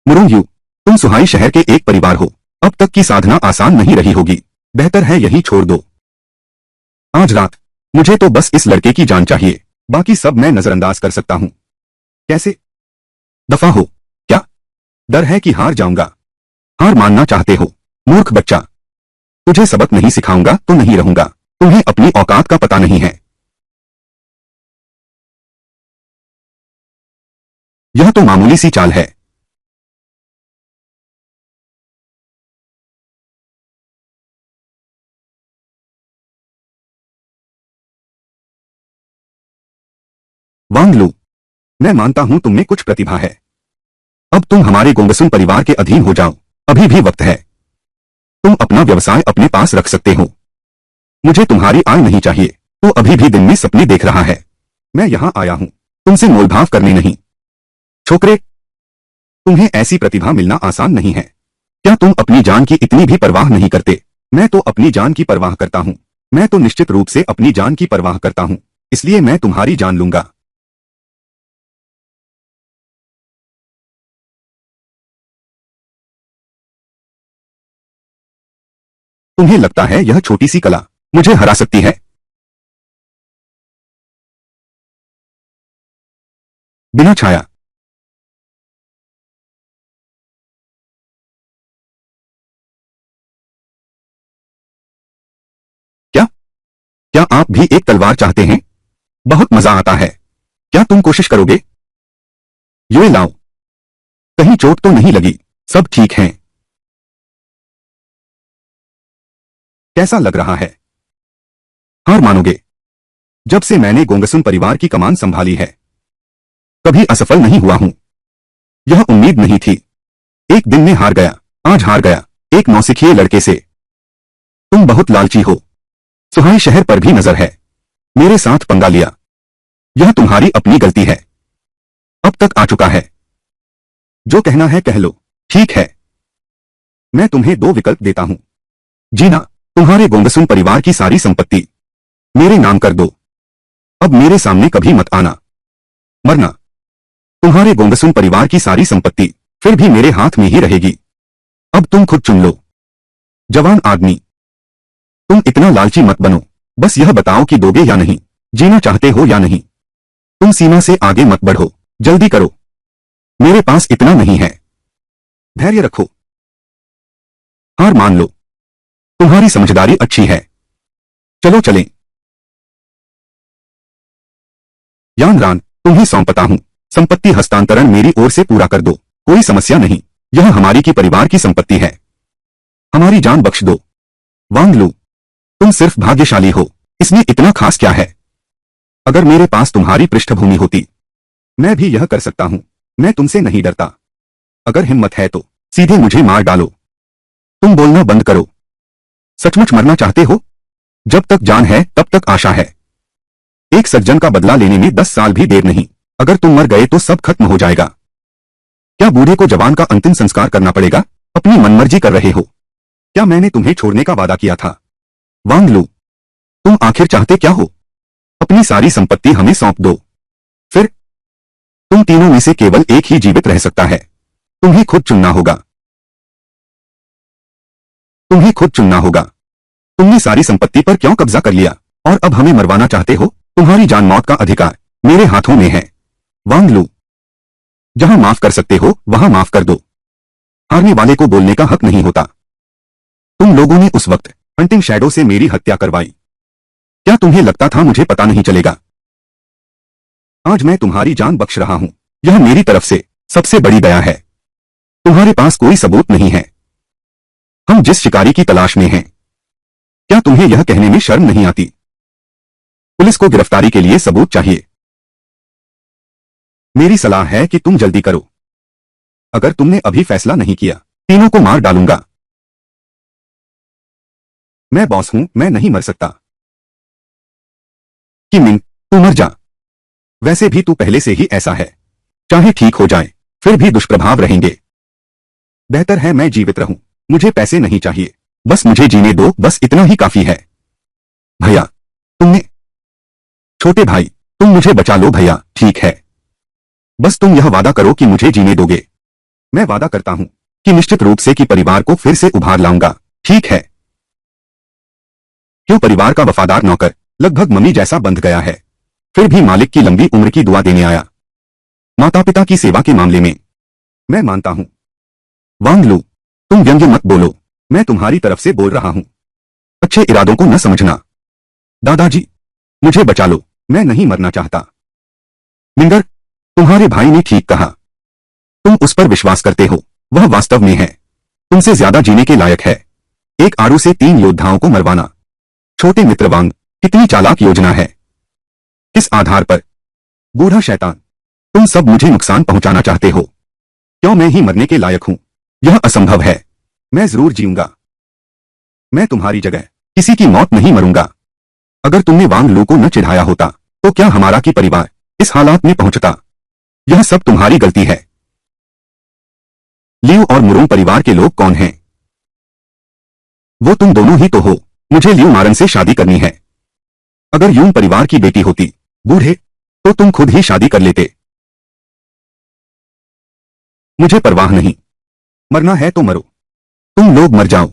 मुरोंग यू, तुम सुहाई शहर के एक परिवार हो। अब तक की साधना आसान नहीं रही होगी, बेहतर है यही छोड़ दो। आज रात मुझे तो बस इस लड़के की जान चाहिए, बाकी सब मैं नजरअंदाज कर सकता हूं। कैसे? दफा हो। क्या डर है कि हार जाऊंगा? हार मानना चाहते हो? मूर्ख बच्चा, तुझे सबक नहीं सिखाऊंगा तो नहीं रहूंगा। तुम्हें अपनी औकात का पता नहीं है। यह तो मामूली सी चाल है। वांग लू, मैं मानता हूं तुमने कुछ प्रतिभा है। अब तुम हमारे गोंगसुन परिवार के अधीन हो जाओ, अभी भी वक्त है। तुम अपना व्यवसाय अपने पास रख सकते हो। मुझे तुम्हारी आय नहीं चाहिए, तो अभी भी दिन में सपने देख रहा है। मैं यहां आया हूं तुमसे मोलभाव करने नहीं। छोकरे, तुम्हें ऐसी प्रतिभा मिलना आसान नहीं है। क्या तुम अपनी जान की इतनी भी परवाह नहीं करते? मैं तो अपनी जान की परवाह करता हूं। मैं तो निश्चित रूप से अपनी जान की परवाह करता हूं, इसलिए मैं तुम्हारी जान लूंगा। तुम्हें लगता है यह छोटी सी कला मुझे हरा सकती है? बिना छाया। क्या? क्या आप भी एक तलवार चाहते हैं? बहुत मजा आता है। क्या तुम कोशिश करोगे? ये लाओ। कहीं चोट तो नहीं लगी? सब ठीक है? कैसा लग रहा है? हार मानोगे? जब से मैंने गोंगसुन परिवार की कमान संभाली है, कभी असफल नहीं हुआ हूं। यह उम्मीद नहीं थी। एक दिन में हार गया, आज हार गया, एक नौसिखिए लड़के से। तुम बहुत लालची हो। सुहाई शहर पर भी नजर है। मेरे साथ पंगा लिया, यह तुम्हारी अपनी गलती है। अब तक आ चुका है। जो कहना है कह लो। ठीक है, मैं तुम्हें दो विकल्प देता हूं। जीना, तुम्हारे गोंगसुन परिवार की सारी संपत्ति मेरे नाम कर दो। अब मेरे सामने कभी मत आना। मरना, तुम्हारे गोंगसुन परिवार की सारी संपत्ति फिर भी मेरे हाथ में ही रहेगी। अब तुम खुद चुन लो। जवान आदमी, तुम इतना लालची मत बनो। बस यह बताओ कि दोगे या नहीं, जीना चाहते हो या नहीं। तुम सीमा से आगे मत बढ़ो, जल्दी करो। मेरे पास इतना नहीं है। धैर्य रखो, हार मान लो। तुम्हारी समझदारी अच्छी है। चलो चलें। यानरान, तुम्हें सौंपता हूं। संपत्ति हस्तांतरण मेरी ओर से पूरा कर दो। कोई समस्या नहीं, यह हमारी की परिवार की संपत्ति है। हमारी जान बख्श दो। वांग लू, तुम सिर्फ भाग्यशाली हो। इसमें इतना खास क्या है? अगर मेरे पास तुम्हारी पृष्ठभूमि होती, मैं भी यह कर सकता हूं। मैं तुमसे नहीं डरता। अगर हिम्मत है तो सीधे मुझे मार डालो। तुम बोलना बंद करो। सचमुच मरना चाहते हो? जब तक जान है तब तक आशा है। एक सज्जन का बदला लेने में 10 साल भी देर नहीं। अगर तुम मर गए तो सब खत्म हो जाएगा। क्या बूढ़े को जवान का अंतिम संस्कार करना पड़ेगा? अपनी मनमर्जी कर रहे हो। क्या मैंने तुम्हें छोड़ने का वादा किया था? वांग लू, तुम आखिर चाहते क्या हो? अपनी सारी संपत्ति हमें सौंप दो। फिर तुम तीनों में से केवल एक ही जीवित रह सकता है। तुम्हें खुद चुनना होगा। तुम्हें खुद चुनना होगा। तुमने सारी संपत्ति पर क्यों कब्जा कर लिया और अब हमें मरवाना चाहते हो? तुम्हारी जान मौत का अधिकार मेरे हाथों में है। वांग लू, जहां माफ कर सकते हो वहां माफ कर दो। हारने वाले को बोलने का हक नहीं होता। तुम लोगों ने उस वक्त हंटिंग शैडो से मेरी हत्या करवाई। क्या तुम्हें लगता था मुझे पता नहीं चलेगा? आज मैं तुम्हारी जान बख्श रहा हूं। यह मेरी तरफ से सबसे बड़ी दया है। तुम्हारे पास कोई सबूत नहीं है। हम जिस शिकारी की तलाश में हैं, क्या तुम्हें यह कहने में शर्म नहीं आती? पुलिस को गिरफ्तारी के लिए सबूत चाहिए। मेरी सलाह है कि तुम जल्दी करो। अगर तुमने अभी फैसला नहीं किया, तीनों को मार डालूंगा। मैं बॉस हूं, मैं नहीं मर सकता। कि मिंग, तू मर जा। वैसे भी तू पहले से ही ऐसा है। चाहे ठीक हो जाए, फिर भी दुष्प्रभाव रहेंगे। बेहतर है मैं जीवित रहूं। मुझे पैसे नहीं चाहिए, बस मुझे जीने दो, बस इतना ही काफी है। भैया, तुमने... छोटे भाई, तुम मुझे बचा लो भैया। ठीक है, बस तुम यह वादा करो कि मुझे जीने दोगे। मैं वादा करता हूं कि निश्चित रूप से कि परिवार को फिर से उभार लाऊंगा। ठीक है। क्यों परिवार का वफादार नौकर लगभग मम्मी जैसा बंध गया है, फिर भी मालिक की लंबी उम्र की दुआ देने आया। माता पिता की सेवा के मामले में मैं मानता हूं। वांग लू, तुम व्यंग्य मत बोलो। मैं तुम्हारी तरफ से बोल रहा हूं। अच्छे इरादों को न समझना। दादाजी, मुझे बचा लो। मैं नहीं मरना चाहता। मिंगर, तुम्हारे भाई ने ठीक कहा। तुम उस पर विश्वास करते हो, वह वास्तव में है तुमसे ज्यादा जीने के लायक है। एक आड़ू से 3 योद्धाओं को मरवाना। छोटे मित्र वांग, कितनी चालाक योजना है। किस आधार पर? बूढ़ा शैतान, तुम सब मुझे नुकसान पहुंचाना चाहते हो। क्यों मैं ही मरने के लायक हूं? यह असंभव है। मैं जरूर जीऊंगा। मैं तुम्हारी जगह किसी की मौत नहीं मरूंगा। अगर तुमने वांग लू को न चिढ़ाया होता तो क्या हमारा की परिवार इस हालात में पहुंचता? यह सब तुम्हारी गलती है। लियू और मुरोंग परिवार के लोग कौन हैं? वो तुम दोनों ही तो हो। मुझे लियू मारन से शादी करनी है। अगर यूं परिवार की बेटी होती, बूढ़े, तो तुम खुद ही शादी कर लेते। मुझे परवाह नहीं। मरना है तो मरो। तुम लोग मर जाओ।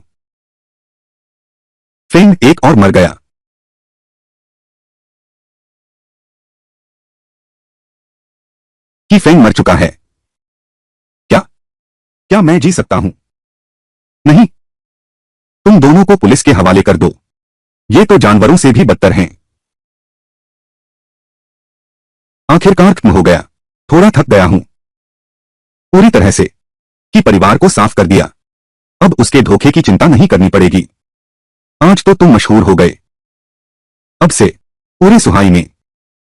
फेंग एक और मर गया। कि फेंग मर चुका है। क्या? क्या मैं जी सकता हूं? नहीं। तुम दोनों को पुलिस के हवाले कर दो। ये तो जानवरों से भी बदतर हैं। आखिरकार खत्म हो गया। थोड़ा थक गया हूं। पूरी तरह से कि परिवार को साफ कर दिया। अब उसके धोखे की चिंता नहीं करनी पड़ेगी। आज तो तुम मशहूर हो गए। अब से पूरे सुहाई में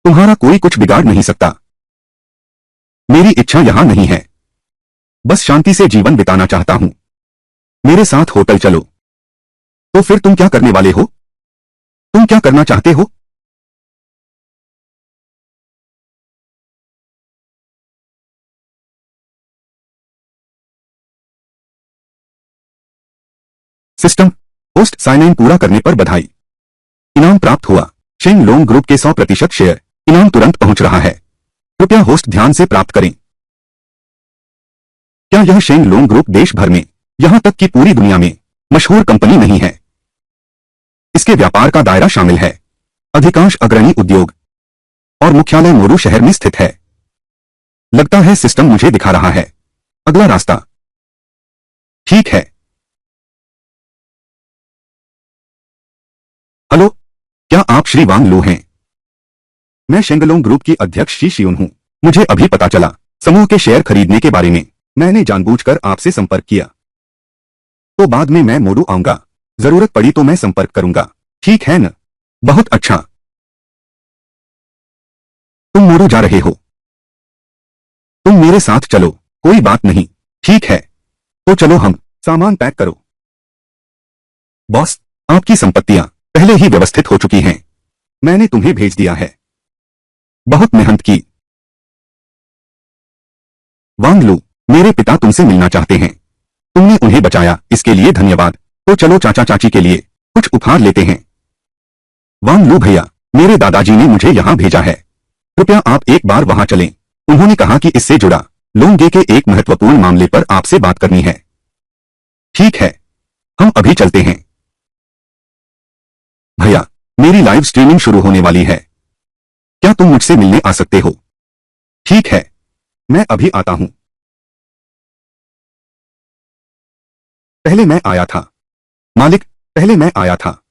तुम्हारा कोई कुछ बिगाड़ नहीं सकता। मेरी इच्छा यहां नहीं है। बस शांति से जीवन बिताना चाहता हूं। मेरे साथ होटल चलो। तो फिर तुम क्या करने वाले हो? तुम क्या करना चाहते हो? सिस्टम होस्ट साइन इन पूरा करने पर बधाई। इनाम प्राप्त हुआ। शेंग लोंग ग्रुप के 100% शेयर। इनाम तुरंत पहुंच रहा है। कृपया होस्ट ध्यान से प्राप्त करें। क्या यह शेंग लोंग ग्रुप देश भर में, यहां तक कि पूरी दुनिया में मशहूर कंपनी नहीं है? इसके व्यापार का दायरा शामिल है। अधिकांश अग्रणी उद्योग और मुख्यालय मोरू शहर में स्थित है। लगता है सिस्टम मुझे दिखा रहा है अगला रास्ता। ठीक है। हेलो, क्या आप श्री वांग लू हैं? मैं शेंगलोंग ग्रुप की अध्यक्ष शी शियुन हूं। मुझे अभी पता चला समूह के शेयर खरीदने के बारे में। मैंने जानबूझकर आपसे संपर्क किया। तो बाद में मैं मोरू आऊंगा। जरूरत पड़ी तो मैं संपर्क करूंगा। ठीक है न? बहुत अच्छा। तुम मोरू जा रहे हो? तुम मेरे साथ चलो। कोई बात नहीं। ठीक है, तो चलो हम। सामान पैक करो। बॉस, आपकी संपत्तियां पहले ही व्यवस्थित हो चुकी हैं। मैंने तुम्हें भेज दिया है। बहुत मेहनत की। वांग लू, मेरे पिता तुमसे मिलना चाहते हैं। तुमने उन्हें बचाया, इसके लिए धन्यवाद। तो चलो चाचा चाची के लिए कुछ उपहार लेते हैं। वांग लू भैया, मेरे दादाजी ने मुझे यहां भेजा है। कृपया आप एक बार वहां चलें। उन्होंने कहा कि इससे जुड़ा लोंगे के एक महत्वपूर्ण मामले पर आपसे बात करनी है। ठीक है, हम अभी चलते हैं। भैया, मेरी लाइव स्ट्रीमिंग शुरू होने वाली है। क्या तुम मुझसे मिलने आ सकते हो? ठीक है, मैं अभी आता हूं। पहले मैं आया था। मालिक, पहले मैं आया था।